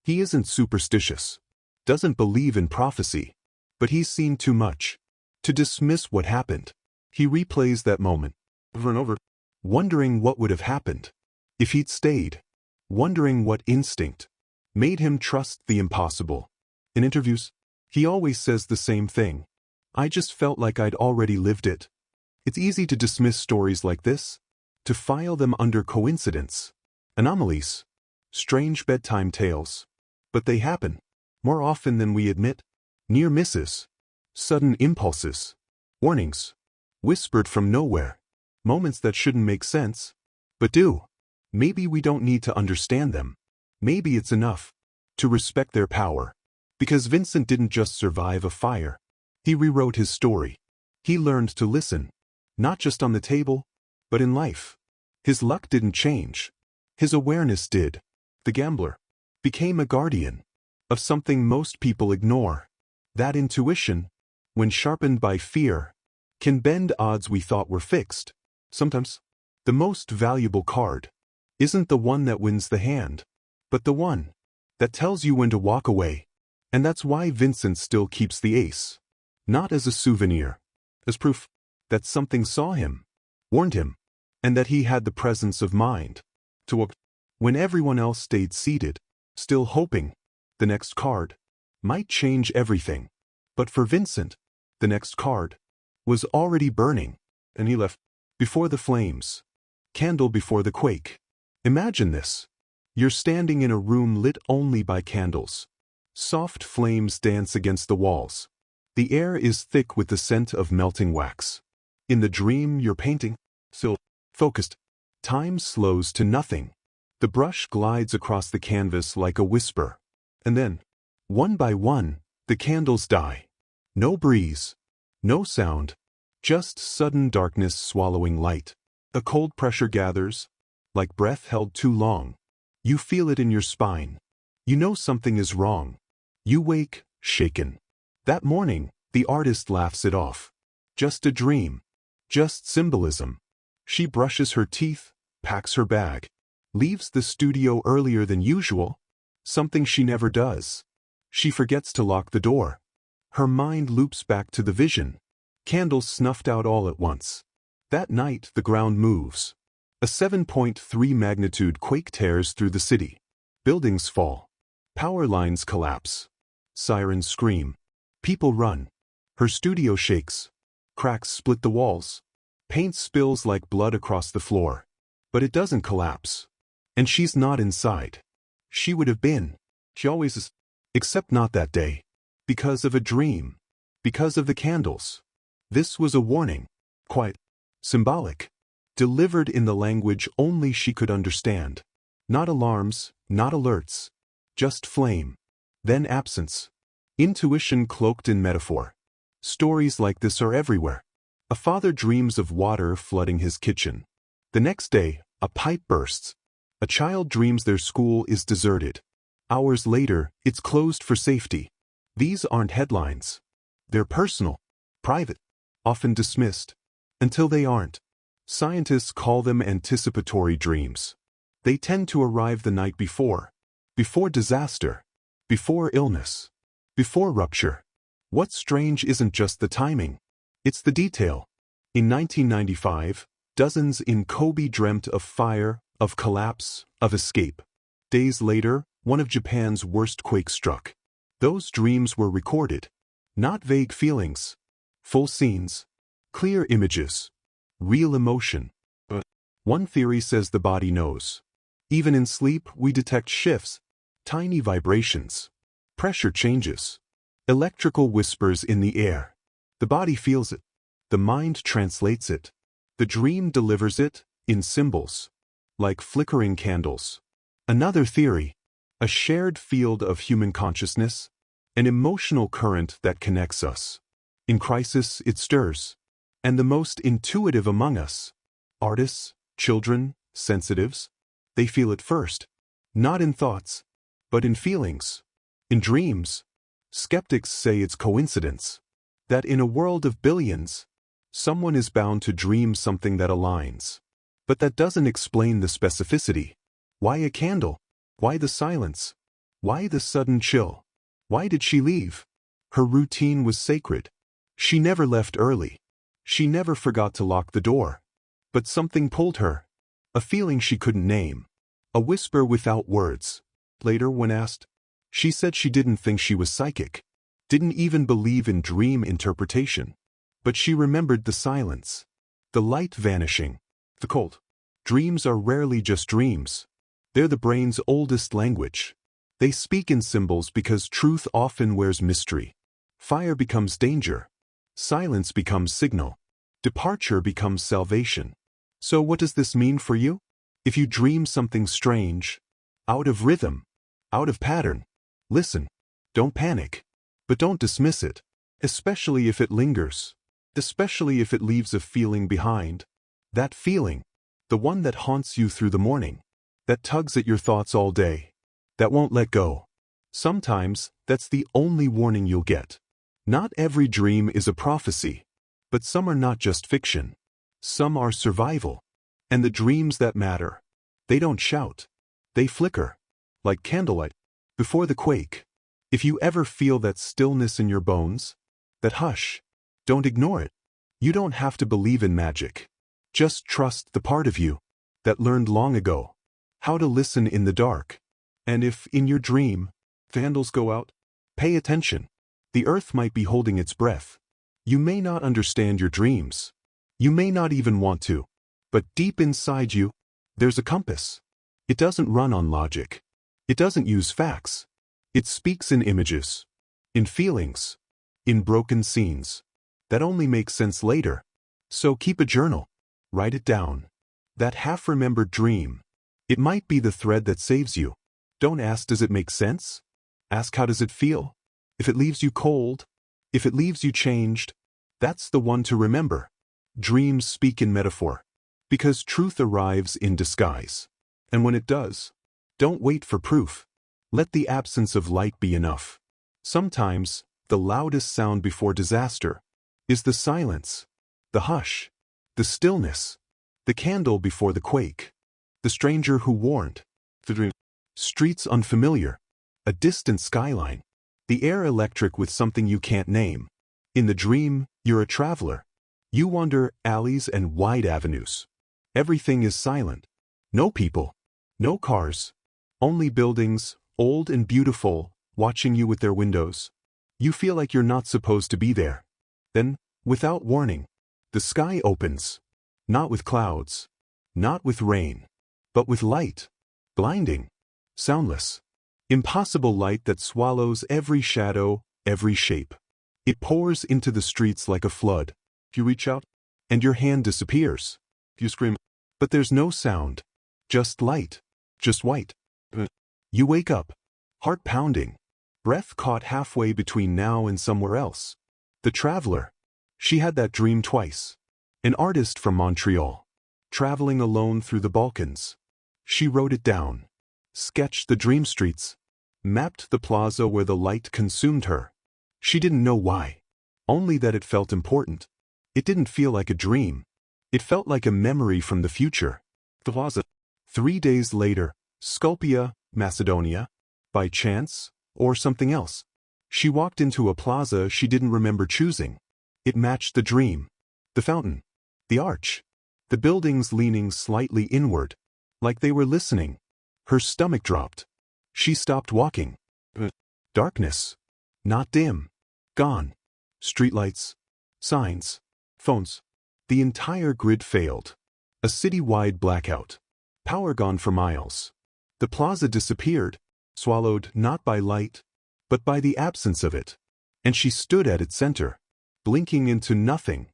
He isn't superstitious, doesn't believe in prophecy, but he's seen too much to dismiss what happened. He replays that moment over and over, wondering what would have happened if he'd stayed, wondering what instinct made him trust the impossible. In interviews, he always says the same thing. I just felt like I'd already lived it. It's easy to dismiss stories like this, to file them under coincidence, anomalies, strange bedtime tales. But they happen, more often than we admit. Near misses, sudden impulses, warnings, whispered from nowhere, moments that shouldn't make sense, but do. Maybe we don't need to understand them. Maybe it's enough to respect their power. Because Vincent didn't just survive a fire. He rewrote his story. He learned to listen, not just on the table, but in life. His luck didn't change. His awareness did. The gambler became a guardian of something most people ignore. That intuition, when sharpened by fear, can bend odds we thought were fixed. Sometimes, the most valuable card isn't the one that wins the hand, but the one that tells you when to walk away. And that's why Vincent still keeps the ace. Not as a souvenir, as proof that something saw him, warned him, and that he had the presence of mind to walk when everyone else stayed seated, still hoping the next card might change everything. But for Vincent, the next card was already burning, and he left before the flames, candle before the quake. Imagine this. You're standing in a room lit only by candles. Soft flames dance against the walls. The air is thick with the scent of melting wax. In the dream you're painting, still focused, time slows to nothing. The brush glides across the canvas like a whisper. And then, one by one, the candles die. No breeze, no sound, just sudden darkness swallowing light. A cold pressure gathers, like breath held too long. You feel it in your spine. You know something is wrong. You wake, shaken. That morning, the artist laughs it off. Just a dream. Just symbolism. She brushes her teeth, packs her bag, leaves the studio earlier than usual, something she never does. She forgets to lock the door. Her mind loops back to the vision. Candles snuffed out all at once. That night, the ground moves. A 7.3 magnitude quake tears through the city. Buildings fall. Power lines collapse. Sirens scream. People run. Her studio shakes. Cracks split the walls. Paint spills like blood across the floor. But it doesn't collapse. And she's not inside. She would have been. She always is. Except not that day. Because of a dream. Because of the candles. This was a warning. Quite symbolic. Delivered in the language only she could understand. Not alarms, not alerts. Just flame. Then absence. Intuition cloaked in metaphor. Stories like this are everywhere. A father dreams of water flooding his kitchen. The next day, a pipe bursts. A child dreams their school is deserted. Hours later, it's closed for safety. These aren't headlines. They're personal, private, often dismissed, until they aren't. Scientists call them anticipatory dreams. They tend to arrive the night before disaster, before illness, before rupture. What's strange isn't just the timing, it's the detail. In 1995, dozens in Kobe dreamt of fire, of collapse, of escape. Days later, one of Japan's worst quakes struck. Those dreams were recorded. Not vague feelings, full scenes, clear images, real emotion. But one theory says the body knows. Even in sleep, we detect shifts, tiny vibrations, pressure changes, electrical whispers in the air. The body feels it. The mind translates it. The dream delivers it in symbols, like flickering candles. Another theory, a shared field of human consciousness, an emotional current that connects us. In crisis, it stirs. And the most intuitive among us, artists, children, sensitives, they feel it first. Not in thoughts, but in feelings, in dreams. Skeptics say it's coincidence, that in a world of billions, someone is bound to dream something that aligns. But that doesn't explain the specificity. Why a candle? Why the silence? Why the sudden chill? Why did she leave? Her routine was sacred. She never left early. She never forgot to lock the door. But something pulled her. A feeling she couldn't name. A whisper without words. Later, when asked, she said she didn't think she was psychic. Didn't even believe in dream interpretation. But she remembered the silence. The light vanishing. The cold. Dreams are rarely just dreams. They're the brain's oldest language. They speak in symbols because truth often wears mystery. Fire becomes danger. Silence becomes signal. Departure becomes salvation. So what does this mean for you? If you dream something strange, out of rhythm, out of pattern, listen. Don't panic. But don't dismiss it. Especially if it lingers. Especially if it leaves a feeling behind. That feeling. The one that haunts you through the morning. That tugs at your thoughts all day. That won't let go. Sometimes, that's the only warning you'll get. Not every dream is a prophecy. But some are not just fiction. Some are survival. And the dreams that matter, they don't shout. They flicker. Like candlelight. Before the quake. If you ever feel that stillness in your bones, that hush, don't ignore it. You don't have to believe in magic. Just trust the part of you that learned long ago how to listen in the dark. And if, in your dream, candles go out, pay attention. The earth might be holding its breath. You may not understand your dreams. You may not even want to. But deep inside you, there's a compass. It doesn't run on logic. It doesn't use facts. It speaks in images, in feelings, in broken scenes that only make sense later. So keep a journal. Write it down. That half-remembered dream. It might be the thread that saves you. Don't ask, does it make sense? Ask, how does it feel? If it leaves you cold, if it leaves you changed, that's the one to remember. Dreams speak in metaphor. Because truth arrives in disguise. And when it does, don't wait for proof. Let the absence of light be enough. Sometimes, the loudest sound before disaster is the silence, the hush, the stillness, the candle before the quake, the stranger who warned, the dream. Streets unfamiliar, a distant skyline, the air electric with something you can't name. In the dream, you're a traveler. You wander alleys and wide avenues. Everything is silent. No people, no cars, only buildings, old and beautiful, watching you with their windows. You feel like you're not supposed to be there. Then, without warning, the sky opens. Not with clouds, not with rain, but with light. Blinding, soundless, impossible light that swallows every shadow, every shape. It pours into the streets like a flood. You reach out, and your hand disappears. You scream, but there's no sound. Just light, just white. You wake up, heart pounding, breath caught halfway between now and somewhere else. The traveler. She had that dream twice. An artist from Montreal, traveling alone through the Balkans. She wrote it down, sketched the dream streets, mapped the plaza where the light consumed her. She didn't know why, only that it felt important. It didn't feel like a dream. It felt like a memory from the future. The plaza. 3 days later, Skopje, Macedonia. By chance, or something else. She walked into a plaza she didn't remember choosing. It matched the dream. The fountain. The arch. The buildings leaning slightly inward, like they were listening. Her stomach dropped. She stopped walking. Darkness. Not dim. Gone. Streetlights. Signs. Phones. The entire grid failed. A city-wide blackout. Power gone for miles. The plaza disappeared, swallowed not by light, but by the absence of it. And she stood at its center, blinking into nothing.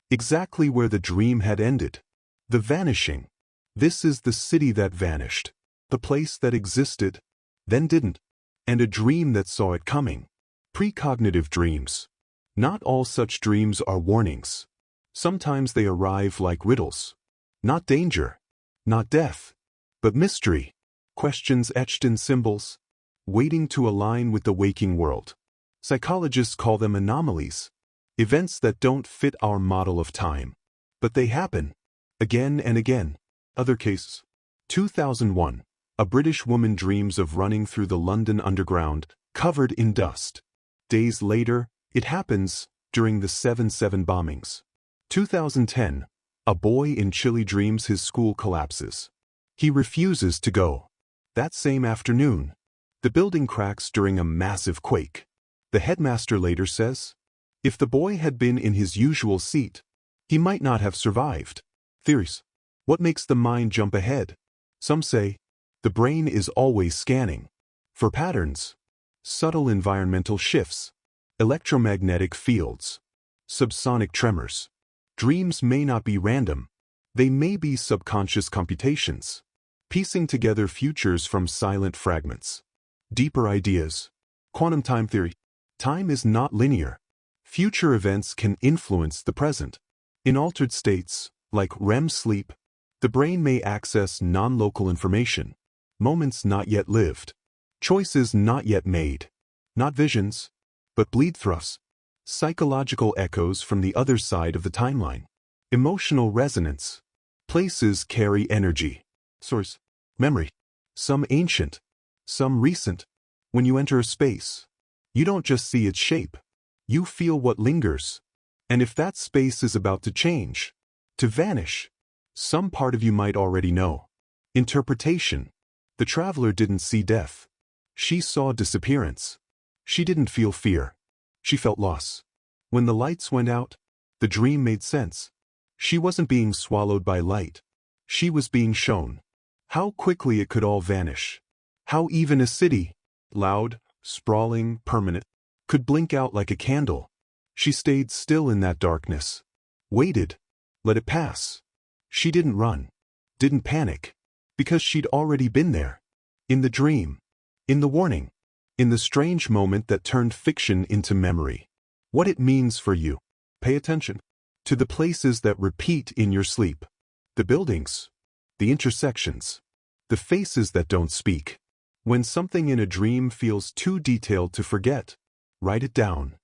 Exactly where the dream had ended. The vanishing. This is the city that vanished. The place that existed, then didn't. And a dream that saw it coming. Precognitive dreams. Not all such dreams are warnings. Sometimes they arrive like riddles. Not danger. Not death. But mystery. Questions etched in symbols. Waiting to align with the waking world. Psychologists call them anomalies. Events that don't fit our model of time. But they happen. Again and again. Other cases. 2001. A British woman dreams of running through the London Underground, covered in dust. Days later, it happens, during the 7/7 bombings. 2010, a boy in Chile dreams his school collapses. He refuses to go. That same afternoon, the building cracks during a massive quake. The headmaster later says, if the boy had been in his usual seat, he might not have survived. Theories. What makes the mind jump ahead? Some say, the brain is always scanning for patterns, subtle environmental shifts, electromagnetic fields, subsonic tremors. Dreams may not be random. They may be subconscious computations, piecing together futures from silent fragments. Deeper ideas. Quantum time theory. Time is not linear. Future events can influence the present. In altered states, like REM sleep, the brain may access non-local information, moments not yet lived, choices not yet made, not visions, but bleed thrusts, psychological echoes from the other side of the timeline. Emotional resonance. Places carry energy. Source. Memory. Some ancient, some recent. When you enter a space, you don't just see its shape. You feel what lingers. And if that space is about to change, to vanish, some part of you might already know. Interpretation. The traveler didn't see death. She saw disappearance. She didn't feel fear. She felt loss. When the lights went out, the dream made sense. She wasn't being swallowed by light. She was being shown how quickly it could all vanish. How even a city, loud, sprawling, permanent, could blink out like a candle. She stayed still in that darkness. Waited. Let it pass. She didn't run. Didn't panic. Because she'd already been there. In the dream. In the warning. In the strange moment that turned fiction into memory. What it means for you. Pay attention to the places that repeat in your sleep. The buildings. The intersections. The faces that don't speak. When something in a dream feels too detailed to forget, write it down.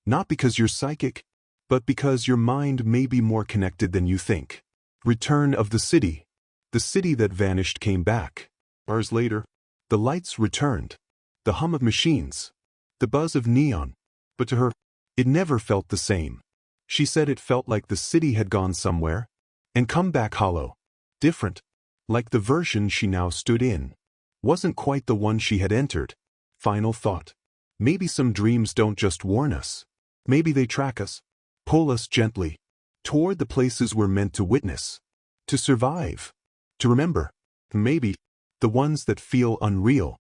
Not because you're psychic, but because your mind may be more connected than you think. Return of the city. The city that vanished came back. Hours later, the lights returned. The hum of machines. The buzz of neon. But to her, it never felt the same. She said it felt like the city had gone somewhere and come back hollow. Different. Like the version she now stood in wasn't quite the one she had entered. Final thought. Maybe some dreams don't just warn us. Maybe they track us, pull us gently toward the places we're meant to witness, to survive, to remember. Maybe the ones that feel unreal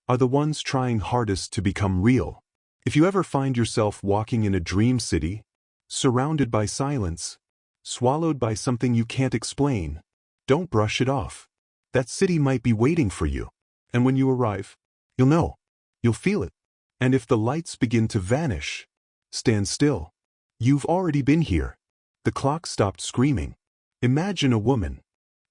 are the ones trying hardest to become real. If you ever find yourself walking in a dream city, surrounded by silence, swallowed by something you can't explain, don't brush it off. That city might be waiting for you. And when you arrive, you'll know. You'll feel it. And if the lights begin to vanish, stand still. You've already been here. The clock stopped screaming. Imagine a woman.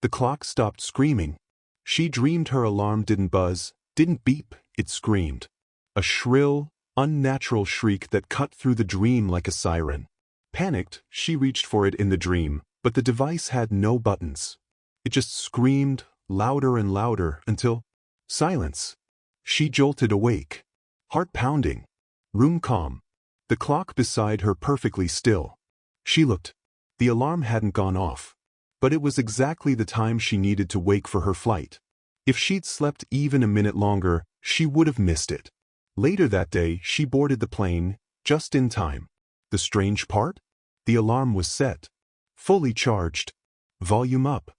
The clock stopped screaming. She dreamed her alarm didn't buzz, didn't beep, it screamed. A shrill, unnatural shriek that cut through the dream like a siren. Panicked, she reached for it in the dream, but the device had no buttons. It just screamed, louder and louder, until silence. She jolted awake. Heart pounding. Room calm. The clock beside her perfectly still. She looked. The alarm hadn't gone off. But it was exactly the time she needed to wake for her flight. If she'd slept even a minute longer, she would have missed it. Later that day, she boarded the plane, just in time. The strange part? The alarm was set. Fully charged. Volume up.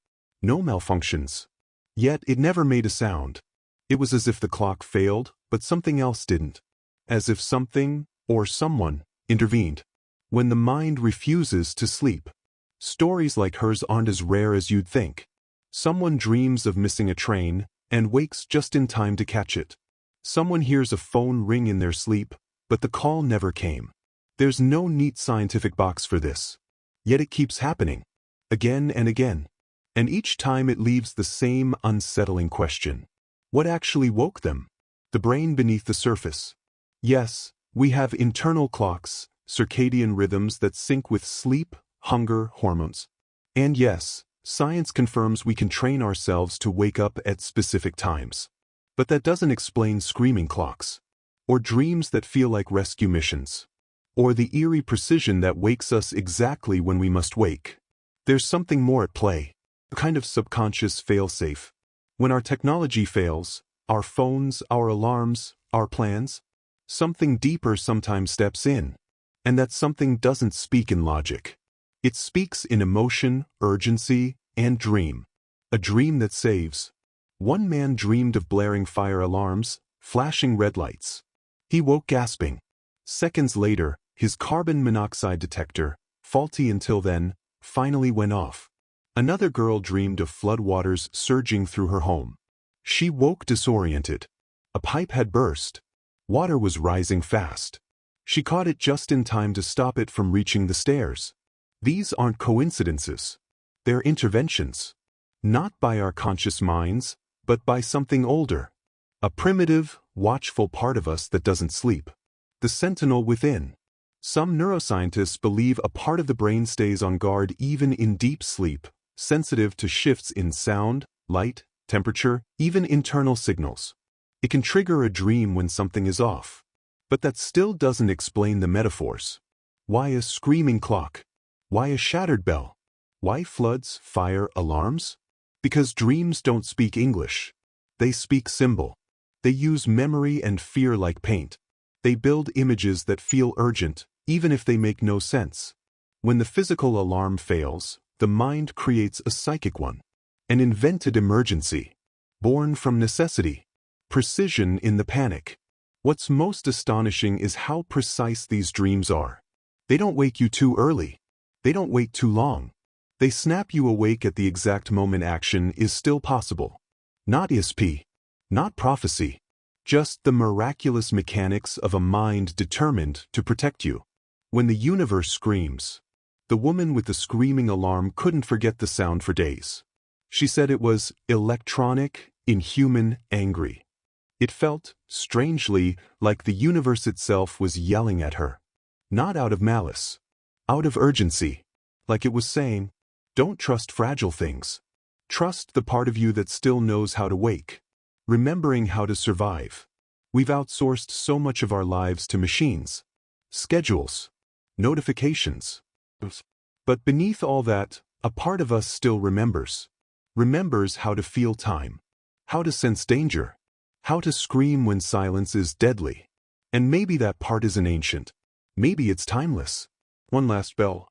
No malfunctions. Yet it never made a sound. It was as if the clock failed, but something else didn't. As if something, or someone, intervened. When the mind refuses to sleep, stories like hers aren't as rare as you'd think. Someone dreams of missing a train, and wakes just in time to catch it. Someone hears a phone ring in their sleep, but the call never came. There's no neat scientific box for this. Yet it keeps happening. Again and again. And each time it leaves the same unsettling question. What actually woke them? The brain beneath the surface. Yes, we have internal clocks, circadian rhythms that sync with sleep, hunger, hormones. And yes, Science confirms we can train ourselves to wake up at specific times. But that doesn't explain screaming clocks, or dreams that feel like rescue missions, or the eerie precision that wakes us exactly when we must wake. There's something more at play, a kind of subconscious failsafe. When our technology fails, our phones, our alarms, our plans, something deeper sometimes steps in. And that something doesn't speak in logic. It speaks in emotion, urgency, and dream. A dream that saves. One man dreamed of blaring fire alarms, flashing red lights. He woke gasping. Seconds later, his carbon monoxide detector, faulty until then, finally went off. Another girl dreamed of floodwaters surging through her home. She woke disoriented. A pipe had burst. Water was rising fast. She caught it just in time to stop it from reaching the stairs. These aren't coincidences. They're interventions. Not by our conscious minds, but by something older. A primitive, watchful part of us that doesn't sleep. The sentinel within. Some neuroscientists believe a part of the brain stays on guard even in deep sleep, sensitive to shifts in sound, light, temperature, even internal signals. It can trigger a dream when something is off. But that still doesn't explain the metaphors. Why a screaming clock? Why a shattered bell? Why floods, fire, alarms? Because dreams don't speak English. They speak symbol. They use memory and fear like paint. They build images that feel urgent, even if they make no sense. When the physical alarm fails, the mind creates a psychic one. An invented emergency. Born from necessity. Precision in the panic. What's most astonishing is how precise these dreams are. They don't wake you too early. They don't wait too long. They snap you awake at the exact moment action is still possible. Not ISP. Not prophecy. Just the miraculous mechanics of a mind determined to protect you. When the universe screams, the woman with the screaming alarm couldn't forget the sound for days. She said it was electronic, inhuman, angry. It felt, strangely, like the universe itself was yelling at her. Not out of malice. Out of urgency. Like it was saying, don't trust fragile things. Trust the part of you that still knows how to wake. Remembering how to survive. We've outsourced so much of our lives to machines. Schedules. Notifications. But beneath all that, a part of us still remembers. Remembers how to feel time. How to sense danger. How to scream when silence is deadly. And maybe that part isn't ancient. Maybe it's timeless. One last bell.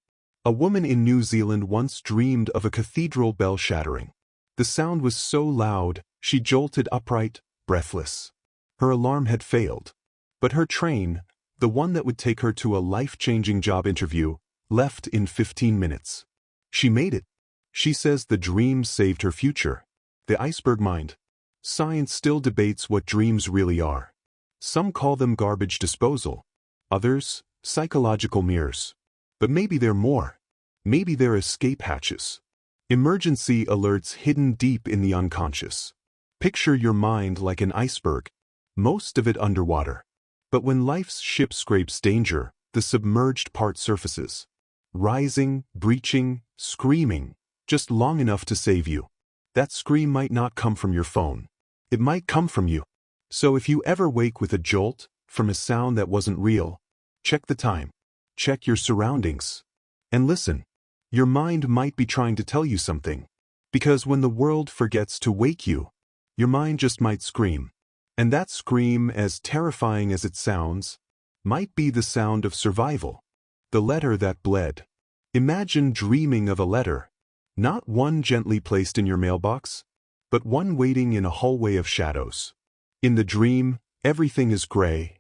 A woman in New Zealand once dreamed of a cathedral bell shattering. The sound was so loud, she jolted upright, breathless. Her alarm had failed. But her train, the one that would take her to a life-changing job interview, left in 15 minutes. She made it. She says the dream saved her future. The iceberg mind. Science still debates what dreams really are. Some call them garbage disposal. Others, psychological mirrors. But maybe they're more. Maybe they're escape hatches. Emergency alerts hidden deep in the unconscious. Picture your mind like an iceberg, most of it underwater. But when life's ship scrapes danger, the submerged part surfaces. Rising, breaching, screaming, just long enough to save you. That scream might not come from your phone. It might come from you. So if you ever wake with a jolt, from a sound that wasn't real, check the time. Check your surroundings. And listen. Your mind might be trying to tell you something. Because when the world forgets to wake you, your mind just might scream. And that scream, as terrifying as it sounds, might be the sound of survival. The letter that bled. Imagine dreaming of a letter. Not one gently placed in your mailbox, but one waiting in a hallway of shadows. In the dream, everything is gray,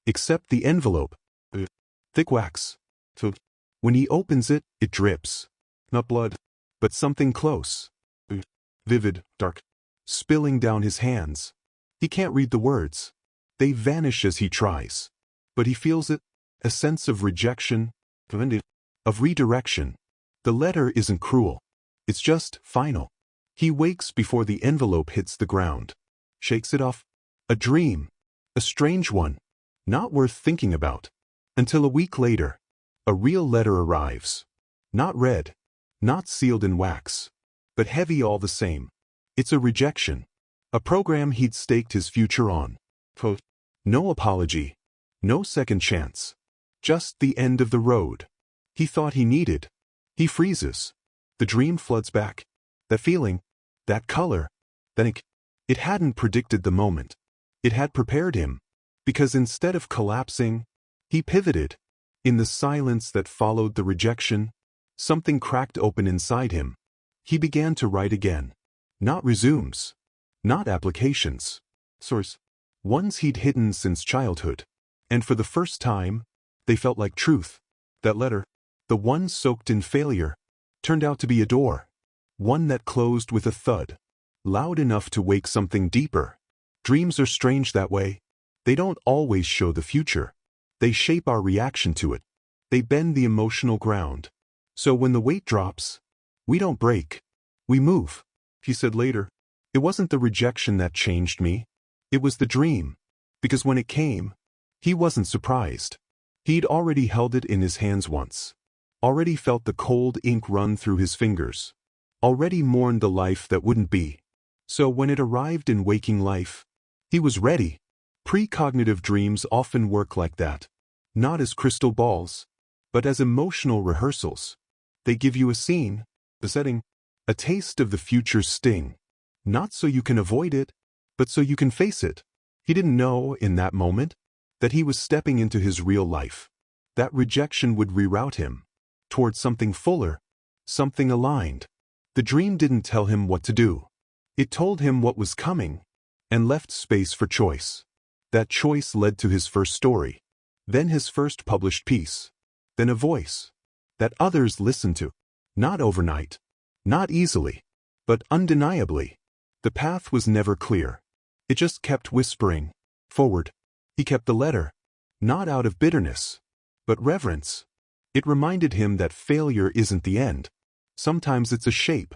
except the envelope. Thick wax. When he opens it, it drips. Not blood, but something close. Vivid, dark. Spilling down his hands. He can't read the words. They vanish as he tries. But he feels it, a sense of rejection, of redirection. The letter isn't cruel. It's just final. He wakes before the envelope hits the ground. Shakes it off. A dream. A strange one. Not worth thinking about. Until a week later, a real letter arrives. Not read. Not sealed in wax. but heavy all the same. It's a rejection. A program he'd staked his future on. Quote, no apology. No second chance. Just the end of the road. He thought he needed. He freezes. The dream floods back. That feeling, that color, that ink. It hadn't predicted the moment. It had prepared him. Because instead of collapsing, he pivoted. In the silence that followed the rejection, something cracked open inside him. He began to write again. Not resumes. Not applications. Source. Ones he'd hidden since childhood. And for the first time, they felt like truth. That letter, the one soaked in failure, turned out to be a door. One that closed with a thud. Loud enough to wake something deeper. Dreams are strange that way. They don't always show the future. They shape our reaction to it. They bend the emotional ground. So when the weight drops, we don't break. We move. He said later, it wasn't the rejection that changed me. It was the dream. Because when it came, he wasn't surprised. He'd already held it in his hands once. Already felt the cold ink run through his fingers. Already mourned the life that wouldn't be. So when it arrived in waking life, he was ready. Precognitive dreams often work like that. Not as crystal balls, but as emotional rehearsals. They give you a scene, a setting, a taste of the future's sting. Not so you can avoid it, but so you can face it. He didn't know, in that moment, that he was stepping into his real life. That rejection would reroute him towards something fuller, something aligned. The dream didn't tell him what to do. It told him what was coming, and left space for choice. That choice led to his first story, then his first published piece, then a voice that others listened to. Not overnight, not easily, but undeniably. The path was never clear. It just kept whispering, forward. He kept the letter, not out of bitterness, but reverence. It reminded him that failure isn't the end. Sometimes it's a shape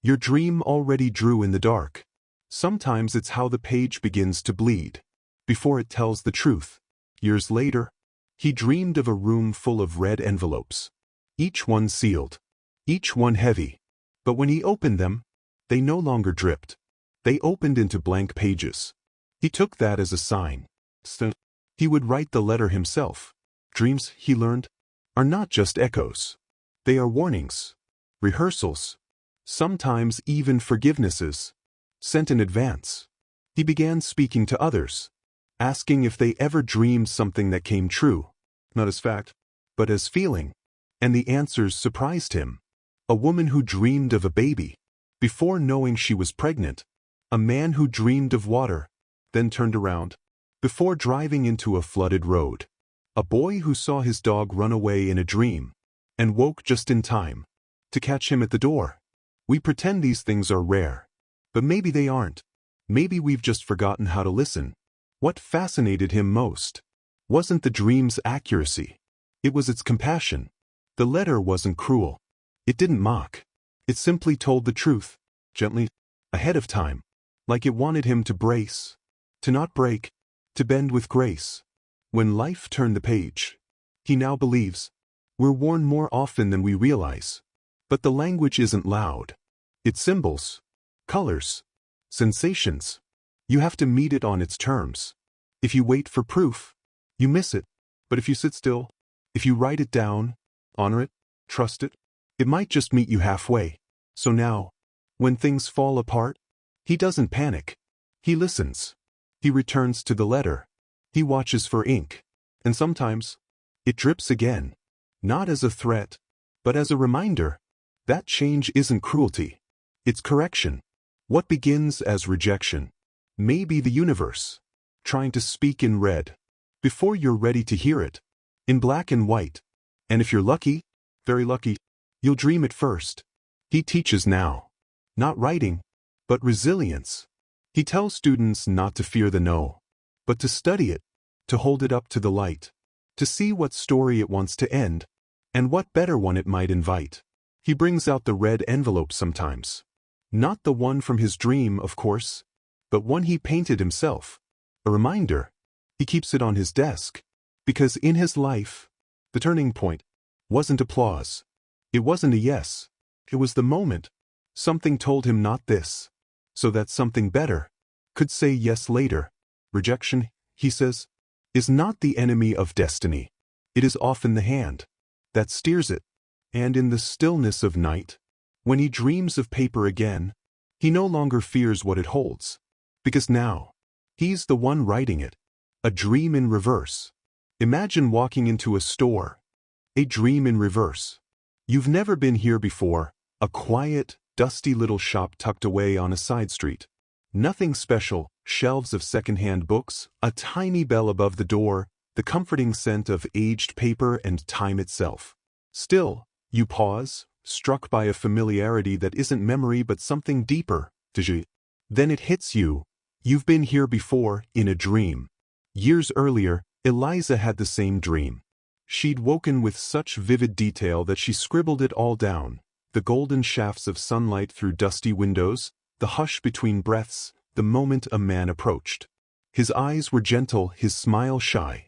your dream already drew in the dark. Sometimes it's how the page begins to bleed before it tells the truth. Years later, he dreamed of a room full of red envelopes, each one sealed, each one heavy. But when he opened them, they no longer dripped. They opened into blank pages. He took that as a sign. He would write the letter himself. Dreams, he learned, are not just echoes. They are warnings, rehearsals, sometimes even forgivenesses, sent in advance. He began speaking to others, asking if they ever dreamed something that came true, not as fact, but as feeling. And the answers surprised him. A woman who dreamed of a baby, before knowing she was pregnant. A man who dreamed of water, then turned around, before driving into a flooded road. A boy who saw his dog run away in a dream, and woke just in time to catch him at the door. We pretend these things are rare, but maybe they aren't. Maybe we've just forgotten how to listen. What fascinated him most wasn't the dream's accuracy. It was its compassion. The letter wasn't cruel. It didn't mock. It simply told the truth, gently, ahead of time, like it wanted him to brace, to not break, to bend with grace. When life turned the page, he now believes, we're warned more often than we realize. But the language isn't loud. It's symbols, colors, sensations. You have to meet it on its terms. If you wait for proof, you miss it. But if you sit still, if you write it down, honor it, trust it, it might just meet you halfway. So now, when things fall apart, he doesn't panic. He listens. He returns to the letter. He watches for ink. And sometimes, it drips again. Not as a threat, but as a reminder. That change isn't cruelty. It's correction. What begins as rejection may be the universe trying to speak in red before you're ready to hear it, in black and white. And if you're lucky, very lucky, you'll dream it first. He teaches now, not writing, but resilience. He tells students not to fear the no, but to study it, to hold it up to the light, to see what story it wants to end, and what better one it might invite. He brings out the red envelope sometimes. Not the one from his dream, of course, but one he painted himself. A reminder. He keeps it on his desk, because in his life, the turning point wasn't applause. It wasn't a yes. It was the moment Something told him not this. So that something better could say yes later. Rejection, he says, is not the enemy of destiny. It is often the hand that steers it. And in the stillness of night, when he dreams of paper again, he no longer fears what it holds. Because now, he's the one writing it. A dream in reverse. Imagine walking into a store. A dream in reverse. You've never been here before. A quiet, dusty little shop tucked away on a side street. Nothing special, shelves of second-hand books, a tiny bell above the door, the comforting scent of aged paper and time itself. Still, you pause, struck by a familiarity that isn't memory but something deeper. Then it hits you. You've been here before, in a dream. Years earlier, Eliza had the same dream. She'd woken with such vivid detail that she scribbled it all down. The golden shafts of sunlight through dusty windows, the hush between breaths, the moment a man approached. His eyes were gentle, his smile shy.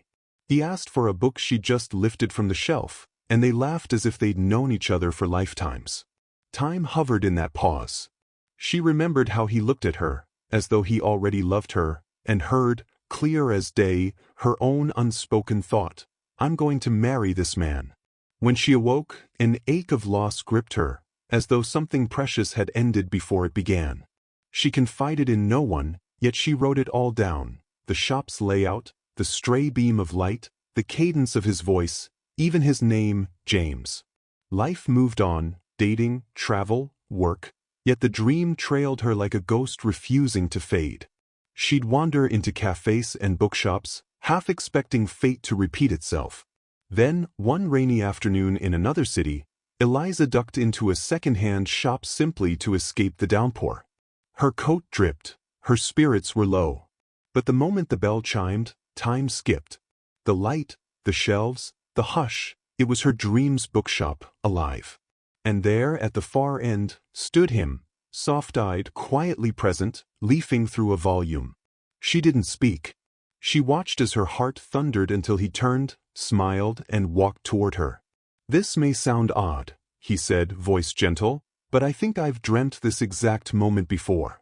He asked for a book she'd just lifted from the shelf, and they laughed as if they'd known each other for lifetimes. Time hovered in that pause. She remembered how he looked at her, as though he already loved her, and heard, clear as day, her own unspoken thought, "I'm going to marry this man." When she awoke, an ache of loss gripped her, as though something precious had ended before it began. She confided in no one, yet she wrote it all down. The shop's layout, the stray beam of light, the cadence of his voice, even his name, James. Life moved on, dating, travel, work, yet the dream trailed her like a ghost refusing to fade. She'd wander into cafes and bookshops, half expecting fate to repeat itself. Then, one rainy afternoon in another city, Eliza ducked into a second-hand shop simply to escape the downpour. Her coat dripped, her spirits were low. But the moment the bell chimed, time skipped. The light, the shelves, the hush, it was her dream's bookshop, alive. And there, at the far end, stood him, soft-eyed, quietly present, leafing through a volume. She didn't speak. She watched as her heart thundered until he turned, smiled, and walked toward her. "This may sound odd," he said, voice gentle, "but I think I've dreamt this exact moment before."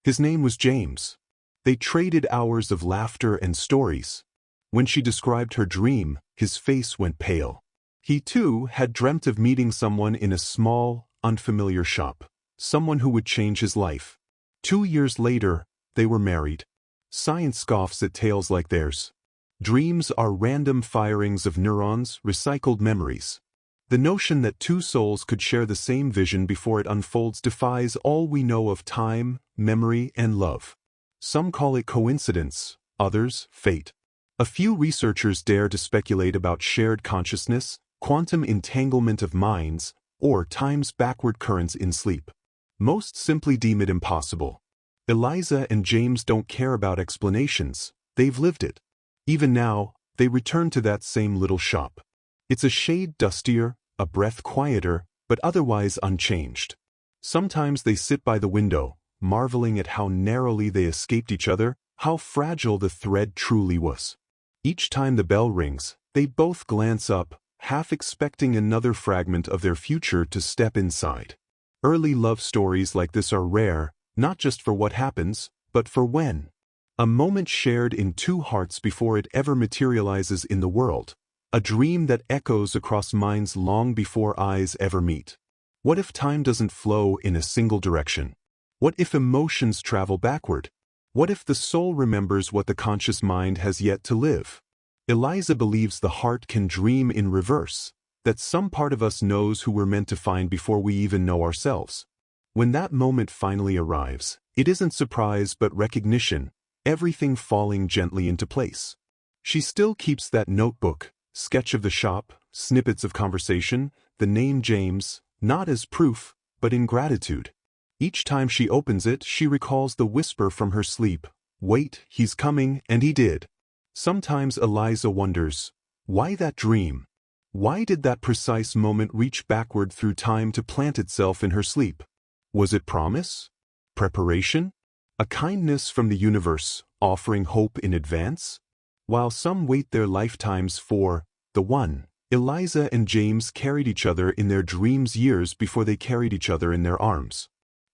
His name was James. They traded hours of laughter and stories. When she described her dream, his face went pale. He too had dreamt of meeting someone in a small, unfamiliar shop, someone who would change his life. 2 years later, they were married. Science scoffs at tales like theirs. Dreams are random firings of neurons, recycled memories. The notion that two souls could share the same vision before it unfolds defies all we know of time, memory, and love. Some call it coincidence, others, fate. A few researchers dare to speculate about shared consciousness, quantum entanglement of minds, or time's backward currents in sleep. Most simply deem it impossible. Eliza and James don't care about explanations, they've lived it. Even now, they return to that same little shop. It's a shade dustier, a breath quieter, but otherwise unchanged. Sometimes they sit by the window, marveling at how narrowly they escaped each other, how fragile the thread truly was. Each time the bell rings, they both glance up, half expecting another fragment of their future to step inside. Early love stories like this are rare, not just for what happens, but for when. A moment shared in two hearts before it ever materializes in the world. A dream that echoes across minds long before eyes ever meet. What if time doesn't flow in a single direction? What if emotions travel backward? What if the soul remembers what the conscious mind has yet to live? Eliza believes the heart can dream in reverse, that some part of us knows who we're meant to find before we even know ourselves. When that moment finally arrives, it isn't surprise but recognition, everything falling gently into place. She still keeps that notebook, sketch of the shop, snippets of conversation, the name James, not as proof, but in gratitude. Each time she opens it, she recalls the whisper from her sleep, "Wait, he's coming," and he did. Sometimes Eliza wonders, why that dream? Why did that precise moment reach backward through time to plant itself in her sleep? Was it promise? Preparation? A kindness from the universe, offering hope in advance? While some wait their lifetimes for the one, Eliza and James carried each other in their dreams years before they carried each other in their arms.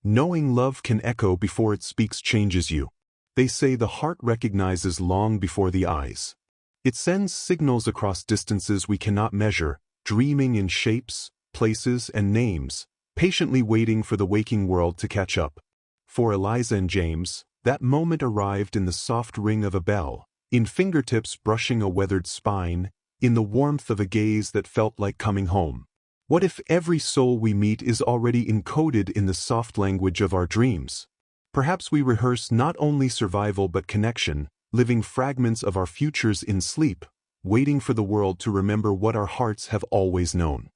Knowing love can echo before it speaks changes you. They say the heart recognizes long before the eyes. It sends signals across distances we cannot measure, dreaming in shapes, places, and names, patiently waiting for the waking world to catch up. For Eliza and James, that moment arrived in the soft ring of a bell, in fingertips brushing a weathered spine, in the warmth of a gaze that felt like coming home. What if every soul we meet is already encoded in the soft language of our dreams? Perhaps we rehearse not only survival but connection, living fragments of our futures in sleep, waiting for the world to remember what our hearts have always known.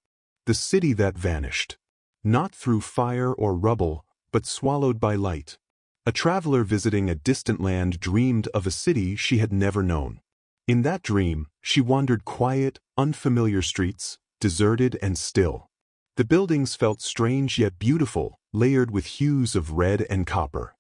The city that vanished. Not through fire or rubble, but swallowed by light. A traveler visiting a distant land dreamed of a city she had never known. In that dream, she wandered quiet, unfamiliar streets, deserted and still. The buildings felt strange yet beautiful, layered with hues of red and copper.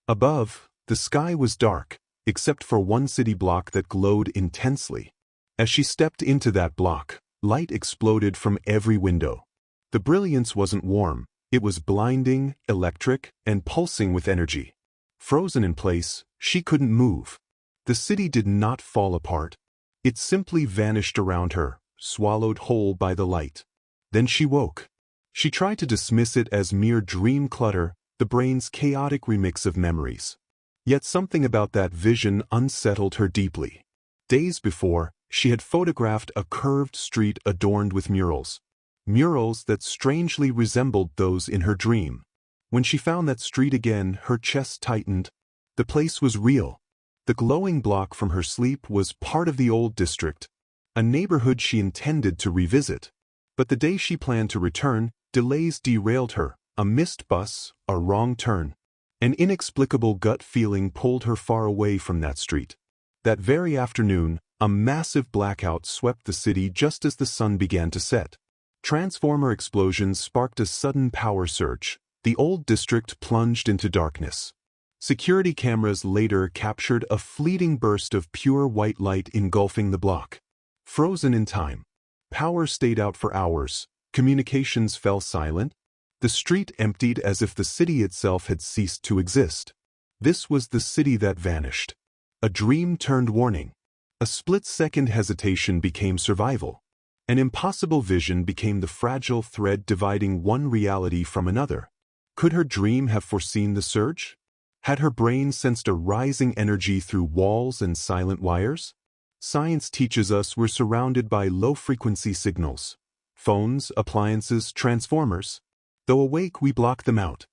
Above, the sky was dark, except for one city block that glowed intensely. As she stepped into that block, light exploded from every window. The brilliance wasn't warm, it was blinding, electric, and pulsing with energy. Frozen in place, she couldn't move. The city did not fall apart. It simply vanished around her, swallowed whole by the light. Then she woke. She tried to dismiss it as mere dream clutter, the brain's chaotic remix of memories. Yet something about that vision unsettled her deeply. Days before, she had photographed a curved street adorned with murals. Murals that strangely resembled those in her dream. When she found that street again, her chest tightened. The place was real. The glowing block from her sleep was part of the old district, a neighborhood she intended to revisit. But the day she planned to return, delays derailed her, a missed bus, a wrong turn. An inexplicable gut feeling pulled her far away from that street. That very afternoon, a massive blackout swept the city just as the sun began to set. Transformer explosions sparked a sudden power surge. The old district plunged into darkness. Security cameras later captured a fleeting burst of pure white light engulfing the block. Frozen in time. Power stayed out for hours. Communications fell silent. The street emptied as if the city itself had ceased to exist. This was the city that vanished. A dream turned warning. A split-second hesitation became survival. An impossible vision became the fragile thread dividing one reality from another. Could her dream have foreseen the surge? Had her brain sensed a rising energy through walls and silent wires? Science teaches us we're surrounded by low-frequency signals. Phones, appliances, transformers. Though awake, we block them out.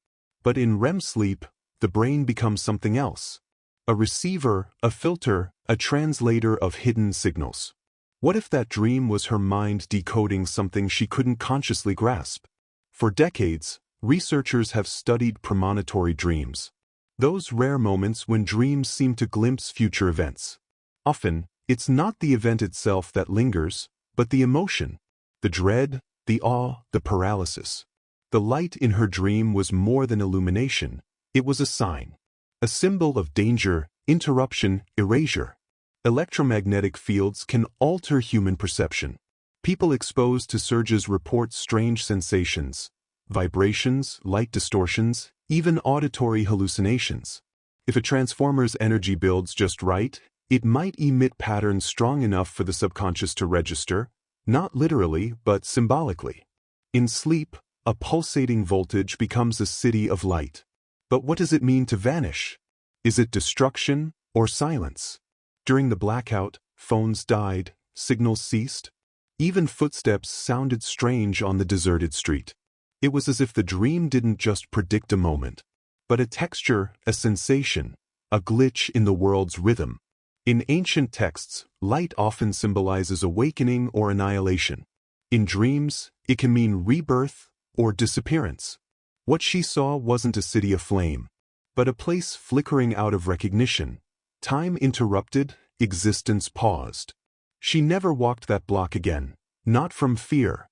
But in REM sleep, the brain becomes something else. A receiver, a filter, a translator of hidden signals. What if that dream was her mind decoding something she couldn't consciously grasp? For decades, researchers have studied premonitory dreams. Those rare moments when dreams seem to glimpse future events. Often, it's not the event itself that lingers, but the emotion, the dread, the awe, the paralysis. The light in her dream was more than illumination, it was a sign. A symbol of danger, interruption, erasure. Electromagnetic fields can alter human perception. People exposed to surges report strange sensations, vibrations, light distortions, even auditory hallucinations. If a transformer's energy builds just right, it might emit patterns strong enough for the subconscious to register, not literally but symbolically. In sleep, a pulsating voltage becomes a city of light. But what does it mean to vanish? Is it destruction or silence? During the blackout, phones died, signals ceased. Even footsteps sounded strange on the deserted street. It was as if the dream didn't just predict a moment, but a texture, a sensation, a glitch in the world's rhythm. In ancient texts, light often symbolizes awakening or annihilation. In dreams, it can mean rebirth or disappearance. What she saw wasn't a city aflame, but a place flickering out of recognition. Time interrupted, existence paused. She never walked that block again, not from fear,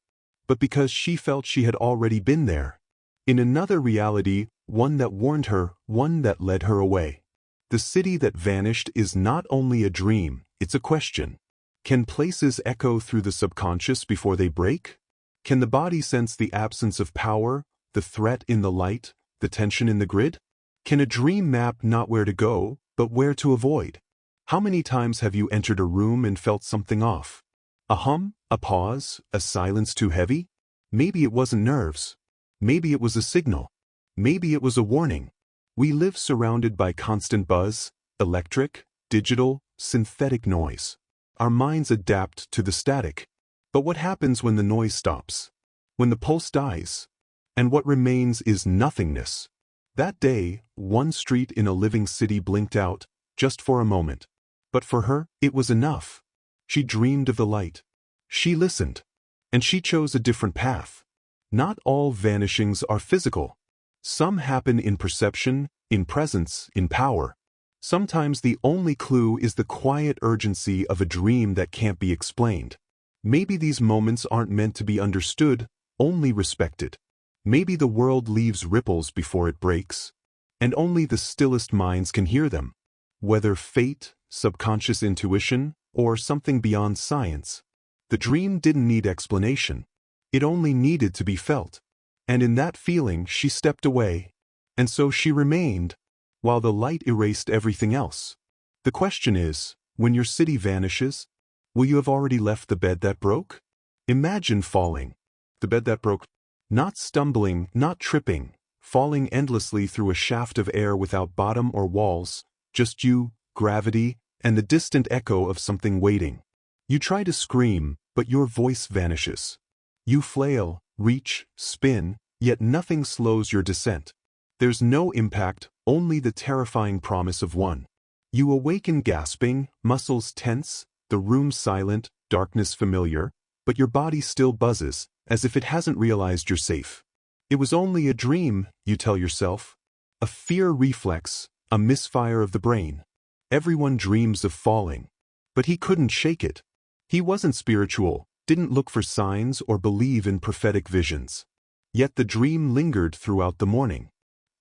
but because she felt she had already been there. In another reality, one that warned her, one that led her away. The city that vanished is not only a dream, it's a question. Can places echo through the subconscious before they break? Can the body sense the absence of power, the threat in the light, The tension in the grid? Can a dream map not where to go, but where to avoid? How many times have you entered a room and felt something off? A hum, a pause, a silence too heavy? Maybe it wasn't nerves. Maybe it was a signal. Maybe it was a warning. We live surrounded by constant buzz, electric, digital, synthetic noise. Our minds adapt to the static. But what happens when the noise stops? When the pulse dies? And what remains is nothingness. That day, one street in a living city blinked out, just for a moment. But for her, it was enough. She dreamed of the light. She listened. And she chose a different path. Not all vanishings are physical. Some happen in perception, in presence, in power. Sometimes the only clue is the quiet urgency of a dream that can't be explained. Maybe these moments aren't meant to be understood, only respected. Maybe the world leaves ripples before it breaks, and only the stillest minds can hear them. Whether fate, subconscious intuition, or something beyond science, the dream didn't need explanation. It only needed to be felt. And in that feeling she stepped away. And so she remained, while the light erased everything else. The question is, when your city vanishes, will you have already left the bed that broke? Imagine falling. The bed that broke. Not stumbling, not tripping, falling endlessly through a shaft of air without bottom or walls, just you, gravity, and the distant echo of something waiting. You try to scream, but your voice vanishes. You flail, reach, spin, yet nothing slows your descent. There's no impact, only the terrifying promise of one. You awaken gasping, muscles tense, the room silent, darkness familiar, but your body still buzzes, as if it hasn't realized you're safe. It was only a dream, you tell yourself. A fear reflex, a misfire of the brain. Everyone dreams of falling. But he couldn't shake it. He wasn't spiritual, didn't look for signs or believe in prophetic visions. Yet the dream lingered throughout the morning.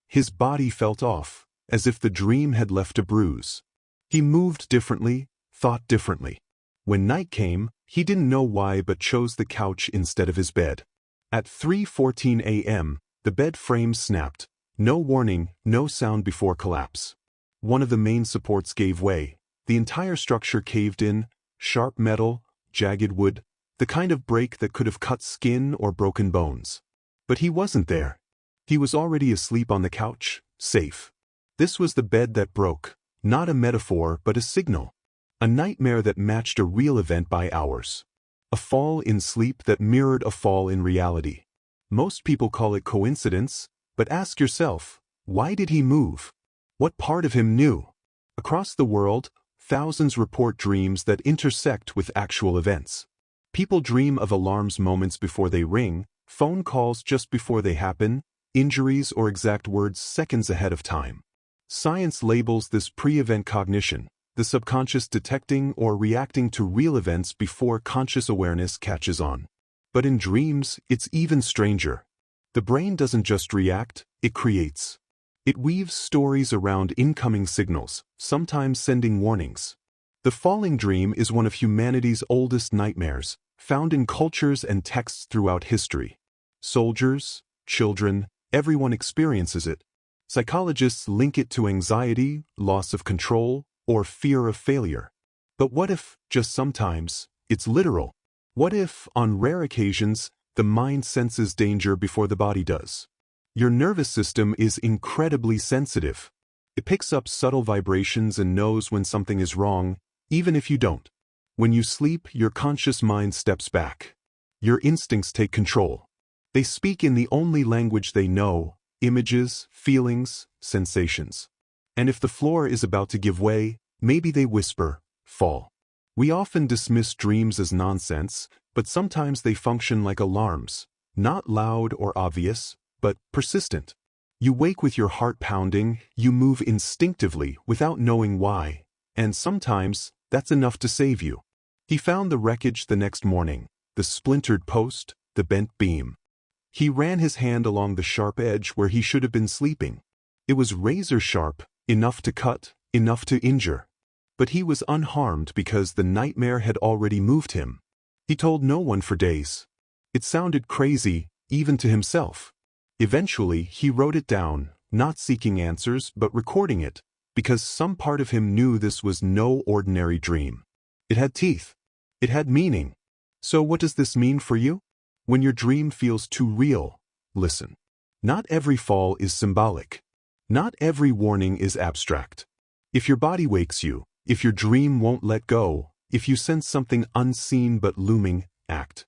His body felt off, as if the dream had left a bruise. He moved differently, thought differently. When night came, he didn't know why but chose the couch instead of his bed. At 3:14 a.m., the bed frame snapped. No warning, no sound before collapse. One of the main supports gave way. The entire structure caved in, sharp metal, jagged wood, the kind of break that could have cut skin or broken bones. But he wasn't there. He was already asleep on the couch, safe. This was the bed that broke, not a metaphor but a signal. A nightmare that matched a real event by hours. A fall in sleep that mirrored a fall in reality. Most people call it coincidence, but ask yourself, why did he move? What part of him knew? Across the world, thousands report dreams that intersect with actual events. People dream of alarms moments before they ring, phone calls just before they happen, injuries or exact words seconds ahead of time. Science labels this pre-event cognition, the subconscious detecting or reacting to real events before conscious awareness catches on. But in dreams, it's even stranger. The brain doesn't just react, it creates. It weaves stories around incoming signals, sometimes sending warnings. The falling dream is one of humanity's oldest nightmares, found in cultures and texts throughout history. Soldiers, children, everyone experiences it. Psychologists link it to anxiety, loss of control, or fear of failure. But what if, just sometimes, it's literal? What if, on rare occasions, the mind senses danger before the body does? Your nervous system is incredibly sensitive. It picks up subtle vibrations and knows when something is wrong, even if you don't. When you sleep, your conscious mind steps back. Your instincts take control. They speak in the only language they know, images, feelings, sensations. And if the floor is about to give way, maybe they whisper, fall. We often dismiss dreams as nonsense, but sometimes they function like alarms, not loud or obvious, but persistent. You wake with your heart pounding, you move instinctively without knowing why, and sometimes that's enough to save you. He found the wreckage the next morning, the splintered post, the bent beam. He ran his hand along the sharp edge where he should have been sleeping. It was razor sharp, enough to cut, enough to injure. But he was unharmed because the nightmare had already moved him. He told no one for days. It sounded crazy, even to himself. Eventually, he wrote it down, not seeking answers but recording it, because some part of him knew this was no ordinary dream. It had teeth. It had meaning. So what does this mean for you? When your dream feels too real, listen. Not every fall is symbolic. Not every warning is abstract. If your body wakes you, if your dream won't let go, if you sense something unseen but looming, act.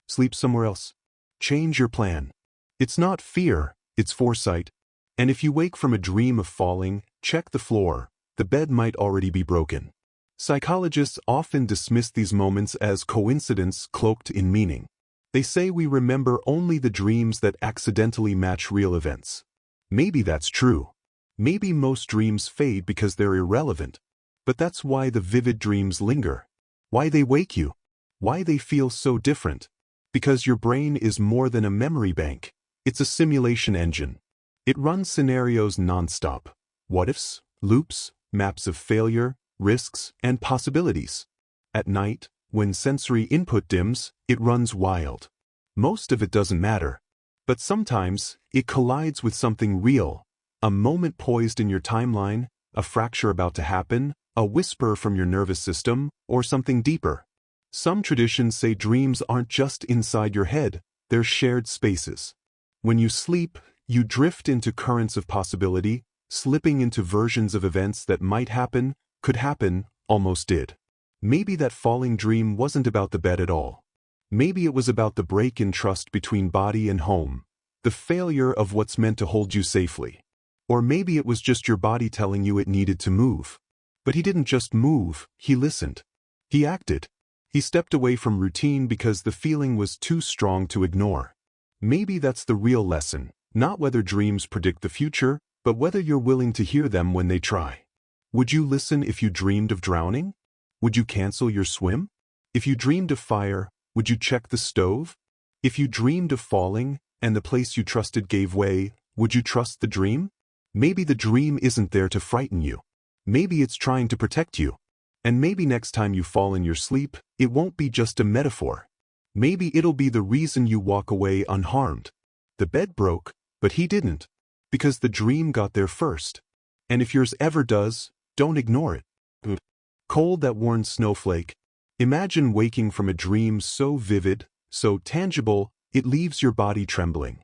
Sleep somewhere else. Change your plan. It's not fear, it's foresight. And if you wake from a dream of falling, check the floor. The bed might already be broken. Psychologists often dismiss these moments as coincidence cloaked in meaning. They say we remember only the dreams that accidentally match real events. Maybe that's true. Maybe most dreams fade because they're irrelevant. But that's why the vivid dreams linger. Why they wake you. Why they feel so different. Because your brain is more than a memory bank. It's a simulation engine. It runs scenarios nonstop. What-ifs, loops, maps of failure, risks, and possibilities. At night, when sensory input dims, it runs wild. Most of it doesn't matter. But sometimes, it collides with something real. A moment poised in your timeline, a fracture about to happen, a whisper from your nervous system, or something deeper. Some traditions say dreams aren't just inside your head, they're shared spaces. When you sleep, you drift into currents of possibility, slipping into versions of events that might happen, could happen, almost did. Maybe that falling dream wasn't about the bed at all. Maybe it was about the break in trust between body and home, the failure of what's meant to hold you safely. Or maybe it was just your body telling you it needed to move. But he didn't just move, he listened. He acted. He stepped away from routine because the feeling was too strong to ignore. Maybe that's the real lesson, not whether dreams predict the future, but whether you're willing to hear them when they try. Would you listen if you dreamed of drowning? Would you cancel your swim? If you dreamed of fire, would you check the stove? If you dreamed of falling, and the place you trusted gave way, would you trust the dream? Maybe the dream isn't there to frighten you. Maybe it's trying to protect you. And maybe next time you fall in your sleep, it won't be just a metaphor. Maybe it'll be the reason you walk away unharmed. The bed broke, but he didn't. Because the dream got there first. And if yours ever does, don't ignore it. Cold that warns snowflake. Imagine waking from a dream so vivid, so tangible, it leaves your body trembling.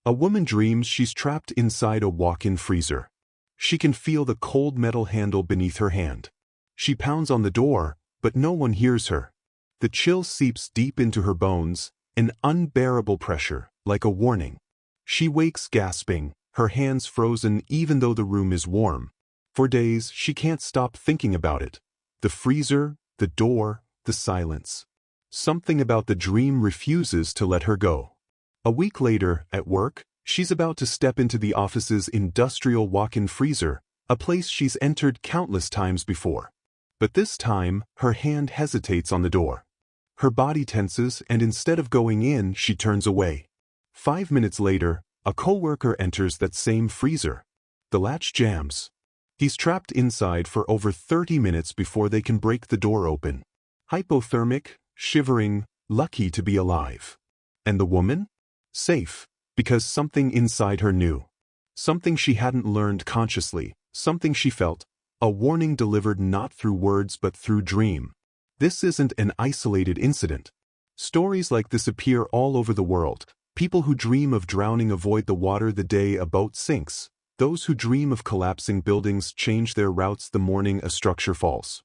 A woman dreams she's trapped inside a walk-in freezer. She can feel the cold metal handle beneath her hand. She pounds on the door, but no one hears her. The chill seeps deep into her bones, an unbearable pressure, like a warning. She wakes gasping, her hands frozen even though the room is warm. For days, she can't stop thinking about it. The freezer, the door, the silence. Something about the dream refuses to let her go. A week later, at work, she's about to step into the office's industrial walk-in freezer, a place she's entered countless times before. But this time, her hand hesitates on the door. Her body tenses, and instead of going in, she turns away. 5 minutes later, a coworker enters that same freezer. The latch jams. He's trapped inside for over 30 minutes before they can break the door open. Hypothermic, shivering, lucky to be alive. And the woman? Safe, because something inside her knew. Something she hadn't learned consciously, something she felt. A warning delivered not through words but through dream. This isn't an isolated incident. Stories like this appear all over the world. People who dream of drowning avoid the water the day a boat sinks. Those who dream of collapsing buildings change their routes the morning a structure falls.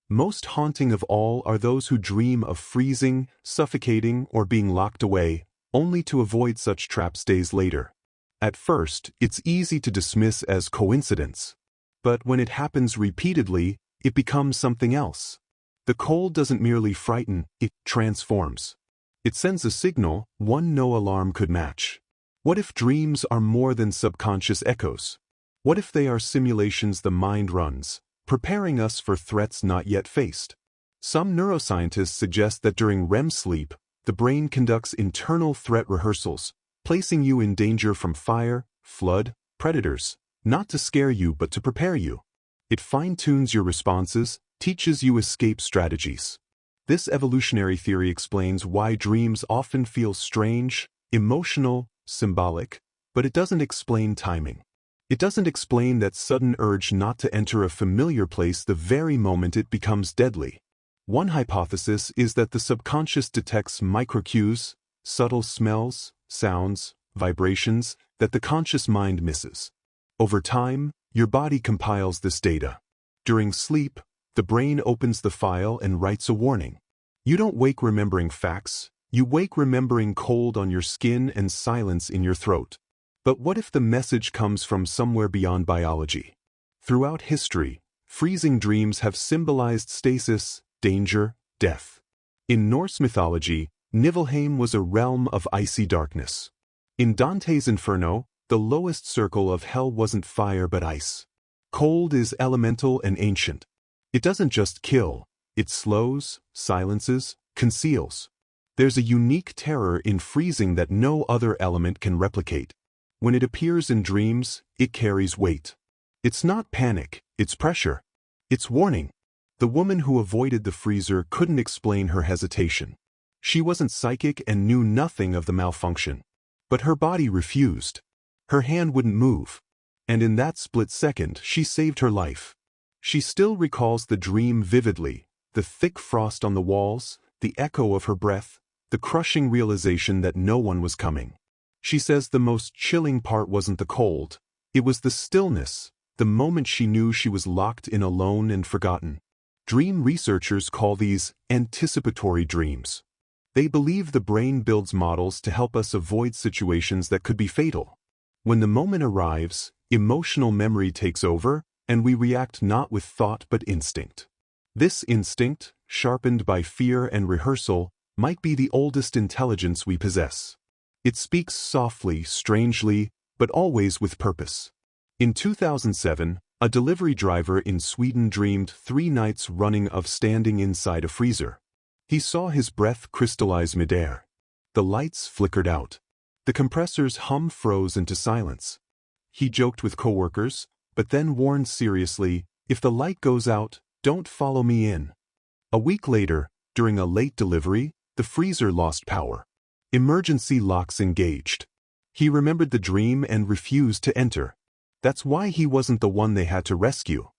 Most haunting of all are those who dream of freezing, suffocating, or being locked away, only to avoid such traps days later. At first, it's easy to dismiss as coincidence. But when it happens repeatedly, it becomes something else. The cold doesn't merely frighten, it transforms. It sends a signal one no alarm could match. What if dreams are more than subconscious echoes? What if they are simulations the mind runs, preparing us for threats not yet faced? Some neuroscientists suggest that during REM sleep, the brain conducts internal threat rehearsals, placing you in danger from fire, flood, predators. Not to scare you but to prepare you. It fine-tunes your responses, teaches you escape strategies. This evolutionary theory explains why dreams often feel strange, emotional, symbolic, But it doesn't explain timing. It doesn't explain that sudden urge not to enter a familiar place the very moment it becomes deadly. One hypothesis is that the subconscious detects microcues, subtle smells, sounds, vibrations, that the conscious mind misses. Over time, your body compiles this data. During sleep, the brain opens the file and writes a warning. You don't wake remembering facts, you wake remembering cold on your skin and silence in your throat. But what if the message comes from somewhere beyond biology? Throughout history, freezing dreams have symbolized stasis, danger, death. In Norse mythology, Niflheim was a realm of icy darkness. In Dante's Inferno, the lowest circle of hell wasn't fire but ice. Cold is elemental and ancient. It doesn't just kill, it slows, silences, conceals. There's a unique terror in freezing that no other element can replicate. When it appears in dreams, it carries weight. It's not panic, it's pressure. It's warning. The woman who avoided the freezer couldn't explain her hesitation. She wasn't psychic and knew nothing of the malfunction. But her body refused. Her hand wouldn't move. And in that split second, she saved her life. She still recalls the dream vividly, the thick frost on the walls, the echo of her breath, the crushing realization that no one was coming. She says the most chilling part wasn't the cold, it was the stillness, the moment she knew she was locked in alone and forgotten. Dream researchers call these anticipatory dreams. They believe the brain builds models to help us avoid situations that could be fatal. When the moment arrives, emotional memory takes over, and we react not with thought but instinct. This instinct, sharpened by fear and rehearsal, might be the oldest intelligence we possess. It speaks softly, strangely, but always with purpose. In 2007, a delivery driver in Sweden dreamed 3 nights running of standing inside a freezer. He saw his breath crystallize midair. The lights flickered out. The compressor's hum froze into silence. He joked with coworkers, but then warned seriously, "If the light goes out, don't follow me in." A week later, during a late delivery, the freezer lost power. Emergency locks engaged. He remembered the dream and refused to enter. That's why he wasn't the one they had to rescue.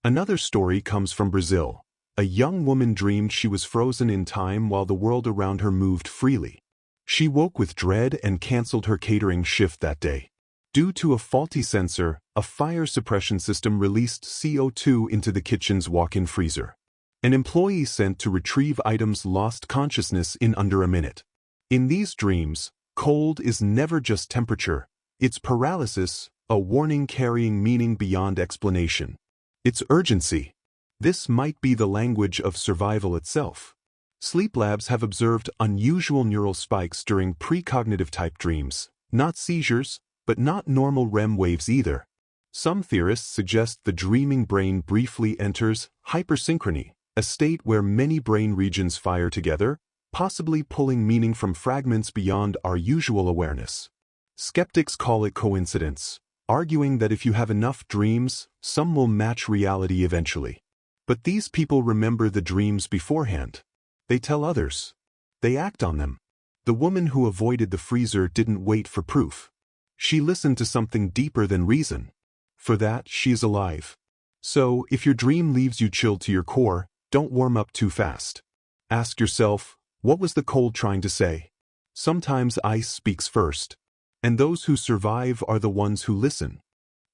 Another story comes from Brazil. A young woman dreamed she was frozen in time while the world around her moved freely. She woke with dread and canceled her catering shift that day. Due to a faulty sensor, a fire suppression system released CO2 into the kitchen's walk-in freezer. An employee sent to retrieve items lost consciousness in under a minute. In these dreams, cold is never just temperature, it's paralysis, a warning carrying meaning beyond explanation. It's urgency. This might be the language of survival itself. Sleep labs have observed unusual neural spikes during precognitive type dreams, not seizures, but not normal REM waves either. Some theorists suggest the dreaming brain briefly enters hypersynchrony, a state where many brain regions fire together, possibly pulling meaning from fragments beyond our usual awareness. Skeptics call it coincidence, arguing that if you have enough dreams, some will match reality eventually. But these people remember the dreams beforehand. They tell others. They act on them. The woman who avoided the freezer didn't wait for proof. She listened to something deeper than reason. For that, she is alive. So, if your dream leaves you chilled to your core, don't warm up too fast. Ask yourself, what was the cold trying to say? Sometimes ice speaks first. And those who survive are the ones who listen.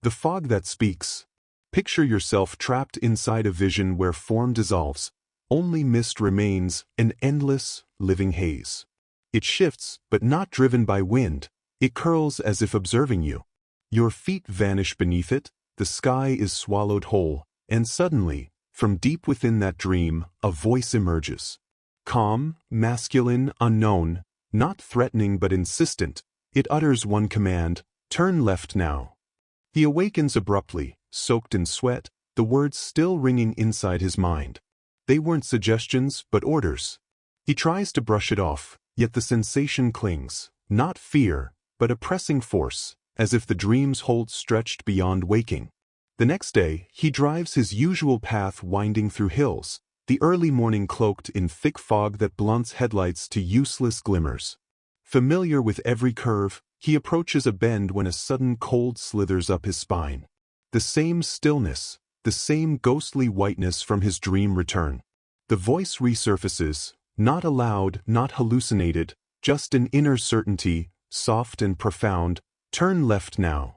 The fog that speaks. Picture yourself trapped inside a vision where form dissolves. Only mist remains, an endless, living haze. It shifts, but not driven by wind. It curls as if observing you. Your feet vanish beneath it, the sky is swallowed whole, and suddenly, from deep within that dream, a voice emerges. Calm, masculine, unknown, not threatening but insistent, it utters one command, "Turn left now." He awakens abruptly, soaked in sweat, the words still ringing inside his mind. They weren't suggestions, but orders. He tries to brush it off, yet the sensation clings, not fear, but a pressing force, as if the dream's hold stretched beyond waking. The next day, he drives his usual path winding through hills, the early morning cloaked in thick fog that blunts headlights to useless glimmers. Familiar with every curve, he approaches a bend when a sudden cold slithers up his spine. The same stillness, the same ghostly whiteness from his dream return. The voice resurfaces, not aloud, not hallucinated, just an inner certainty, soft and profound. Turn left now.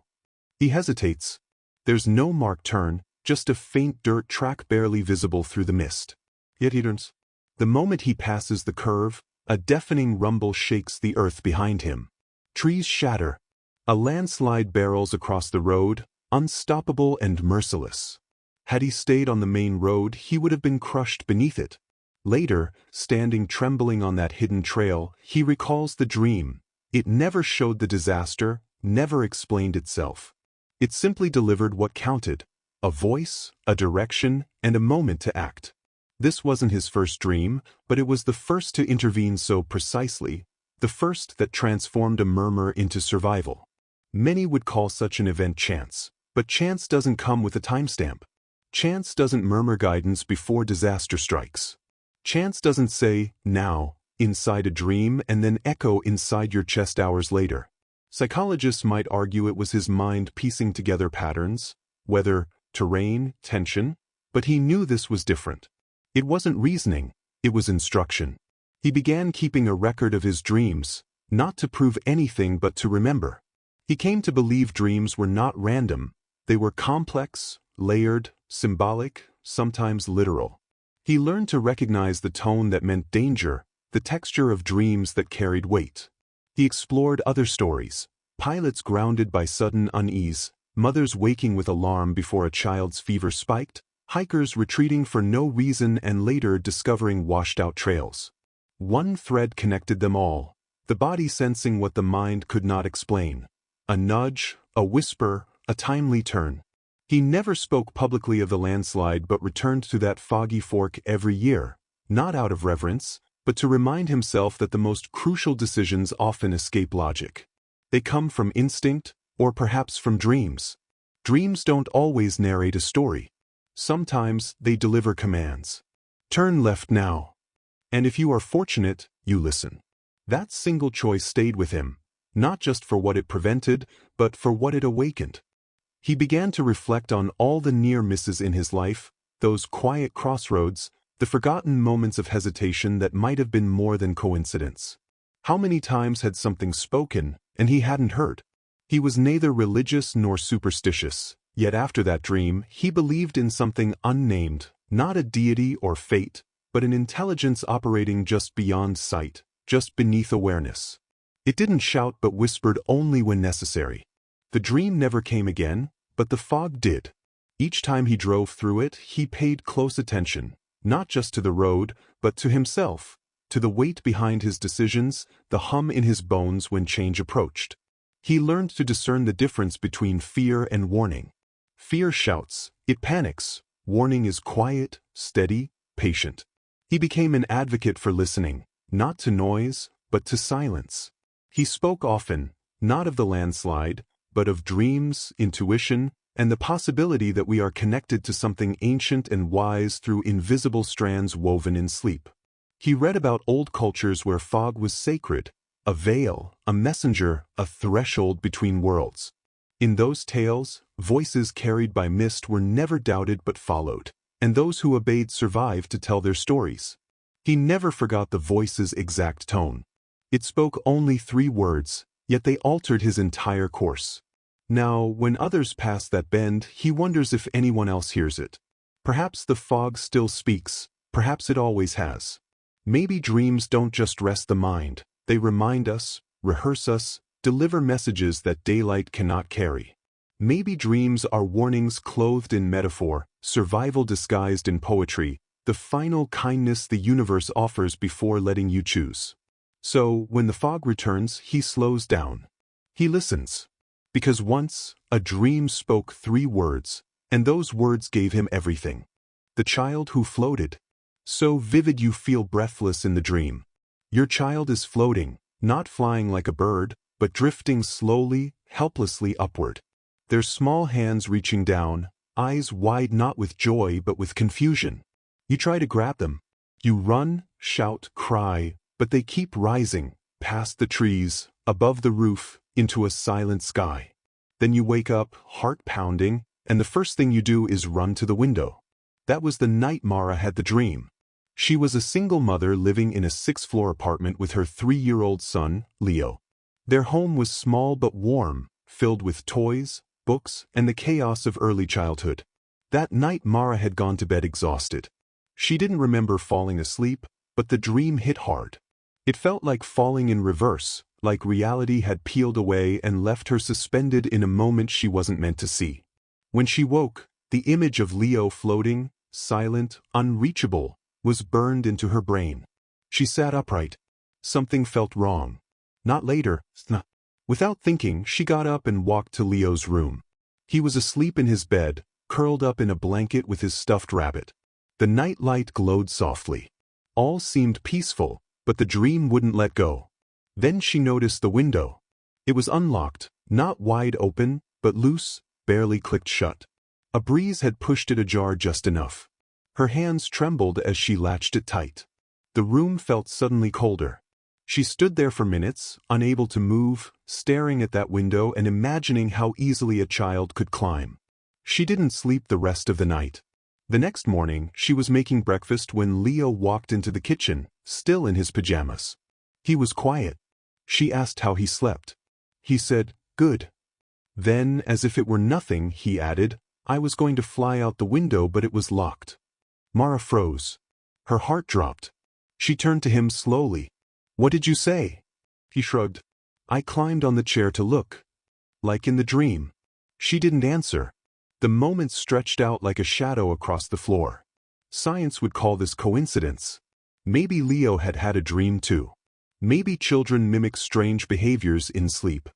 He hesitates. There's no marked turn, just a faint dirt track barely visible through the mist. Yet he turns. The moment he passes the curve, a deafening rumble shakes the earth behind him. Trees shatter. A landslide barrels across the road, unstoppable and merciless. Had he stayed on the main road, he would have been crushed beneath it. Later, standing trembling on that hidden trail, he recalls the dream. It never showed the disaster, never explained itself. It simply delivered what counted: a voice, a direction, and a moment to act. This wasn't his first dream, but it was the first to intervene so precisely, the first that transformed a murmur into survival. Many would call such an event chance, but chance doesn't come with a timestamp. Chance doesn't murmur guidance before disaster strikes. Chance doesn't say, now, inside a dream and then echo inside your chest hours later. Psychologists might argue it was his mind piecing together patterns, weather, terrain, tension, but he knew this was different. It wasn't reasoning, it was instruction. He began keeping a record of his dreams, not to prove anything but to remember. He came to believe dreams were not random, they were complex, layered, symbolic, sometimes literal. He learned to recognize the tone that meant danger, the texture of dreams that carried weight. He explored other stories: pilots grounded by sudden unease, mothers waking with alarm before a child's fever spiked, hikers retreating for no reason and later discovering washed-out trails. One thread connected them all, the body sensing what the mind could not explain. A nudge, a whisper, a timely turn. He never spoke publicly of the landslide but returned to that foggy fork every year, not out of reverence, but to remind himself that the most crucial decisions often escape logic. They come from instinct, or perhaps from dreams. Dreams don't always narrate a story. Sometimes they deliver commands. Turn left now. And if you are fortunate, you listen. That single choice stayed with him, not just for what it prevented, but for what it awakened. He began to reflect on all the near misses in his life, those quiet crossroads, the forgotten moments of hesitation that might have been more than coincidence. How many times had something spoken, and he hadn't heard? He was neither religious nor superstitious, yet after that dream, he believed in something unnamed, not a deity or fate, but an intelligence operating just beyond sight, just beneath awareness. It didn't shout but whispered only when necessary. The dream never came again, but the fog did. Each time he drove through it, he paid close attention, not just to the road, but to himself, to the weight behind his decisions, the hum in his bones when change approached. He learned to discern the difference between fear and warning. Fear shouts, it panics. Warning is quiet, steady, patient. He became an advocate for listening, not to noise, but to silence. He spoke often, not of the landslide, but of dreams, intuition, and the possibility that we are connected to something ancient and wise through invisible strands woven in sleep. He read about old cultures where fog was sacred, a veil, a messenger, a threshold between worlds. In those tales, voices carried by mist were never doubted but followed, and those who obeyed survived to tell their stories. He never forgot the voice's exact tone. It spoke only 3 words, yet they altered his entire course. Now, when others pass that bend, he wonders if anyone else hears it. Perhaps the fog still speaks, perhaps it always has. Maybe dreams don't just rest the mind, they remind us, rehearse us, deliver messages that daylight cannot carry. Maybe dreams are warnings clothed in metaphor, survival disguised in poetry, the final kindness the universe offers before letting you choose. So, when the fog returns, he slows down. He listens. Because once, a dream spoke 3 words, and those words gave him everything. The child who floated. So vivid you feel breathless in the dream. Your child is floating, not flying like a bird, but drifting slowly, helplessly upward. Their small hands reaching down, eyes wide not with joy but with confusion. You try to grab them. You run, shout, cry, but they keep rising, past the trees, above the roof, into a silent sky. Then you wake up, heart pounding, and the first thing you do is run to the window. That was the night Mara had the dream. She was a single mother living in a 6th-floor apartment with her 3-year-old son, Leo. Their home was small but warm, filled with toys, books, and the chaos of early childhood. That night Mara had gone to bed exhausted. She didn't remember falling asleep, but the dream hit hard. It felt like falling in reverse, like reality had peeled away and left her suspended in a moment she wasn't meant to see. When she woke, the image of Leo floating, silent, unreachable, was burned into her brain. She sat upright. Something felt wrong. Not later. Without thinking, she got up and walked to Leo's room. He was asleep in his bed, curled up in a blanket with his stuffed rabbit. The night light glowed softly. All seemed peaceful, but the dream wouldn't let go. Then she noticed the window. It was unlocked, not wide open, but loose, barely clicked shut. A breeze had pushed it ajar just enough. Her hands trembled as she latched it tight. The room felt suddenly colder. She stood there for minutes, unable to move, staring at that window and imagining how easily a child could climb. She didn't sleep the rest of the night. The next morning, she was making breakfast when Leo walked into the kitchen, still in his pajamas. He was quiet. She asked how he slept. He said, "Good." Then, as if it were nothing, he added, "I was going to fly out the window but it was locked." Mara froze. Her heart dropped. She turned to him slowly. "What did you say?" He shrugged. "I climbed on the chair to look. Like in the dream." She didn't answer. The moment stretched out like a shadow across the floor. Science would call this coincidence. Maybe Leo had had a dream too. Maybe children mimic strange behaviors in sleep.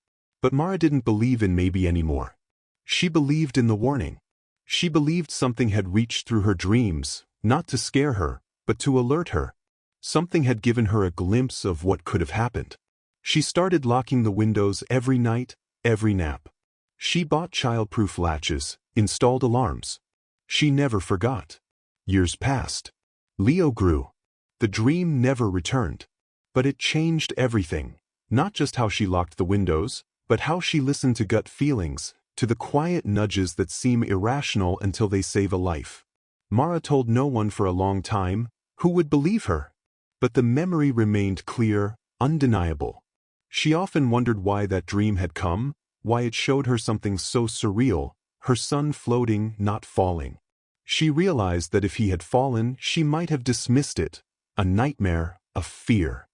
But Mara didn't believe in maybe anymore. She believed in the warning. She believed something had reached through her dreams, not to scare her, but to alert her. Something had given her a glimpse of what could have happened. She started locking the windows every night, every nap. She bought child-proof latches, installed alarms. She never forgot. Years passed. Leo grew. The dream never returned. But it changed everything. Not just how she locked the windows, but how she listened to gut feelings, to the quiet nudges that seem irrational until they save a life. Mara told no one for a long time. Who would believe her? But the memory remained clear, undeniable. She often wondered why that dream had come, why it showed her something so surreal, her son floating, not falling. She realized that if he had fallen, she might have dismissed it. A nightmare, a fear.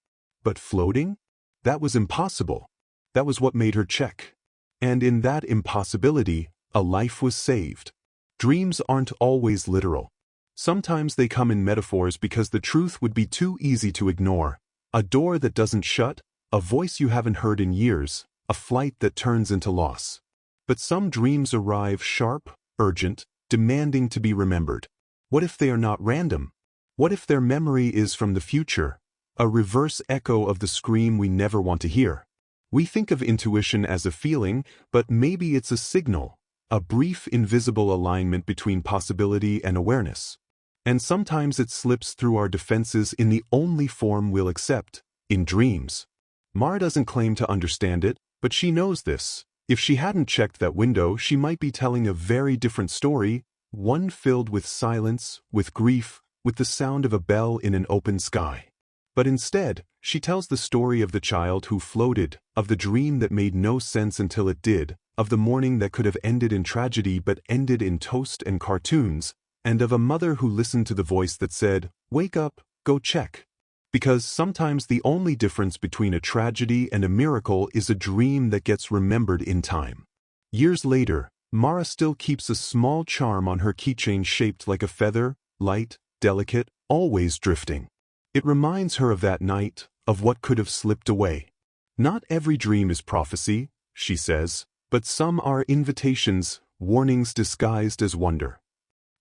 But floating? That was impossible. That was what made her check. And in that impossibility, a life was saved. Dreams aren't always literal. Sometimes they come in metaphors because the truth would be too easy to ignore. A door that doesn't shut, a voice you haven't heard in years, a flight that turns into loss. But some dreams arrive sharp, urgent, demanding to be remembered. What if they are not random? What if their memory is from the future, a reverse echo of the scream we never want to hear? We think of intuition as a feeling, but maybe it's a signal, a brief invisible alignment between possibility and awareness. And sometimes it slips through our defenses in the only form we'll accept, in dreams. Mara doesn't claim to understand it, but she knows this. If she hadn't checked that window, she might be telling a very different story, one filled with silence, with grief, with the sound of a bell in an open sky. But instead, she tells the story of the child who floated, of the dream that made no sense until it did, of the morning that could have ended in tragedy but ended in toast and cartoons, and of a mother who listened to the voice that said, "Wake up, go check." Because sometimes the only difference between a tragedy and a miracle is a dream that gets remembered in time. Years later, Mara still keeps a small charm on her keychain shaped like a feather, light, delicate, always drifting. It reminds her of that night, of what could have slipped away. Not every dream is prophecy, she says, but some are invitations, warnings disguised as wonder.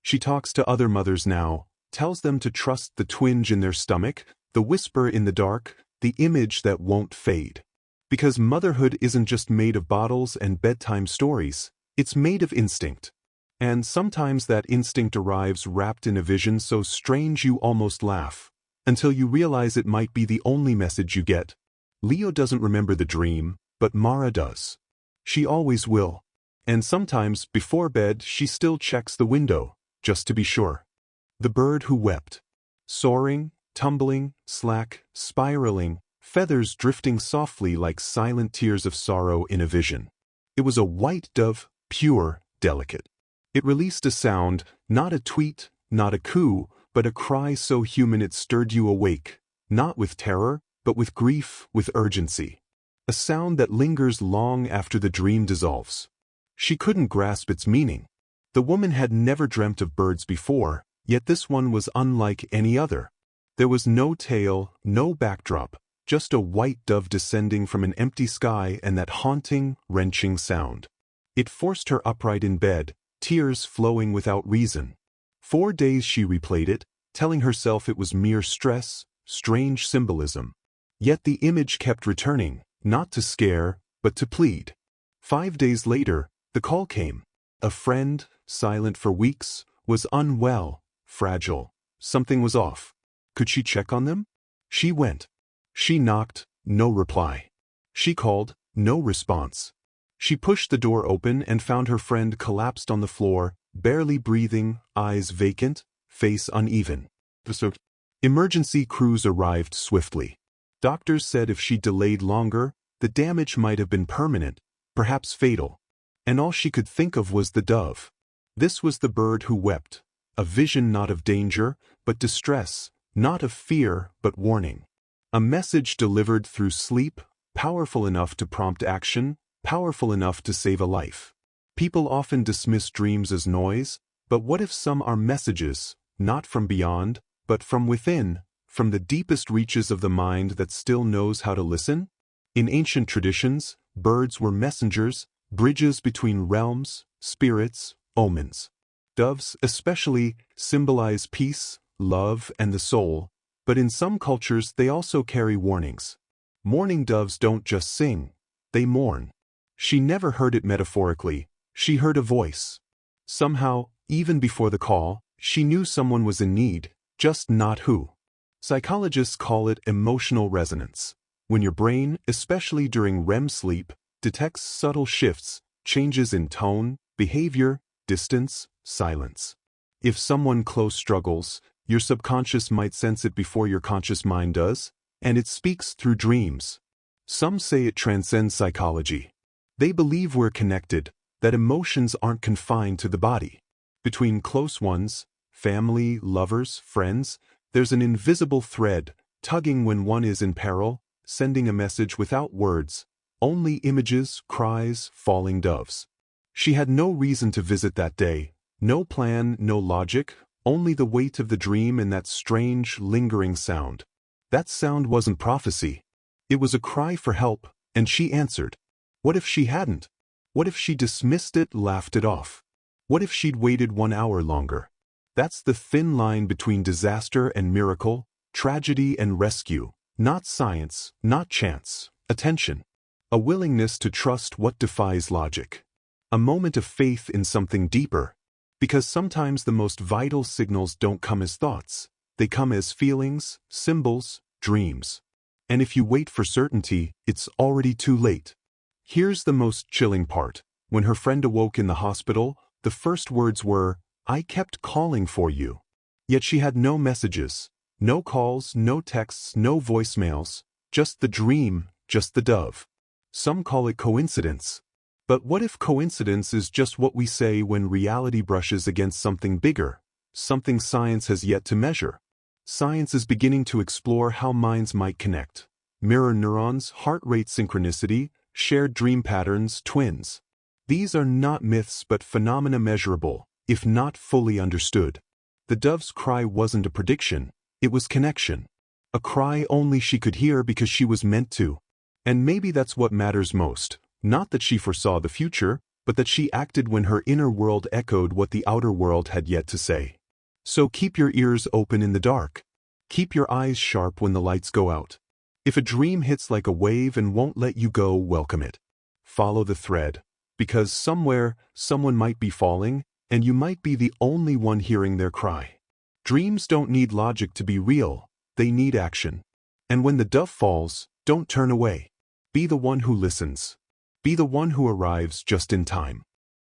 She talks to other mothers now, tells them to trust the twinge in their stomach, the whisper in the dark, the image that won't fade. Because motherhood isn't just made of bottles and bedtime stories, it's made of instinct. And sometimes that instinct arrives wrapped in a vision so strange you almost laugh, until you realize it might be the only message you get. Leo doesn't remember the dream, but Mara does. She always will. And sometimes, before bed, she still checks the window, just to be sure. The bird who wept. Soaring, tumbling, slack, spiraling, feathers drifting softly like silent tears of sorrow in a vision. It was a white dove, pure, delicate. It released a sound, not a tweet, not a coo, but a cry so human it stirred you awake, not with terror, but with grief, with urgency. A sound that lingers long after the dream dissolves. She couldn't grasp its meaning. The woman had never dreamt of birds before, yet this one was unlike any other. There was no tail, no backdrop, just a white dove descending from an empty sky and that haunting, wrenching sound. It forced her upright in bed, tears flowing without reason. 4 days she replayed it, telling herself it was mere stress, strange symbolism. Yet the image kept returning, not to scare, but to plead. 5 days later, the call came. A friend, silent for weeks, was unwell, fragile. Something was off. Could she check on them? She went. She knocked, no reply. She called, no response. She pushed the door open and found her friend collapsed on the floor, barely breathing, eyes vacant, face uneven. The emergency crews arrived swiftly. Doctors said if she delayed longer, the damage might have been permanent, perhaps fatal. And all she could think of was the dove. This was the bird who wept, a vision not of danger, but distress, not of fear, but warning. A message delivered through sleep, powerful enough to prompt action, powerful enough to save a life. People often dismiss dreams as noise, but what if some are messages, not from beyond, but from within, from the deepest reaches of the mind that still knows how to listen? In ancient traditions, birds were messengers, bridges between realms, spirits, omens. Doves, especially, symbolize peace, love, and the soul, but in some cultures they also carry warnings. Mourning doves don't just sing, they mourn. She never heard it metaphorically, she heard a voice. Somehow, even before the call, she knew someone was in need, just not who. Psychologists call it emotional resonance. When your brain, especially during REM sleep, detects subtle shifts, changes in tone, behavior, distance, silence. If someone close struggles, your subconscious might sense it before your conscious mind does, and it speaks through dreams. Some say it transcends psychology. They believe we're connected, that emotions aren't confined to the body. Between close ones, family, lovers, friends, there's an invisible thread, tugging when one is in peril, sending a message without words, only images, cries, falling doves. She had no reason to visit that day, no plan, no logic, only the weight of the dream and that strange, lingering sound. That sound wasn't prophecy. It was a cry for help, and she answered. What if she hadn't? What if she dismissed it, laughed it off? What if she'd waited 1 hour longer? That's the thin line between disaster and miracle, tragedy and rescue, not science, not chance, attention. A willingness to trust what defies logic. A moment of faith in something deeper. Because sometimes the most vital signals don't come as thoughts. They come as feelings, symbols, dreams. And if you wait for certainty, it's already too late. Here's the most chilling part. When her friend awoke in the hospital, the first words were, "I kept calling for you." Yet she had no messages, no calls, no texts, no voicemails, just the dream, just the dove. Some call it coincidence. But what if coincidence is just what we say when reality brushes against something bigger, something science has yet to measure? Science is beginning to explore how minds might connect. Mirror neurons, heart rate synchronicity, shared dream patterns, twins. These are not myths but phenomena measurable, if not fully understood. The dove's cry wasn't a prediction, it was connection. A cry only she could hear because she was meant to. And maybe that's what matters most. Not that she foresaw the future, but that she acted when her inner world echoed what the outer world had yet to say. So keep your ears open in the dark. Keep your eyes sharp when the lights go out. If a dream hits like a wave and won't let you go, welcome it. Follow the thread. Because somewhere, someone might be falling, and you might be the only one hearing their cry. Dreams don't need logic to be real, they need action. And when the dove falls, Don't turn away. Be the one who listens. Be the one who arrives just in time.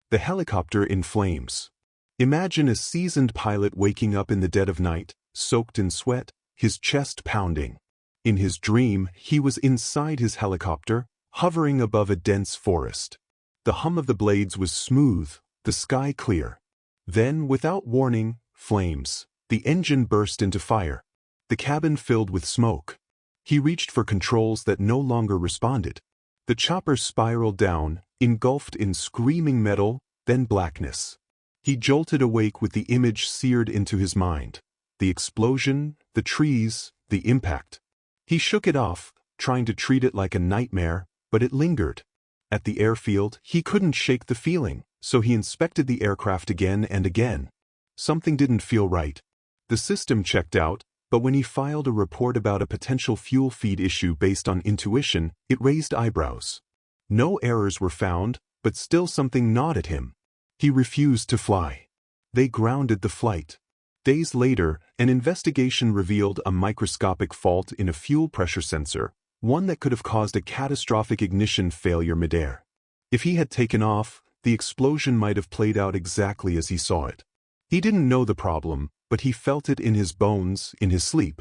The helicopter in flames. Imagine a seasoned pilot waking up in the dead of night, soaked in sweat, his chest pounding. In his dream, he was inside his helicopter, hovering above a dense forest. The hum of the blades was smooth, the sky clear. Then, without warning, flames. The engine burst into fire. The cabin filled with smoke. He reached for controls that no longer responded. The chopper spiraled down, engulfed in screaming metal, then blackness. He jolted awake with the image seared into his mind. The explosion, the trees, the impact. He shook it off, trying to treat it like a nightmare, but it lingered. At the airfield, he couldn't shake the feeling, so he inspected the aircraft again and again. Something didn't feel right. The system checked out, but when he filed a report about a potential fuel feed issue based on intuition, it raised eyebrows. No errors were found, but still something gnawed at him. He refused to fly. They grounded the flight. Days later, an investigation revealed a microscopic fault in a fuel pressure sensor, one that could have caused a catastrophic ignition failure midair. If he had taken off, the explosion might have played out exactly as he saw it. He didn't know the problem, but he felt it in his bones, in his sleep.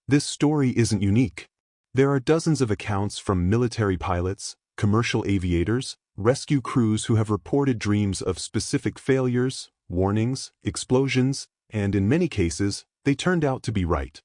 This story isn't unique. There are dozens of accounts from military pilots, commercial aviators, rescue crews who have reported dreams of specific failures, warnings, explosions, and in many cases, they turned out to be right.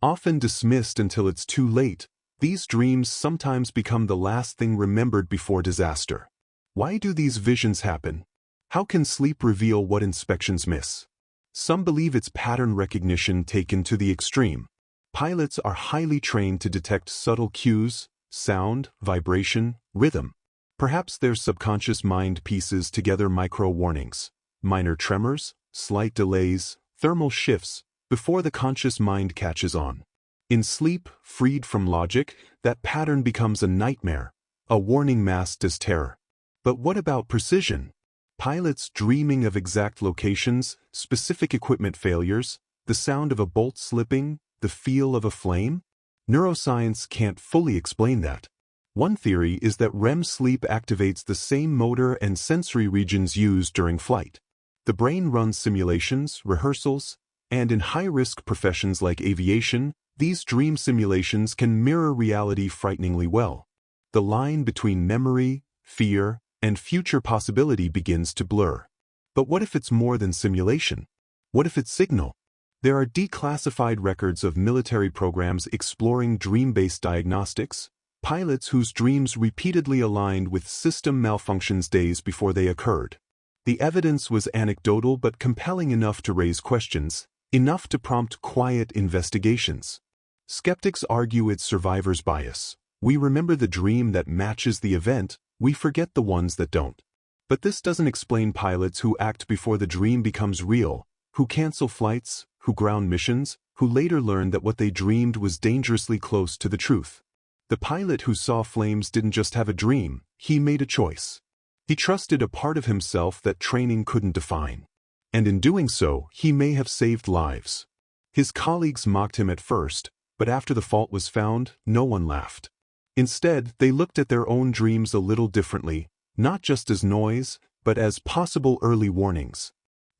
Often dismissed until it's too late, these dreams sometimes become the last thing remembered before disaster. Why do these visions happen? How can sleep reveal what inspections miss? Some believe it's pattern recognition taken to the extreme. Pilots are highly trained to detect subtle cues, sound, vibration, rhythm. Perhaps their subconscious mind pieces together micro-warnings, minor tremors, slight delays, thermal shifts, before the conscious mind catches on. In sleep, freed from logic, that pattern becomes a nightmare, a warning masked as terror. But what about precision? Pilots dreaming of exact locations, specific equipment failures, the sound of a bolt slipping, the feel of a flame? Neuroscience can't fully explain that. One theory is that REM sleep activates the same motor and sensory regions used during flight. The brain runs simulations, rehearsals, and in high-risk professions like aviation, these dream simulations can mirror reality frighteningly well. The line between memory, fear, and future possibility begins to blur. But what if it's more than simulation? What if it's signal? There are declassified records of military programs exploring dream-based diagnostics, pilots whose dreams repeatedly aligned with system malfunctions days before they occurred. The evidence was anecdotal but compelling enough to raise questions, enough to prompt quiet investigations. Skeptics argue it's survivor's bias. We remember the dream that matches the event, we forget the ones that don't. But this doesn't explain pilots who act before the dream becomes real, who cancel flights, who ground missions, who later learn that what they dreamed was dangerously close to the truth. The pilot who saw flames didn't just have a dream, he made a choice. He trusted a part of himself that training couldn't define. And in doing so, he may have saved lives. His colleagues mocked him at first, but after the fault was found, no one laughed. Instead, they looked at their own dreams a little differently, not just as noise, but as possible early warnings.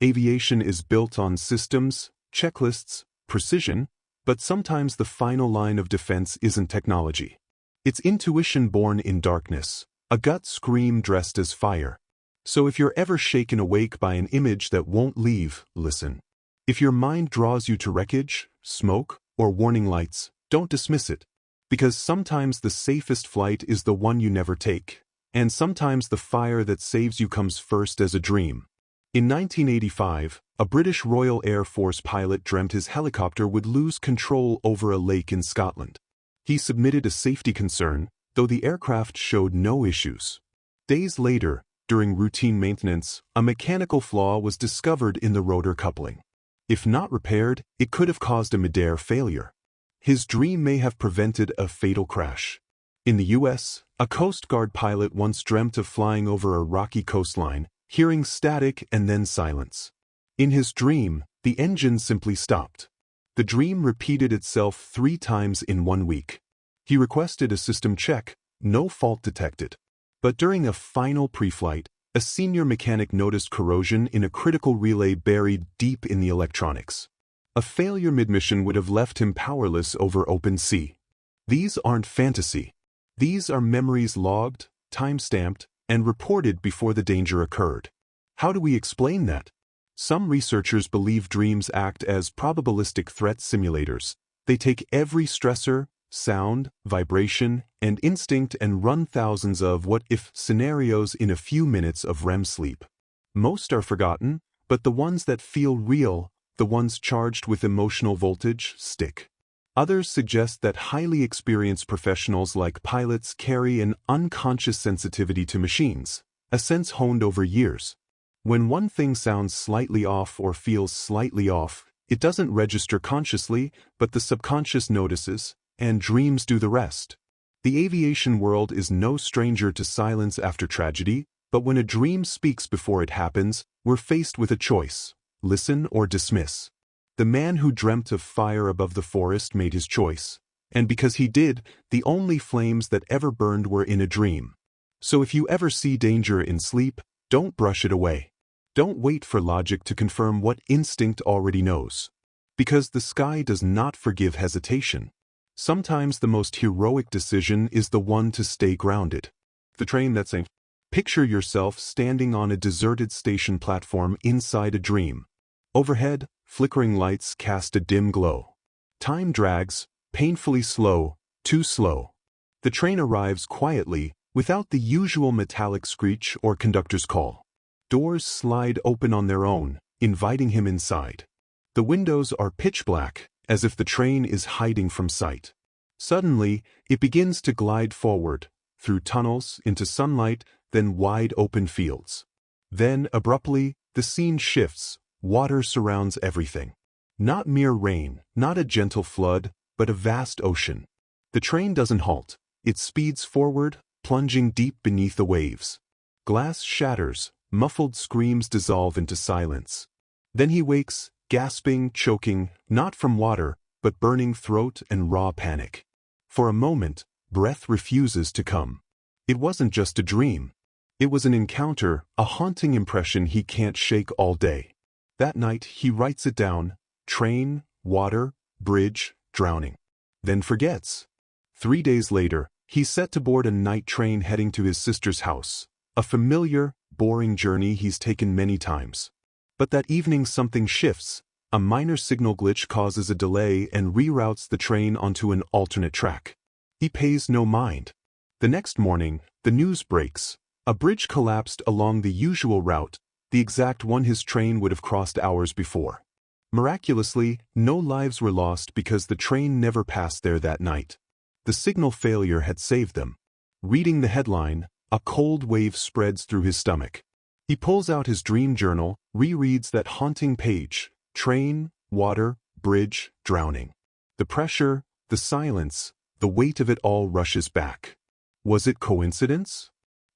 Aviation is built on systems, checklists, precision, but sometimes the final line of defense isn't technology. It's intuition born in darkness, a gut scream dressed as fire. So if you're ever shaken awake by an image that won't leave, listen. If your mind draws you to wreckage, smoke, or warning lights, don't dismiss it. Because sometimes the safest flight is the one you never take, and sometimes the fire that saves you comes first as a dream. In 1985, a British Royal Air Force pilot dreamt his helicopter would lose control over a lake in Scotland. He submitted a safety concern, though the aircraft showed no issues. Days later, during routine maintenance, a mechanical flaw was discovered in the rotor coupling. If not repaired, it could have caused a midair failure. His dream may have prevented a fatal crash. In the US, a Coast Guard pilot once dreamt of flying over a rocky coastline, hearing static and then silence. In his dream, the engine simply stopped. The dream repeated itself 3 times in 1 week. He requested a system check, no fault detected. But during a final pre-flight, a senior mechanic noticed corrosion in a critical relay buried deep in the electronics. A failure mid-mission would have left him powerless over open sea. These aren't fantasy. These are memories logged, time-stamped, and reported before the danger occurred. How do we explain that? Some researchers believe dreams act as probabilistic threat simulators. They take every stressor, sound, vibration, and instinct and run thousands of what-if scenarios in a few minutes of REM sleep. Most are forgotten, but the ones that feel real, the ones charged with emotional voltage, stick. Others suggest that highly experienced professionals like pilots carry an unconscious sensitivity to machines, a sense honed over years. When one thing sounds slightly off or feels slightly off, it doesn't register consciously, but the subconscious notices, and dreams do the rest. The aviation world is no stranger to silence after tragedy, but when a dream speaks before it happens, we're faced with a choice: listen or dismiss. The man who dreamt of fire above the forest made his choice, and because he did, the only flames that ever burned were in a dream. So if you ever see danger in sleep, don't brush it away. Don't wait for logic to confirm what instinct already knows. Because the sky does not forgive hesitation. Sometimes the most heroic decision is the one to stay grounded. The train that's saying, picture yourself standing on a deserted station platform inside a dream. Overhead, flickering lights cast a dim glow. Time drags, painfully slow, too slow. The train arrives quietly, without the usual metallic screech or conductor's call. Doors slide open on their own, inviting him inside. The windows are pitch black, as if the train is hiding from sight. Suddenly, it begins to glide forward, through tunnels, into sunlight, then wide open fields. Then, abruptly, the scene shifts. Water surrounds everything. Not mere rain, not a gentle flood, but a vast ocean. The train doesn't halt. It speeds forward, plunging deep beneath the waves. Glass shatters, muffled screams dissolve into silence. Then he wakes, gasping, choking, not from water, but burning throat and raw panic. For a moment, breath refuses to come. It wasn't just a dream. It was an encounter, a haunting impression he can't shake all day. That night, he writes it down: train, water, bridge, drowning. Then forgets. 3 days later, he's set to board a night train heading to his sister's house. A familiar, boring journey he's taken many times. But that evening something shifts. A minor signal glitch causes a delay and reroutes the train onto an alternate track. He pays no mind. The next morning, the news breaks. A bridge collapsed along the usual route, the exact one his train would have crossed hours before. Miraculously, no lives were lost because the train never passed there that night. The signal failure had saved them. Reading the headline, a cold wave spreads through his stomach. He pulls out his dream journal, rereads that haunting page: train, water, bridge, drowning. The pressure, the silence, the weight of it all rushes back. Was it coincidence?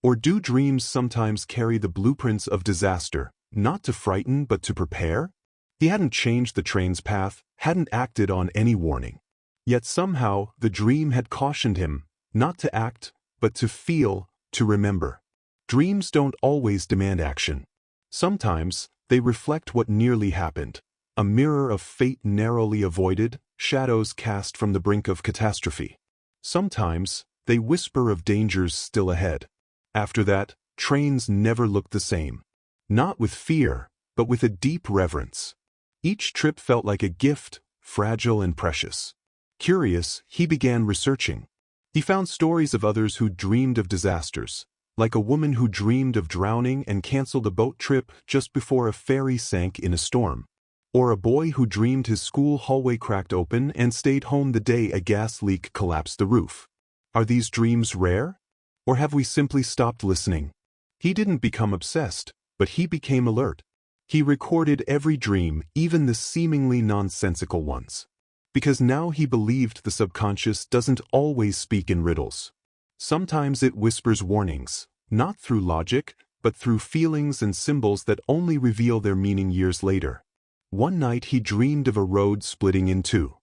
Or do dreams sometimes carry the blueprints of disaster, not to frighten but to prepare? He hadn't changed the train's path, hadn't acted on any warning. Yet somehow the dream had cautioned him, not to act, but to feel, to remember. Dreams don't always demand action. Sometimes, they reflect what nearly happened. A mirror of fate narrowly avoided, shadows cast from the brink of catastrophe. Sometimes, they whisper of dangers still ahead. After that, trains never looked the same. Not with fear, but with a deep reverence. Each trip felt like a gift, fragile and precious. Curious, he began researching. He found stories of others who dreamed of disasters, like a woman who dreamed of drowning and canceled a boat trip just before a ferry sank in a storm. Or a boy who dreamed his school hallway cracked open and stayed home the day a gas leak collapsed the roof. Are these dreams rare? Or have we simply stopped listening? He didn't become obsessed, but he became alert. He recorded every dream, even the seemingly nonsensical ones. Because now he believed the subconscious doesn't always speak in riddles. Sometimes it whispers warnings, not through logic, but through feelings and symbols that only reveal their meaning years later. One night he dreamed of a road splitting in two.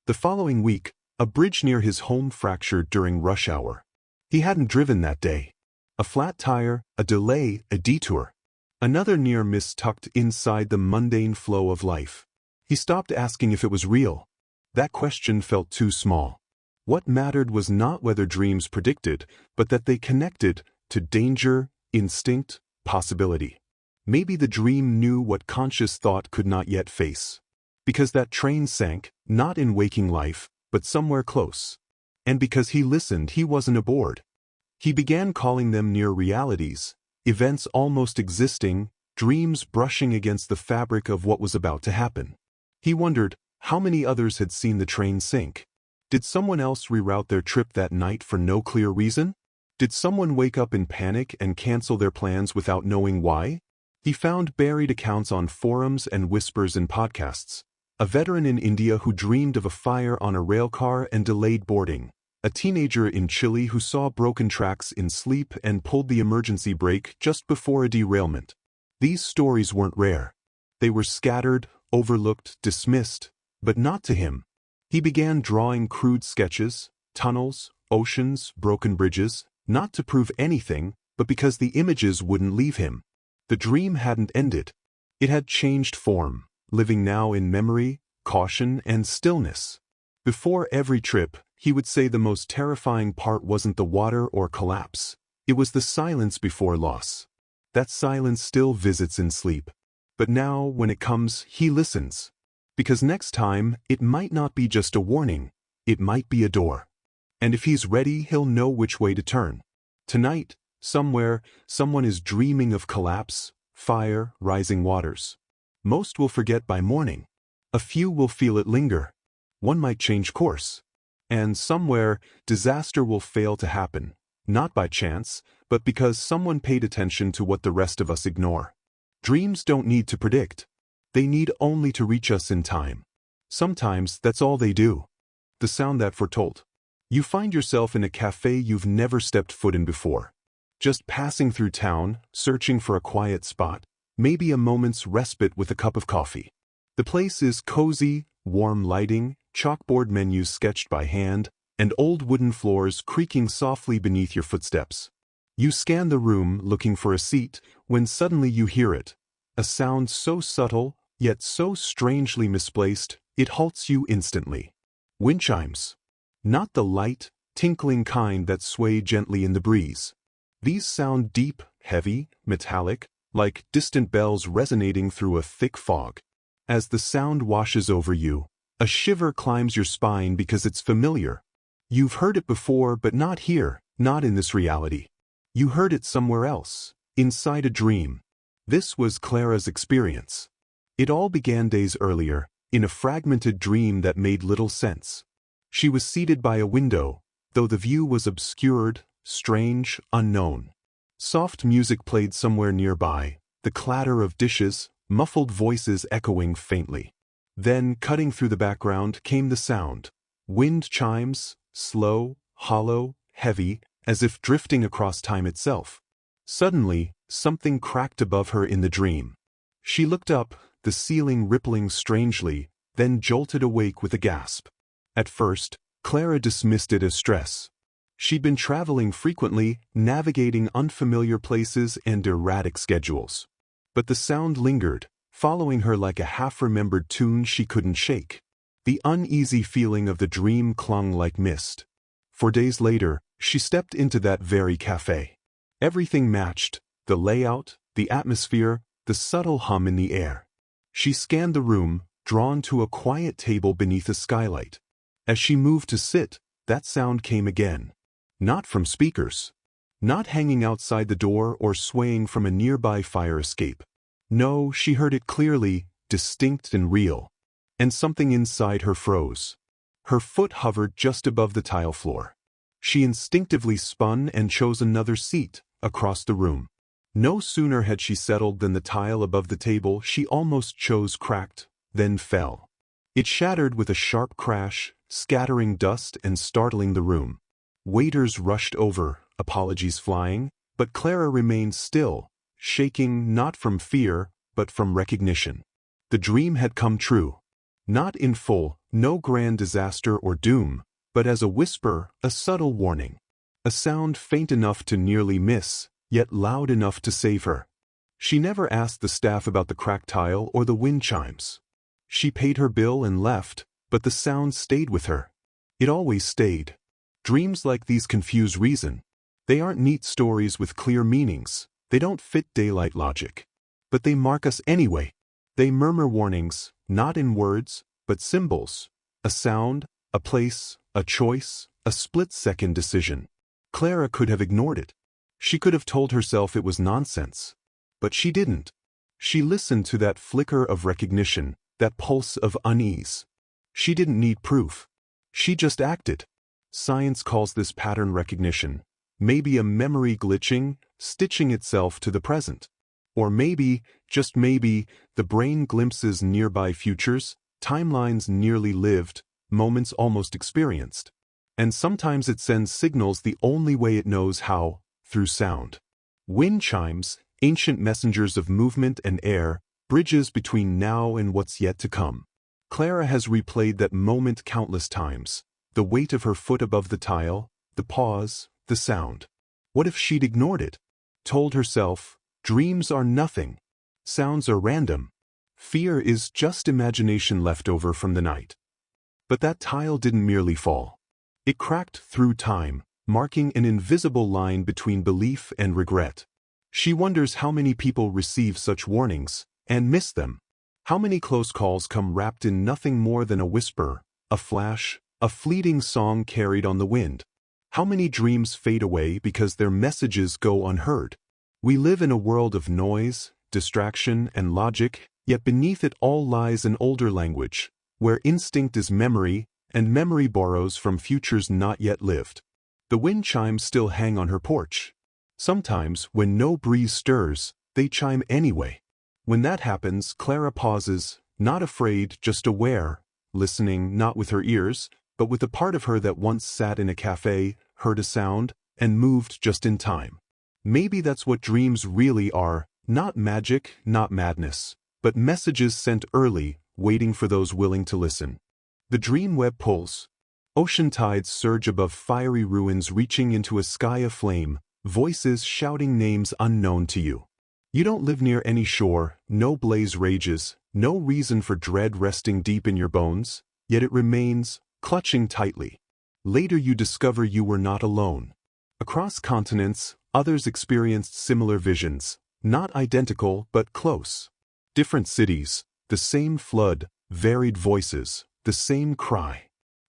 The following week, A bridge near his home fractured during rush hour. He hadn't driven that day. A flat tire, a delay, a detour. Another near miss tucked inside the mundane flow of life. He stopped asking if it was real. That question felt too small. What mattered was not whether dreams predicted, but that they connected to danger, instinct, possibility. Maybe the dream knew what conscious thought could not yet face. Because that train sank, not in waking life, but somewhere close. And because he listened, he wasn't aboard. He began calling them near realities, events almost existing, dreams brushing against the fabric of what was about to happen. He wondered how many others had seen the train sink. Did someone else reroute their trip that night for no clear reason? Did someone wake up in panic and cancel their plans without knowing why? He found buried accounts on forums and whispers in podcasts. A veteran in India who dreamed of a fire on a railcar and delayed boarding. A teenager in Chile who saw broken tracks in sleep and pulled the emergency brake just before a derailment. These stories weren't rare. They were scattered, overlooked, dismissed, but not to him. He began drawing crude sketches, tunnels, oceans, broken bridges, not to prove anything, but because the images wouldn't leave him. The dream hadn't ended. It had changed form, living now in memory, caution, and stillness. Before every trip, he would say the most terrifying part wasn't the water or collapse. It was the silence before loss. That silence still visits in sleep. But now, when it comes, he listens. Because next time, it might not be just a warning. It might be a door. And if he's ready, he'll know which way to turn. Tonight, somewhere, someone is dreaming of collapse, fire, rising waters. Most will forget by morning. A few will feel it linger. One might change course. And somewhere, disaster will fail to happen, not by chance, but because someone paid attention to what the rest of us ignore. Dreams don't need to predict. They need only to reach us in time. Sometimes that's all they do. The sound that foretold. You find yourself in a cafe you've never stepped foot in before. Just passing through town, searching for a quiet spot, maybe a moment's respite with a cup of coffee. The place is cozy, warm lighting, chalkboard menus sketched by hand, and old wooden floors creaking softly beneath your footsteps. You scan the room looking for a seat, when suddenly you hear it. A sound so subtle, yet so strangely misplaced, it halts you instantly. Wind chimes. Not the light, tinkling kind that sway gently in the breeze. These sound deep, heavy, metallic, like distant bells resonating through a thick fog. As the sound washes over you, a shiver climbs your spine because it's familiar. You've heard it before, but not here, not in this reality. You heard it somewhere else, inside a dream. This was Clara's experience. It all began days earlier, in a fragmented dream that made little sense. She was seated by a window, though the view was obscured, strange, unknown. Soft music played somewhere nearby, the clatter of dishes, muffled voices echoing faintly. Then, cutting through the background, came the sound. Wind chimes, slow, hollow, heavy, as if drifting across time itself. Suddenly, something cracked above her in the dream. She looked up, the ceiling rippling strangely, then jolted awake with a gasp. At first, Clara dismissed it as stress. She'd been traveling frequently, navigating unfamiliar places and erratic schedules. But the sound lingered, following her like a half-remembered tune she couldn't shake. The uneasy feeling of the dream clung like mist. For days later, she stepped into that very cafe. Everything matched, the layout, the atmosphere, the subtle hum in the air. She scanned the room, drawn to a quiet table beneath a skylight. As she moved to sit, that sound came again. Not from speakers. Not hanging outside the door or swaying from a nearby fire escape. No, she heard it clearly, distinct and real. And something inside her froze. Her foot hovered just above the tile floor. She instinctively spun and chose another seat, across the room. No sooner had she settled than the tile above the table she almost chose cracked, then fell. It shattered with a sharp crash, scattering dust and startling the room. Waiters rushed over, apologies flying, but Clara remained still, shaking not from fear, but from recognition. The dream had come true. Not in full, no grand disaster or doom, but as a whisper, a subtle warning. A sound faint enough to nearly miss, yet loud enough to save her. She never asked the staff about the cracked tile or the wind chimes. She paid her bill and left, but the sound stayed with her. It always stayed. Dreams like these confuse reason. They aren't neat stories with clear meanings. They don't fit daylight logic. But they mark us anyway. They murmur warnings, not in words, but symbols. A sound, a place, a choice, a split-second decision. Clara could have ignored it. She could have told herself it was nonsense. But she didn't. She listened to that flicker of recognition, that pulse of unease. She didn't need proof. She just acted. Science calls this pattern recognition. Maybe a memory glitching, stitching itself to the present. Or maybe, just maybe, the brain glimpses nearby futures, timelines nearly lived, moments almost experienced. And sometimes it sends signals the only way it knows how, through sound. Wind chimes, ancient messengers of movement and air, bridges between now and what's yet to come. Clara has replayed that moment countless times. The weight of her foot above the tile, the pause, the sound. What if she'd ignored it? Told herself, dreams are nothing. Sounds are random. Fear is just imagination left over from the night. But that tile didn't merely fall. It cracked through time, marking an invisible line between belief and regret. She wonders how many people receive such warnings, and miss them. How many close calls come wrapped in nothing more than a whisper, a flash, a fleeting song carried on the wind. How many dreams fade away because their messages go unheard. We live in a world of noise, distraction, and logic, yet beneath it all lies an older language, where instinct is memory, and memory borrows from futures not yet lived. The wind chimes still hang on her porch. Sometimes, when no breeze stirs, they chime anyway. When that happens, Clara pauses, not afraid, just aware, listening not with her ears, but with the part of her that once sat in a cafe, heard a sound, and moved just in time. Maybe that's what dreams really are, not magic, not madness, but messages sent early, waiting for those willing to listen. The dream web pulls. Ocean tides surge above fiery ruins reaching into a sky aflame, voices shouting names unknown to you. You don't live near any shore, no blaze rages, no reason for dread resting deep in your bones, yet it remains, clutching tightly. Later you discover you were not alone. Across continents, others experienced similar visions, not identical but close. Different cities, the same flood, varied voices, the same cry.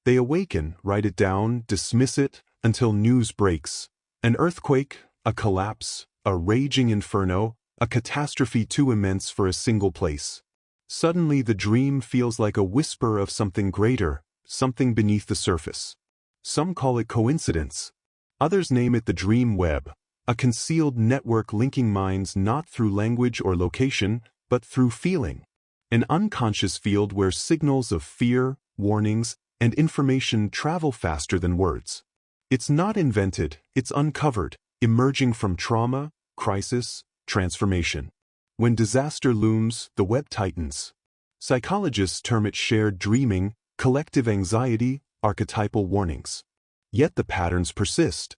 They awaken, write it down, dismiss it, until news breaks. An earthquake, a collapse, a raging inferno, a catastrophe too immense for a single place. Suddenly the dream feels like a whisper of something greater, something beneath the surface. Some call it coincidence. Others name it the dream web, a concealed network linking minds not through language or location, but through feeling. An unconscious field where signals of fear, warnings, and information travel faster than words. It's not invented, it's uncovered, emerging from trauma, crisis, transformation. When disaster looms, the web tightens. Psychologists term it shared dreaming, collective anxiety, archetypal warnings. Yet the patterns persist.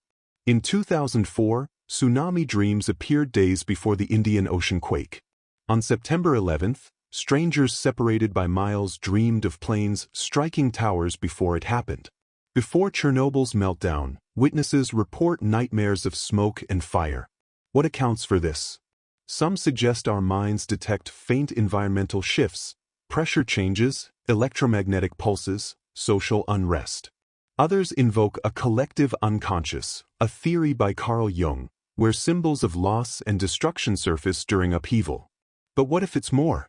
In 2004, tsunami dreams appeared days before the Indian Ocean quake. On September 11th, strangers separated by miles dreamed of planes striking towers before it happened. Before Chernobyl's meltdown, witnesses report nightmares of smoke and fire. What accounts for this? Some suggest our minds detect faint environmental shifts, pressure changes, electromagnetic pulses, social unrest. Others invoke a collective unconscious, a theory by Carl Jung, where symbols of loss and destruction surface during upheaval. But what if it's more?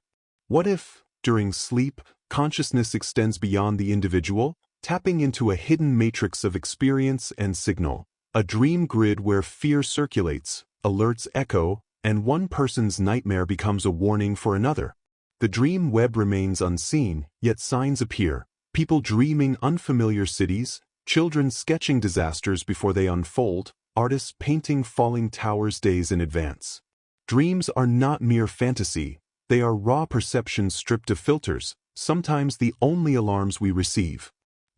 What if, during sleep, consciousness extends beyond the individual, tapping into a hidden matrix of experience and signal, a dream grid where fear circulates, alerts echo, and one person's nightmare becomes a warning for another? The dream web remains unseen, yet signs appear. People dreaming unfamiliar cities, children sketching disasters before they unfold, artists painting falling towers days in advance. Dreams are not mere fantasy, they are raw perception stripped of filters, sometimes the only alarms we receive.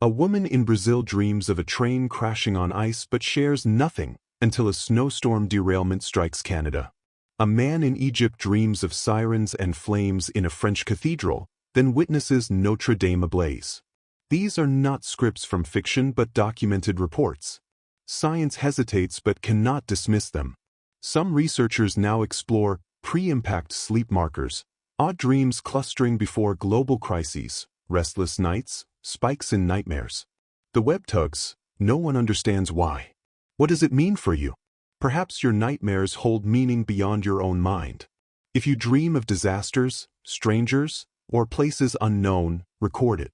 A woman in Brazil dreams of a train crashing on ice but shares nothing until a snowstorm derailment strikes Canada. A man in Egypt dreams of sirens and flames in a French cathedral, then witnesses Notre Dame ablaze. These are not scripts from fiction but documented reports. Science hesitates but cannot dismiss them. Some researchers now explore pre-impact sleep markers, odd dreams clustering before global crises, restless nights, spikes in nightmares. The web tugs, no one understands why. What does it mean for you? Perhaps your nightmares hold meaning beyond your own mind. If you dream of disasters, strangers, or places unknown, record it.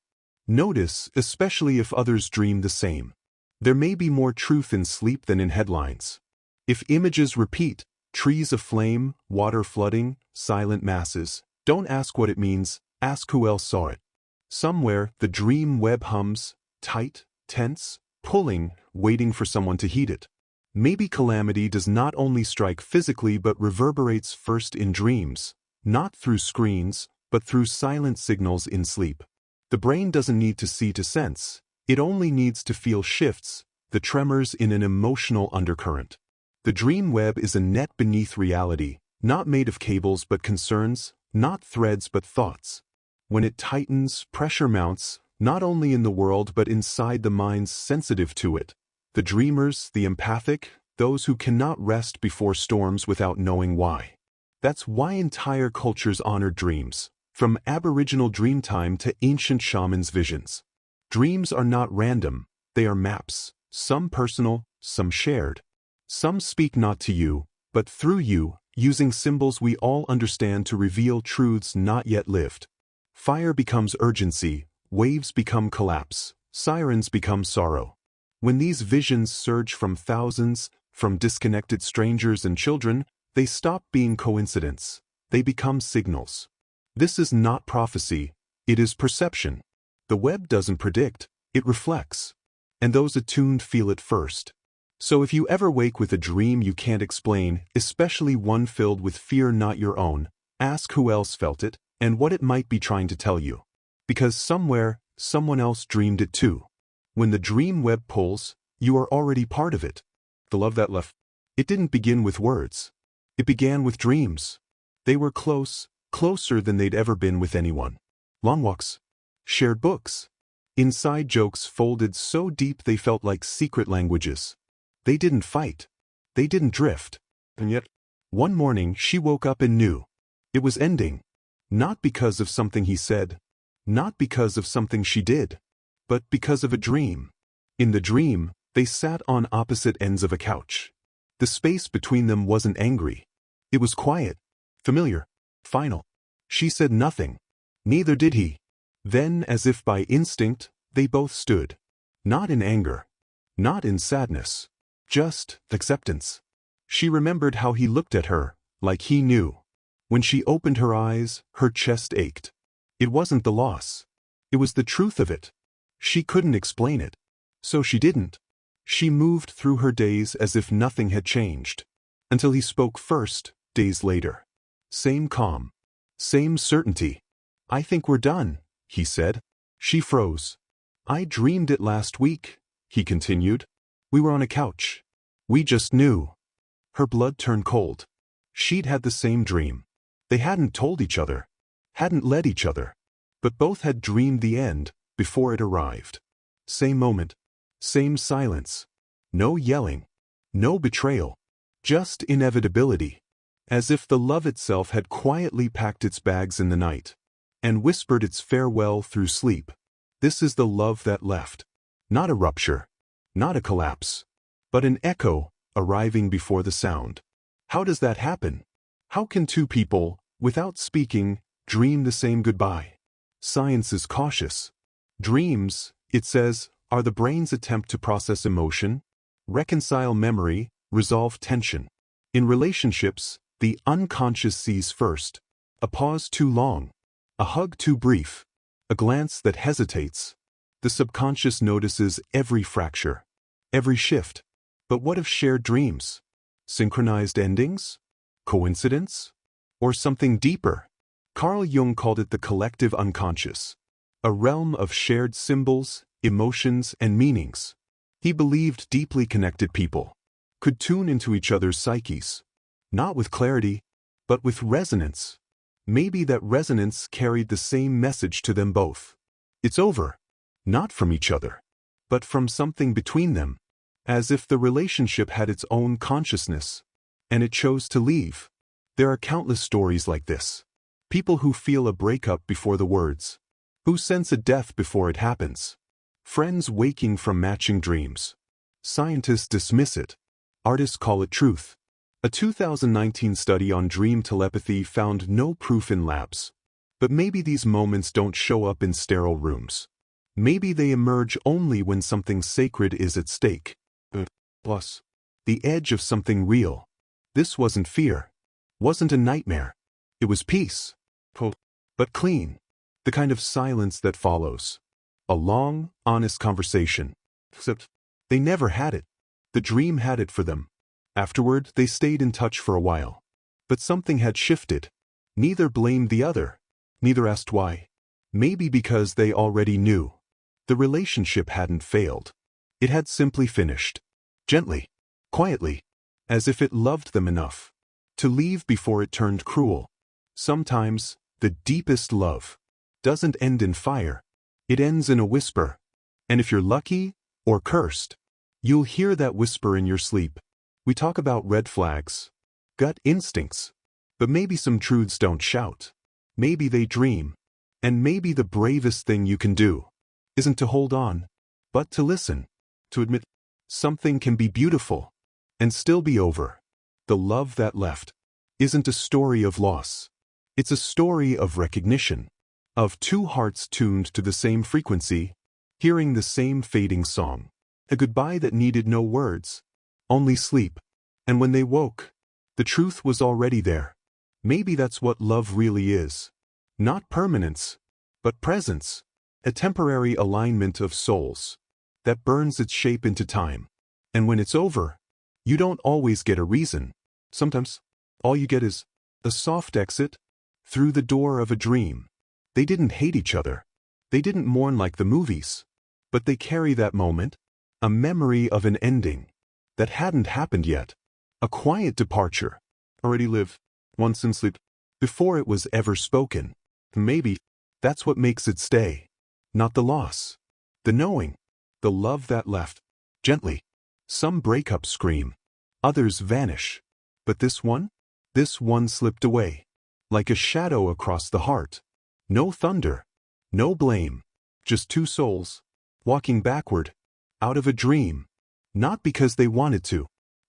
Notice, especially if others dream the same. There may be more truth in sleep than in headlines. If images repeat, trees aflame, water flooding, silent masses, don't ask what it means, ask who else saw it. Somewhere, the dream web hums, tight, tense, pulling, waiting for someone to heed it. Maybe calamity does not only strike physically but reverberates first in dreams, not through screens, but through silent signals in sleep. The brain doesn't need to see to sense, it only needs to feel shifts, the tremors in an emotional undercurrent. The dream web is a net beneath reality, not made of cables but concerns, not threads but thoughts. When it tightens, pressure mounts, not only in the world but inside the minds sensitive to it. The dreamers, the empathic, those who cannot rest before storms without knowing why. That's why entire cultures honor dreams, from Aboriginal dreamtime to ancient shamans' visions. Dreams are not random, they are maps, some personal, some shared. Some speak not to you, but through you, using symbols we all understand to reveal truths not yet lived. Fire becomes urgency, waves become collapse, sirens become sorrow. When these visions surge from thousands, from disconnected strangers and children, they stop being coincidence. They become signals. This is not prophecy, it is perception. The web doesn't predict, it reflects. And those attuned feel it first. So if you ever wake with a dream you can't explain, especially one filled with fear not your own, ask who else felt it, and what it might be trying to tell you. Because somewhere, someone else dreamed it too. When the dream web pulls, you are already part of it. The love that left. It didn't begin with words. It began with dreams. They were close, closer than they'd ever been with anyone. Long walks. Shared books. Inside jokes folded so deep they felt like secret languages. They didn't fight. They didn't drift. And yet, one morning she woke up and knew. It was ending. Not because of something he said. Not because of something she did. But because of a dream. In the dream, they sat on opposite ends of a couch. The space between them wasn't angry. It was quiet, familiar, final. She said nothing. Neither did he. Then, as if by instinct, they both stood. Not in anger. Not in sadness. Just acceptance. She remembered how he looked at her, like he knew. When she opened her eyes, her chest ached. It wasn't the loss. It was the truth of it. She couldn't explain it. So she didn't. She moved through her days as if nothing had changed. Until he spoke first, days later. Same calm. Same certainty. I think we're done, he said. She froze. I dreamed it last week, he continued. We were on a couch. We just knew. Her blood turned cold. She'd had the same dream. They hadn't told each other. Hadn't led each other. But both had dreamed the end, before it arrived. Same moment. Same silence. No yelling. No betrayal. Just inevitability. As if the love itself had quietly packed its bags in the night. And whispered its farewell through sleep. This is the love that left. Not a rupture. Not a collapse. But an echo, arriving before the sound. How does that happen? How can two people, without speaking, dream the same goodbye? Science is cautious. Dreams, it says, are the brain's attempt to process emotion, reconcile memory, resolve tension. In relationships, the unconscious sees first. A pause too long. A hug too brief. A glance that hesitates. The subconscious notices every fracture. Every shift. But what of shared dreams? Synchronized endings? Coincidence? Or something deeper? Carl Jung called it the collective unconscious. A realm of shared symbols, emotions, and meanings. He believed deeply connected people could tune into each other's psyches, not with clarity, but with resonance. Maybe that resonance carried the same message to them both. It's over. Not from each other, but from something between them. As if the relationship had its own consciousness, and it chose to leave. There are countless stories like this. People who feel a breakup before the words, who sense a death before it happens. Friends waking from matching dreams. Scientists dismiss it. Artists call it truth. A 2019 study on dream telepathy found no proof in labs. But maybe these moments don't show up in sterile rooms. Maybe they emerge only when something sacred is at stake. Plus, the edge of something real. This wasn't fear. Wasn't a nightmare. It was peace. But clean. The kind of silence that follows. A long, honest conversation. Except, they never had it. The dream had it for them. Afterward, they stayed in touch for a while. But something had shifted. Neither blamed the other. Neither asked why. Maybe because they already knew. The relationship hadn't failed. It had simply finished. Gently. Quietly. As if it loved them enough to leave before it turned cruel. Sometimes, the deepest love doesn't end in fire. It ends in a whisper. And if you're lucky, or cursed, you'll hear that whisper in your sleep. We talk about red flags, gut instincts, but maybe some truths don't shout. Maybe they dream. And maybe the bravest thing you can do isn't to hold on, but to listen, to admit something can be beautiful and still be over. The love that left isn't a story of loss. It's a story of recognition, of two hearts tuned to the same frequency, hearing the same fading song. A goodbye that needed no words, only sleep. And when they woke, the truth was already there. Maybe that's what love really is. Not permanence, but presence. A temporary alignment of souls that burns its shape into time. And when it's over, you don't always get a reason. Sometimes, all you get is a soft exit through the door of a dream. They didn't hate each other. They didn't mourn like the movies. But they carry that moment, a memory of an ending that hadn't happened yet. A quiet departure, already lived, once in sleep, before it was ever spoken. Maybe that's what makes it stay. Not the loss. The knowing. The love that left. Gently. Some breakups scream. Others vanish. But this one slipped away. Like a shadow across the heart. No thunder. No blame. Just two souls. Walking backward. Out of a dream. Not because they wanted to.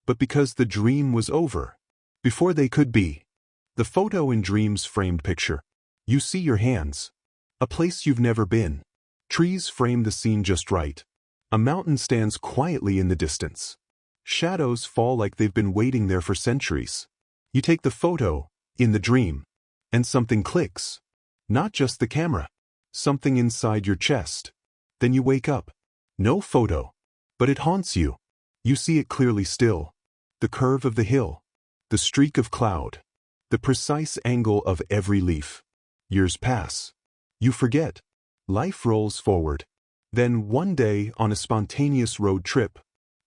But because the dream was over. Before they could be. The photo in dreams framed picture. You see your hands. A place you've never been. Trees frame the scene just right. A mountain stands quietly in the distance. Shadows fall like they've been waiting there for centuries. You take the photo, in the dream, and something clicks. Not just the camera. Something inside your chest. Then you wake up. No photo. But it haunts you. You see it clearly still. The curve of the hill. The streak of cloud. The precise angle of every leaf. Years pass. You forget. Life rolls forward. Then one day, on a spontaneous road trip,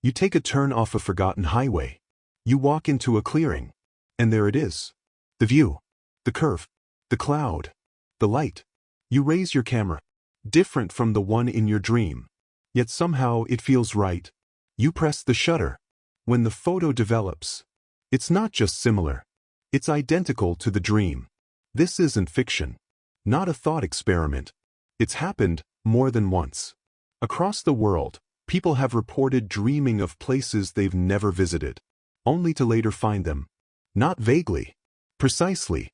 you take a turn off a forgotten highway. You walk into a clearing. And there it is. The view. The curve. The cloud. The light. You raise your camera. Different from the one in your dream. Yet somehow it feels right. You press the shutter. When the photo develops, it's not just similar. It's identical to the dream. This isn't fiction. Not a thought experiment. It's happened more than once. Across the world, people have reported dreaming of places they've never visited, only to later find them. Not vaguely. Precisely.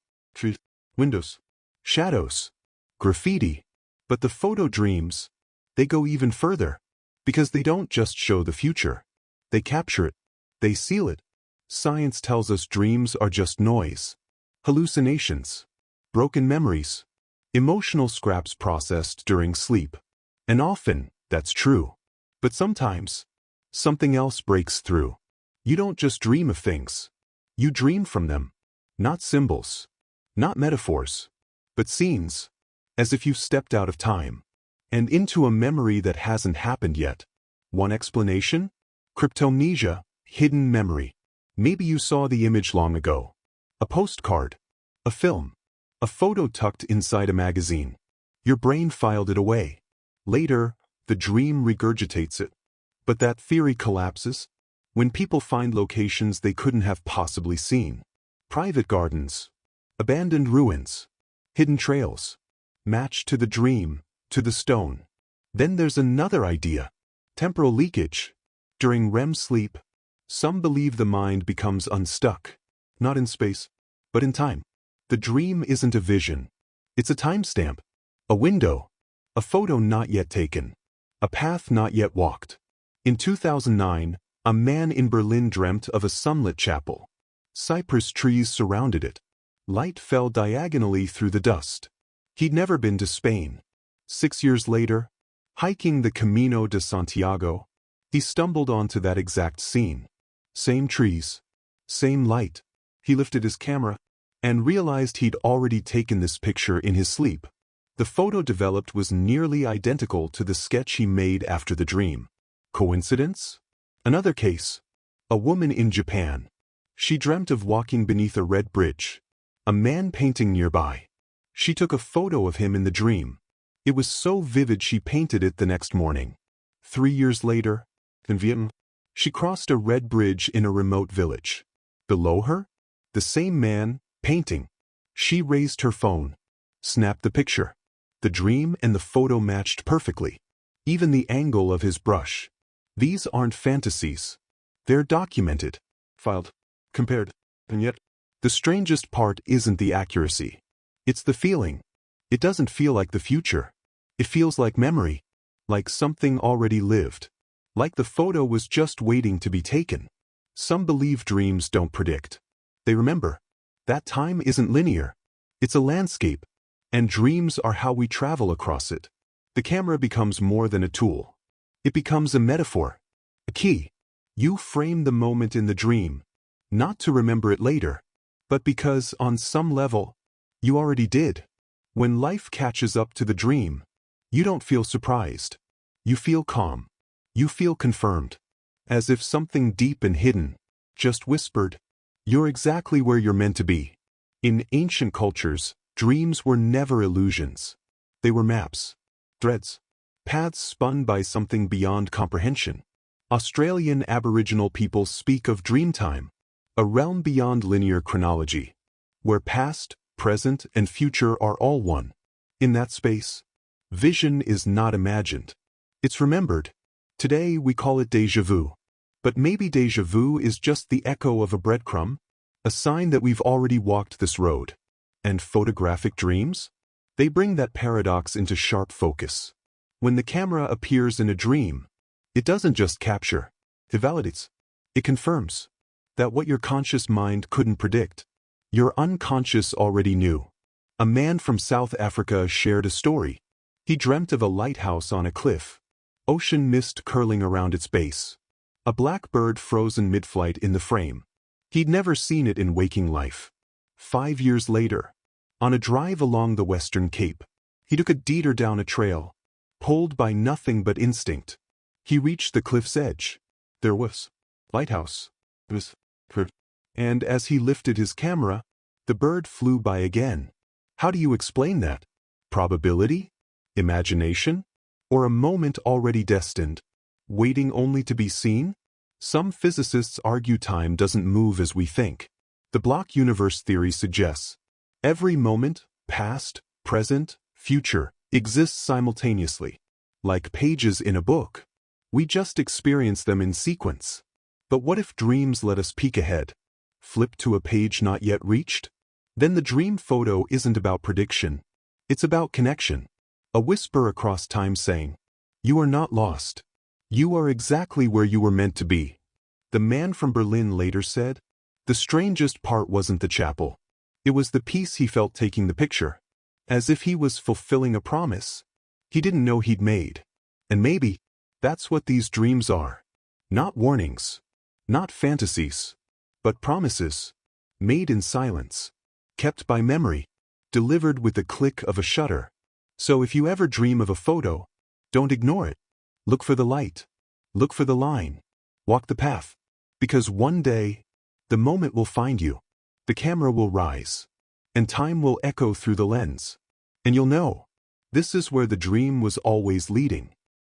Windows. Shadows. Graffiti. But the photo dreams, they go even further. Because they don't just show the future. They capture it. They seal it. Science tells us dreams are just noise. Hallucinations. Broken memories. Emotional scraps processed during sleep. And often, that's true. But sometimes, something else breaks through. You don't just dream of things. You dream from them. Not symbols. Not metaphors. But scenes. As if you stepped out of time. and into a memory that hasn't happened yet. One explanation? Cryptomnesia, hidden memory. Maybe you saw the image long ago. A postcard, a film, a photo tucked inside a magazine. Your brain filed it away. Later, the dream regurgitates it. But that theory collapses when people find locations they couldn't have possibly seen. Private gardens, abandoned ruins, hidden trails, matched to the dream, to the stone. Then there's another idea. Temporal leakage. During REM sleep, some believe the mind becomes unstuck, not in space, but in time. The dream isn't a vision. It's a timestamp, a window, a photo not yet taken, a path not yet walked. In 2009, a man in Berlin dreamt of a sunlit chapel. Cypress trees surrounded it. Light fell diagonally through the dust. He'd never been to Spain. 6 years later, hiking the Camino de Santiago, he stumbled onto that exact scene. Same trees, same light. He lifted his camera and realized he'd already taken this picture in his sleep. The photo developed was nearly identical to the sketch he made after the dream. Coincidence? Another case. A woman in Japan. She dreamt of walking beneath a red bridge. A man painting nearby. She took a photo of him in the dream. It was so vivid she painted it the next morning. 3 years later, in Vietnam, she crossed a red bridge in a remote village. Below her, the same man, painting. She raised her phone, snapped the picture. The dream and the photo matched perfectly. Even the angle of his brush. These aren't fantasies. They're documented, filed, compared, and yet, the strangest part isn't the accuracy. It's the feeling. It doesn't feel like the future. It feels like memory, like something already lived, like the photo was just waiting to be taken. Some believe dreams don't predict. They remember. That time isn't linear. It's a landscape, and dreams are how we travel across it. The camera becomes more than a tool. It becomes a metaphor, a key. You frame the moment in the dream, not to remember it later, but because, on some level, you already did. When life catches up to the dream, you don't feel surprised. You feel calm. You feel confirmed. As if something deep and hidden just whispered, "You're exactly where you're meant to be." In ancient cultures, dreams were never illusions. They were maps, threads, paths spun by something beyond comprehension. Australian Aboriginal peoples speak of dreamtime, a realm beyond linear chronology, where past, present, and future are all one. In that space, vision is not imagined. It's remembered. Today we call it déjà vu. But maybe déjà vu is just the echo of a breadcrumb, a sign that we've already walked this road. And photographic dreams? They bring that paradox into sharp focus. When the camera appears in a dream, it doesn't just capture, it validates. It confirms that what your conscious mind couldn't predict, your unconscious already knew. A man from South Africa shared a story. He dreamt of a lighthouse on a cliff, ocean mist curling around its base, a black bird frozen mid-flight in the frame. He'd never seen it in waking life. 5 years later, on a drive along the Western Cape, he took a detour down a trail, pulled by nothing but instinct. He reached the cliff's edge. There was lighthouse. It was bird. And as he lifted his camera, the bird flew by again. How do you explain that? Probability? Imagination? Or a moment already destined, waiting only to be seen? Some physicists argue time doesn't move as we think. The block universe theory suggests every moment, past, present, future, exists simultaneously. Like pages in a book. We just experience them in sequence. But what if dreams let us peek ahead? Flip to a page not yet reached? Then the dream photo isn't about prediction. It's about connection. A whisper across time saying, "You are not lost. You are exactly where you were meant to be." The man from Berlin later said, the strangest part wasn't the chapel. It was the peace he felt taking the picture. As if he was fulfilling a promise he didn't know he'd made. And maybe that's what these dreams are. Not warnings. Not fantasies. But promises. Made in silence. Kept by memory. Delivered with the click of a shutter. So if you ever dream of a photo, Don't ignore it. Look for the light. Look for the line. Walk the path. Because one day, the moment will find you. The camera will rise. And time will echo through the lens. And you'll know. This is where the dream was always leading.